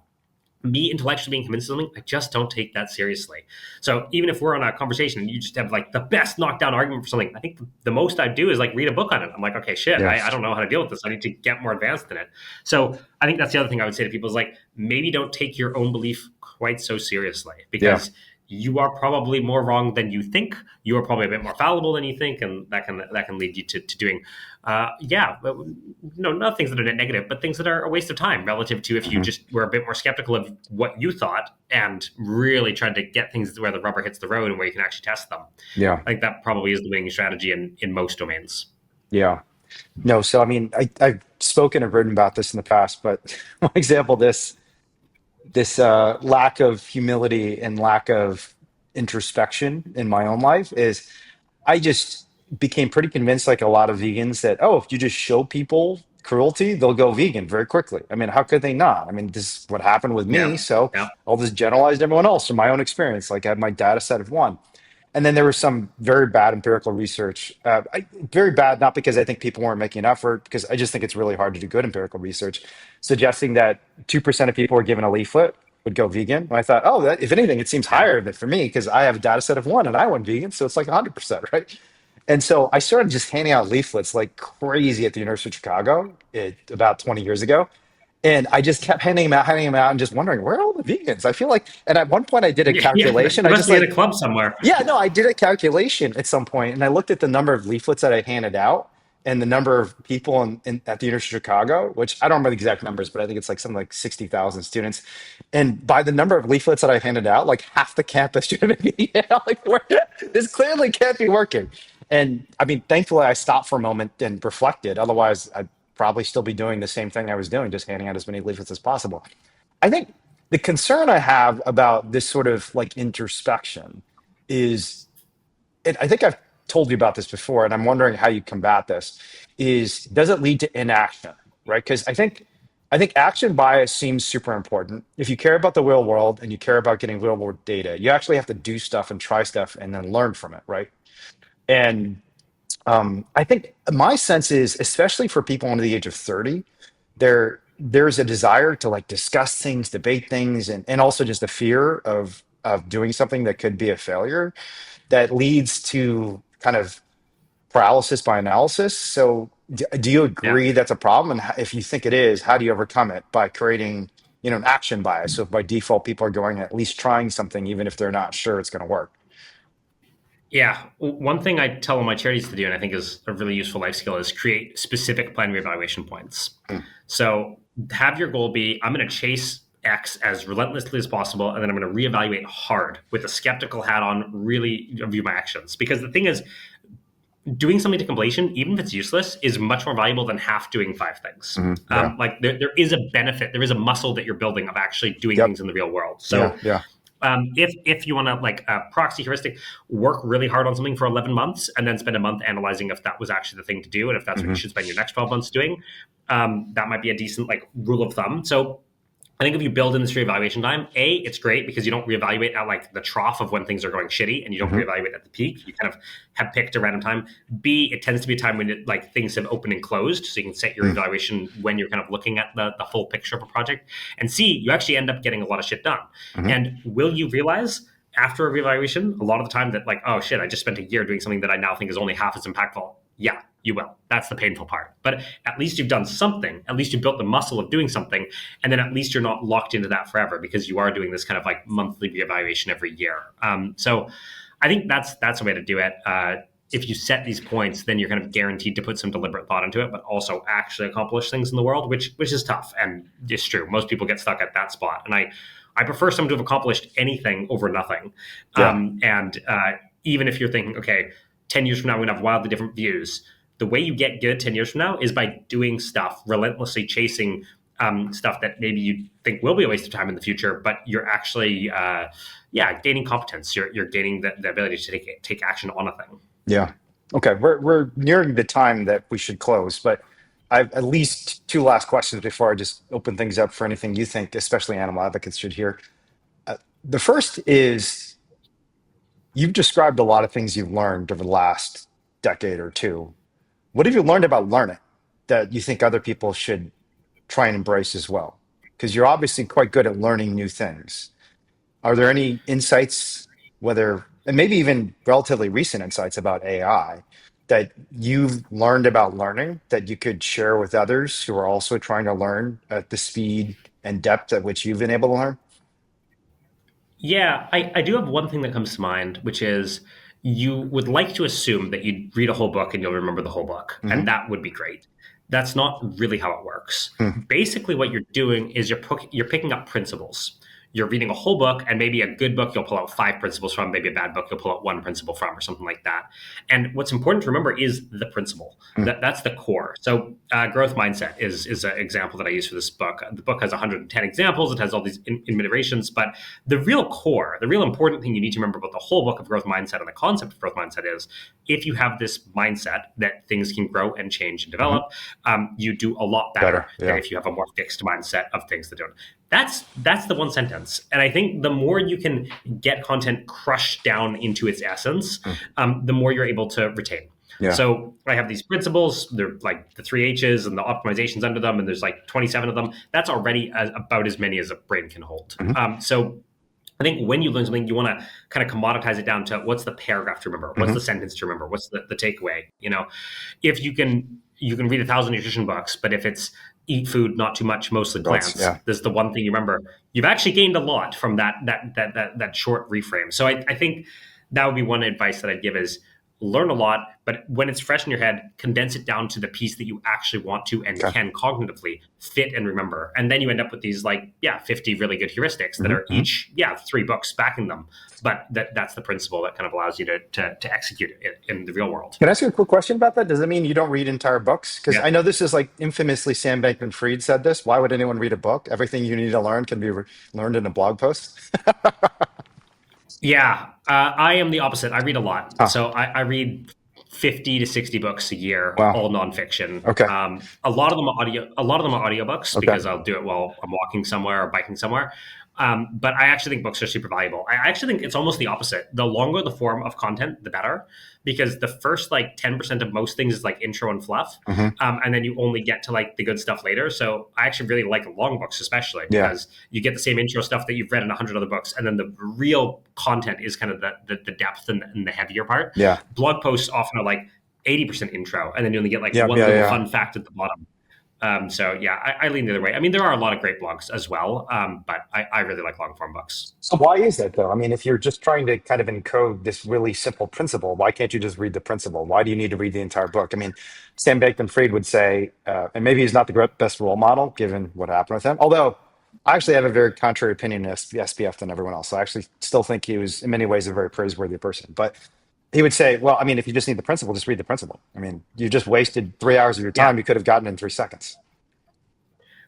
Me intellectually being convinced of something, I just don't take that seriously. So even if we're on a conversation and you just have like the best knockdown argument for something, I think the most I do is like read a book on it. I'm like, okay, shit, I don't know how to deal with this. I need to get more advanced in it. So I think that's the other thing I would say to people is like, maybe don't take your own belief quite so seriously, because you are probably more wrong than you think. You are probably a bit more fallible than you think, and that can lead you to doing, not things that are negative, but things that are a waste of time relative to if you just were a bit more skeptical of what you thought and really tried to get things where the rubber hits the road and where you can actually test them. Yeah, I think that probably is the winning strategy in most domains. Yeah. No, so I mean, I've spoken and written about this in the past, but one example, this lack of humility and lack of introspection in my own life is I just became pretty convinced, like a lot of vegans, that, oh, if you just show people cruelty, they'll go vegan very quickly. I mean, how could they not? I mean, this is what happened with me. So I'll just generalize everyone else from my own experience. Like I have my data set of one. And then there was some very bad empirical research. Very bad, not because I think people weren't making an effort, because I just think it's really hard to do good empirical research, suggesting that 2% of people were given a leaflet would go vegan. And I thought, oh, that, if anything, it seems higher than for me because I have a data set of one and I went vegan. So it's like 100%, right? And so I started just handing out leaflets like crazy at the University of Chicago about 20 years ago. And I just kept handing them out, and just wondering, where are all the vegans? I feel like, and at one point I did a calculation. You I must just be like, in a club somewhere. yeah, no, I did a calculation at some point, and I looked at the number of leaflets that I handed out and the number of people at the University of Chicago, which I don't remember the exact numbers, but I think it's like something like 60,000 students. And by the number of leaflets that I handed out, like half the campus should have been vegan. Like, this clearly can't be working. And I mean, thankfully, I stopped for a moment and reflected. Otherwise, I'd probably still be doing the same thing I was doing, just handing out as many leaflets as possible. I think the concern I have about this sort of like introspection is, and I think I've told you about this before, and I'm wondering how you combat this, is does it lead to inaction, right? Because I think action bias seems super important. If you care about the real world and you care about getting real world data, you actually have to do stuff and try stuff and then learn from it, right? And I think my sense is, especially for people under the age of 30, there's a desire to like discuss things, debate things, and also just a fear of doing something that could be a failure that leads to kind of paralysis by analysis. So do you Yeah. agree that's a problem? And if you think it is, how do you overcome it? By creating, an action bias. So by default, people are going at least trying something, even if they're not sure it's going to work. Yeah. One thing I tell all my charities to do, and I think is a really useful life skill, is create specific plan reevaluation points. Mm. So have your goal be, I'm going to chase X as relentlessly as possible, and then I'm going to reevaluate hard with a skeptical hat on, really review my actions. Because the thing is, doing something to completion, even if it's useless, is much more valuable than half doing five things. Yeah. Like there is a benefit, there is a muscle that you're building of actually doing Yep. things in the real world. So Yeah. if you want to like proxy heuristic, work really hard on something for 11 months and then spend a month analyzing if that was actually the thing to do and if that's what you should spend your next 12 months doing, that might be a decent like rule of thumb. So I think if you build in this reevaluation time, A, it's great because you don't reevaluate at like the trough of when things are going shitty, and you don't reevaluate at the peak. You kind of have picked a random time. B, it tends to be a time when like things have opened and closed, so you can set your evaluation when you're kind of looking at the full picture of a project. And C, you actually end up getting a lot of shit done. And will you realize after a reevaluation, a lot of the time that like, oh shit, I just spent a year doing something that I now think is only half as impactful? Yeah, you will. That's the painful part. But at least you've done something. At least you've built the muscle of doing something. And then at least you're not locked into that forever because you are doing this kind of like monthly reevaluation every year. So I think that's a way to do it. If you set these points, then you're kind of guaranteed to put some deliberate thought into it, but also actually accomplish things in the world, which is tough. And it's true. Most people get stuck at that spot. And I prefer someone to have accomplished anything over nothing. Even if you're thinking, okay, 10 years from now, we're going to have wildly different views. The way you get good 10 years from now is by doing stuff, relentlessly chasing stuff that maybe you think will be a waste of time in the future, but you're actually, gaining competence. You're gaining the ability to take action on a thing. Yeah. Okay. We're nearing the time that we should close, but I've at least two last questions before I just open things up for anything you think, especially animal advocates, should hear. The first is, you've described a lot of things you've learned over the last decade or two. What have you learned about learning that you think other people should try and embrace as well? Because you're obviously quite good at learning new things. Are there any insights, and maybe even relatively recent insights about AI, that you've learned about learning that you could share with others who are also trying to learn at the speed and depth at which you've been able to learn? Yeah, I do have one thing that comes to mind, which is you would like to assume that you'd read a whole book and you'll remember the whole book, and that would be great. That's not really how it works. Basically, what you're doing is you're picking up principles. You're reading a whole book, and maybe a good book you'll pull out 5 principles from, maybe a bad book you'll pull out 1 principle from, or something like that. And what's important to remember is the principle. That's the core. So growth mindset is an example that I use for this book. The book has 110 examples. It has all these iterations, but the real core, the real important thing you need to remember about the whole book of growth mindset and the concept of growth mindset is, if you have this mindset that things can grow and change and develop, you do a lot better than if you have a more fixed mindset of things that don't. That's the one sentence. And I think the more you can get content crushed down into its essence, the more you're able to retain. Yeah. So I have these principles. They're like the 3 H's and the optimizations under them, and there's like 27 of them. That's already about as many as a brain can hold. So I think when you learn something, you want to kind of commoditize it down to what's the paragraph to remember, what's the sentence to remember, what's the takeaway. If you can read 1,000 nutrition books, but if it's eat food, not too much, mostly plants, there's the one thing you remember. You've actually gained a lot from that short reframe. So I think that would be one advice that I'd give is learn a lot, but when it's fresh in your head, condense it down to the piece that you actually want to and can cognitively fit and remember. And then you end up with these 50 really good heuristics that are each 3 books backing them. But that's the principle that kind of allows you to execute it in the real world. Can I ask you a quick question about that? Does that mean you don't read entire books? Because I know this is infamously Sam Bankman-Fried said this. Why would anyone read a book? Everything you need to learn can be learned in a blog post. I am the opposite. I read a lot. So I read 50 to 60 books a year, all nonfiction. Okay. A lot of them are audiobooks because I'll do it while I'm walking somewhere or biking somewhere. But I actually think books are super valuable. I actually think it's almost the opposite. The longer the form of content, the better, because the first 10% of most things is intro and fluff. And then you only get to the good stuff later. So I actually really like long books, especially because you get the same intro stuff that you've read in 100 other books. And then the real content is kind of the depth and the heavier part. Blog posts often are 80% intro, and then you only get like Yeah, one yeah, little yeah. fun fact at the bottom. So yeah, I lean the other way. I mean, there are a lot of great blogs as well, but I really like long form books. So why is that though? I mean, if you're just trying to kind of encode this really simple principle, why can't you just read the principle? Why do you need to read the entire book? I mean, Sam Bankman-Fried would say, and maybe he's not the best role model given what happened with him. Although I actually have a very contrary opinion of SPF than everyone else. So I actually still think he was in many ways a very praiseworthy person. But he would say, well, I mean, if you just need the principle, just read the principle. I mean, you just wasted 3 hours of your Yeah. time you could have gotten in 3 seconds.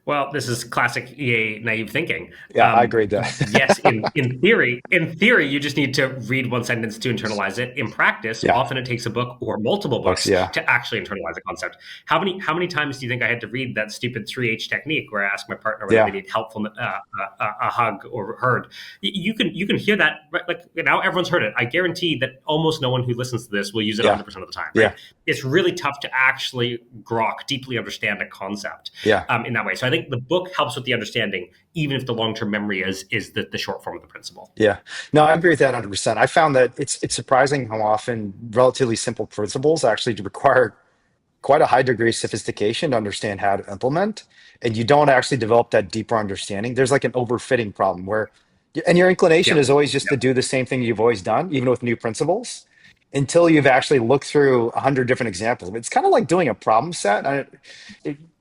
Well, this is classic EA naive thinking. Yeah, I agree with Yes, that. in theory, you just need to read one sentence to internalize it. In practice, Yeah, often it takes a book or multiple books. books Yeah, to actually internalize a concept. How many times do you think I had to read that stupid 3H technique where I ask my partner whether they yeah, need helpful, a hug or heard? You can hear that, right? Like now everyone's heard it. I guarantee that almost no one who listens to this will use it yeah, 100% of the time, right? yeah, It's really tough to actually deeply understand a concept yeah. in that way. So I think the book helps with the understanding, even if the long term memory is the short form of the principle. Yeah, no, I agree with that 100%. I found that it's surprising how often relatively simple principles actually require quite a high degree of sophistication to understand how to implement, and you don't actually develop that deeper understanding. There's like an overfitting problem where, and your inclination Yep. is always just to Yep. do the same thing you've always done, even with new principles, until you've actually looked through 100 different examples. It's kind of like doing a problem set.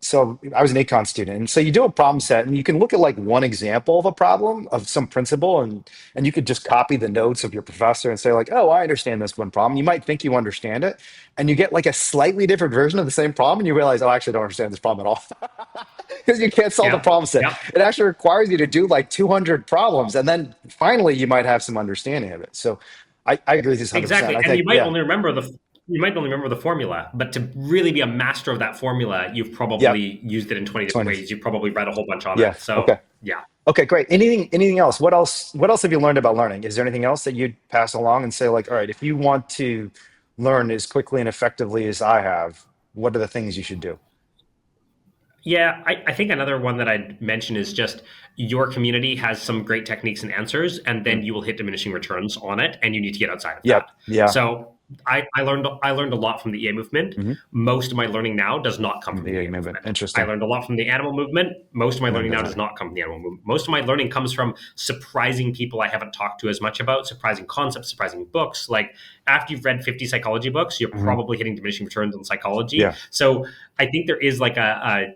So I was an econ student, and so you do a problem set, and you can look at like one example of a problem of some principle, and you could just copy the notes of your professor and say like, oh, I understand this one problem. You might think you understand it, and you get like a slightly different version of the same problem, and you realize, oh, I actually don't understand this problem at all because you can't solve the Yep. problem set. Yep. It actually requires you to do like 200 problems, and then finally you might have some understanding of it. So I agree with this 100%. Exactly. I And think, yeah, you might only remember the formula, but to really be a master of that formula, you've yeah, probably used it in 20 different 20, ways. You've probably read a whole bunch on yeah, it. So okay. yeah. Okay, great. Anything else? What else have you learned about learning? Is there anything else that you'd pass along and say like, all right, if you want to learn as quickly and effectively as I have, what are the things you should do? Yeah, I think another one that I'd mention is just your community has some great techniques and answers, and Mm. then you will hit diminishing returns on it, and you need to get outside of Yep. that. Yeah. So I learned a lot from the EA movement. Hmm. Most of my learning now does not come from the Yeah, EA maybe. movement. I Interesting. learned a lot from the animal movement. Most of my Maybe learning now doesn't. does not come from the animal movement. Most of my learning comes from surprising people I haven't talked to as much about, surprising concepts, surprising books. Like after you've read 50 psychology books, you're Hmm. probably hitting diminishing returns on psychology. Yeah. So I think there is like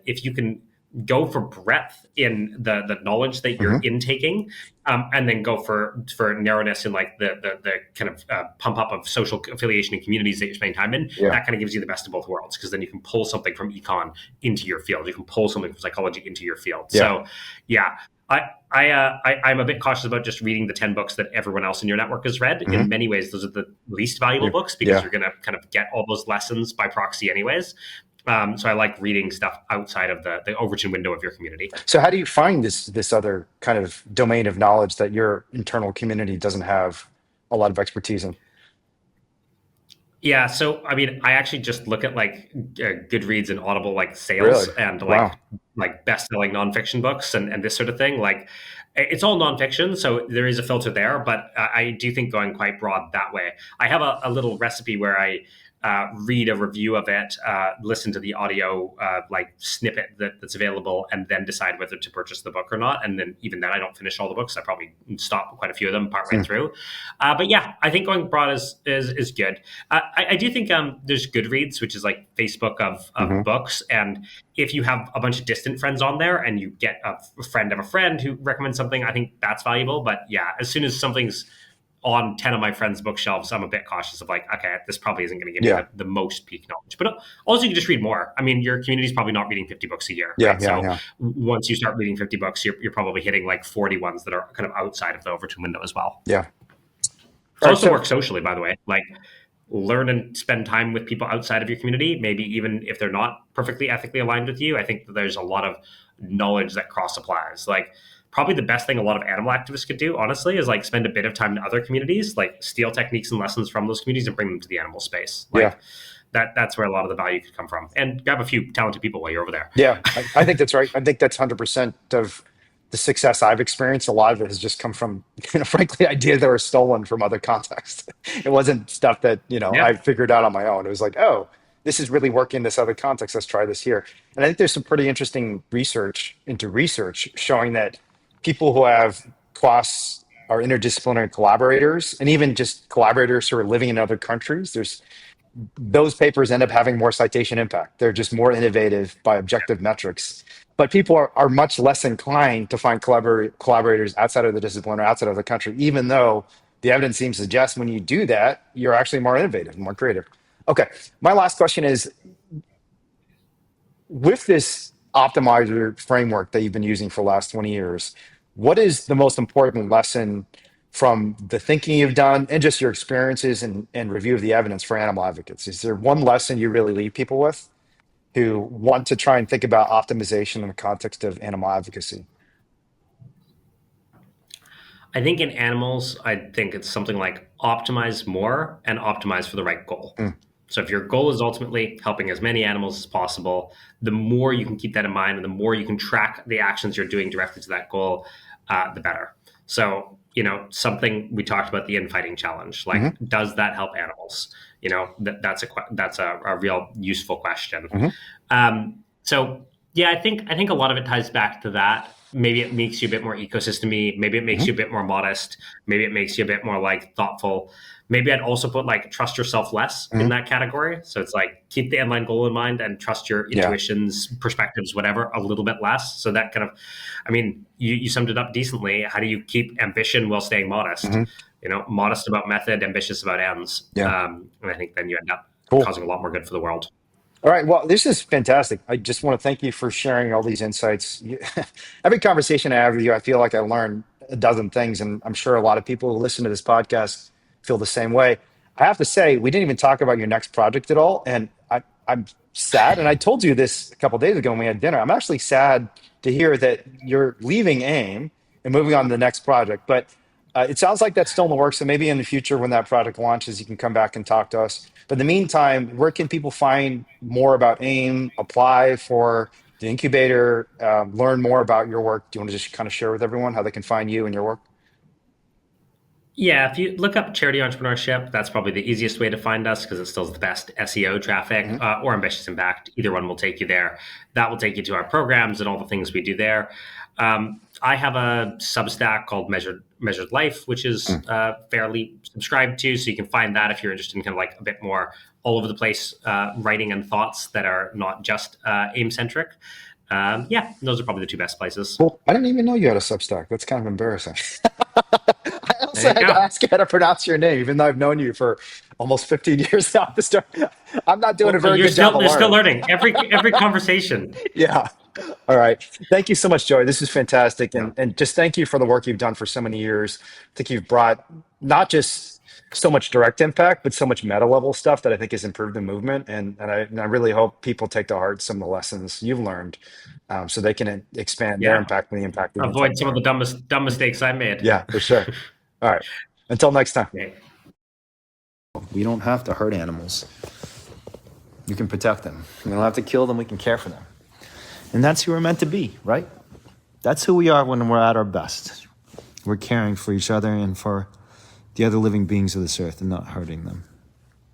if you can go for breadth in the knowledge that you're Hmm. intaking, and then go for narrowness in like the kind of pump up of social affiliation and communities that you're spending time in. Yeah. That kind of gives you the best of both worlds, because then you can pull something from econ into your field. You can pull something from psychology into your field. Yeah. So yeah. I'm a bit cautious about just reading the 10 books that everyone else in your network has read. Hmm. In many ways, those are the least valuable Yeah. books, because Yeah. you're going to kind of get all those lessons by proxy anyways. So I like reading stuff outside of the Overton window of your community. So how do you find this other kind of domain of knowledge that your internal community doesn't have a lot of expertise in? Yeah, so I mean, I actually just look at like Goodreads and Audible like sales Really? and Wow. like best-selling nonfiction books and this sort of thing. Like it's all nonfiction, so there is a filter there, but I do think going quite broad that way. I have a little recipe where I read a review of it, listen to the audio like snippet that's available, and then decide whether to purchase the book or not. And then even then, I don't finish all the books. I probably stop quite a few of them partway Mm. through. But yeah, I think going broad is good. I do think there's Goodreads, which is like Facebook of Hmm. books, and if you have a bunch of distant friends on there and you get a friend of a friend who recommends something, I think that's valuable. But yeah, as soon as something's on 10 of my friends' bookshelves, I'm a bit cautious of like, okay, this probably isn't going to give me Yeah. the most peak knowledge. But also, you can just read more. I mean, your community's probably not reading 50 books a year, Yeah. right? Yeah. So Yeah. once you start reading 50 books, you're probably hitting like 40 ones that are kind of outside of the Overton window as well. Yeah. It All right. also So works socially, by the way. Like, learn and spend time with people outside of your community, maybe even if they're not perfectly ethically aligned with you. I think that there's a lot of knowledge that cross applies. Like, probably the best thing a lot of animal activists could do, honestly, is like spend a bit of time in other communities, like steal techniques and lessons from those communities and bring them to the animal space. yeah. Like, that's where a lot of the value could come from. And grab a few talented people while you're over there. Yeah. I think that's right. I think that's 100% of the success I've experienced, a lot of it has just come from, frankly, ideas that were stolen from other contexts. It wasn't stuff that, Yeah. I figured out on my own. It was like, oh, this is really working in this other context. Let's try this here. And I think there's some pretty interesting research showing that people who have cross are interdisciplinary collaborators, and even just collaborators who are living in other countries, there's those papers end up having more citation impact. They're just more innovative by objective metrics. But people are much less inclined to find collaborators outside of the discipline or outside of the country, even though the evidence seems to suggest when you do that, you're actually more innovative and more creative. Okay, my last question is, with this optimizer framework that you've been using for the last 20 years, what is the most important lesson from the thinking you've done and just your experiences and review of the evidence for animal advocates? Is there one lesson you really leave people with who want to try and think about optimization in the context of animal advocacy? I think in animals, I think it's something like optimize more and optimize for the right goal. Mm, So if your goal is ultimately helping as many animals as possible, the more you can keep that in mind and the more you can track the actions you're doing directly to that goal, the better. So, something we talked about, the infighting challenge, like, mhm, does that help animals? That's a real useful question. mhm, So yeah, I think a lot of it ties back to that. Maybe it makes you a bit more ecosystem-y. Maybe it makes mhm, you a bit more modest. Maybe it makes you a bit more like thoughtful. Maybe I'd also put like trust yourself less in mhm. that category. So it's like keep the end line goal in mind and trust your Yeah. intuitions, perspectives, whatever, a little bit less. So that kind of, I mean, you summed it up decently. How do you keep ambition while staying modest? Mhm. Modest about method, ambitious about ends. Yeah. And I think then you end up Cool. causing a lot more good for the world. All right. Well, this is fantastic. I just want to thank you for sharing all these insights. Every conversation I have with you, I feel like I learn a dozen things, and I'm sure a lot of people who listen to this podcast feel the same way. I have to say, we didn't even talk about your next project at all, and I'm sad. And I told you this a couple of days ago when we had dinner. I'm actually sad to hear that you're leaving AIM and moving on to the next project. But it sounds like that's still in the works. So maybe in the future, when that project launches, you can come back and talk to us. But in the meantime, where can people find more about AIM, apply for the incubator, learn more about your work? Do you want to just kind of share with everyone how they can find you and your work? Yeah, if you look up charity entrepreneurship, that's probably the easiest way to find us because it still the best SEO traffic, Hmm. or ambitious impact. Either one will take you there. That will take you to our programs and all the things we do there. I have a Substack called Measured Life, which is fairly subscribed to, so you can find that if you're interested in kind of like a bit more all over the place writing and thoughts that are not just aim centric. Yeah, those are probably the two best places. Well, I didn't even know you had a Substack. That's kind of embarrassing. I There also you had to go. ask you how to pronounce your name, even though I've known you for almost 15 years now. To start, I'm not doing a Well, very good job of you're still learning. learning every conversation. Yeah. All right. Thank you so much, Joey. This is fantastic. Yeah. And just thank you for the work you've done for so many years. I think you've brought not just so much direct impact, but so much meta level stuff that I think has improved the movement. And I really hope people take to heart some of the lessons you've learned, so they can expand their Yeah. impact and the impact they can Avoid take some of there. the dumb mistakes I made. Yeah, for sure. All right. Until next time. Okay. We don't have to hurt animals. You can protect them. We don't have to kill them. We can care for them. And that's who we're meant to be, right? That's who we are when we're at our best. We're caring for each other and for the other living beings of this earth and not hurting them.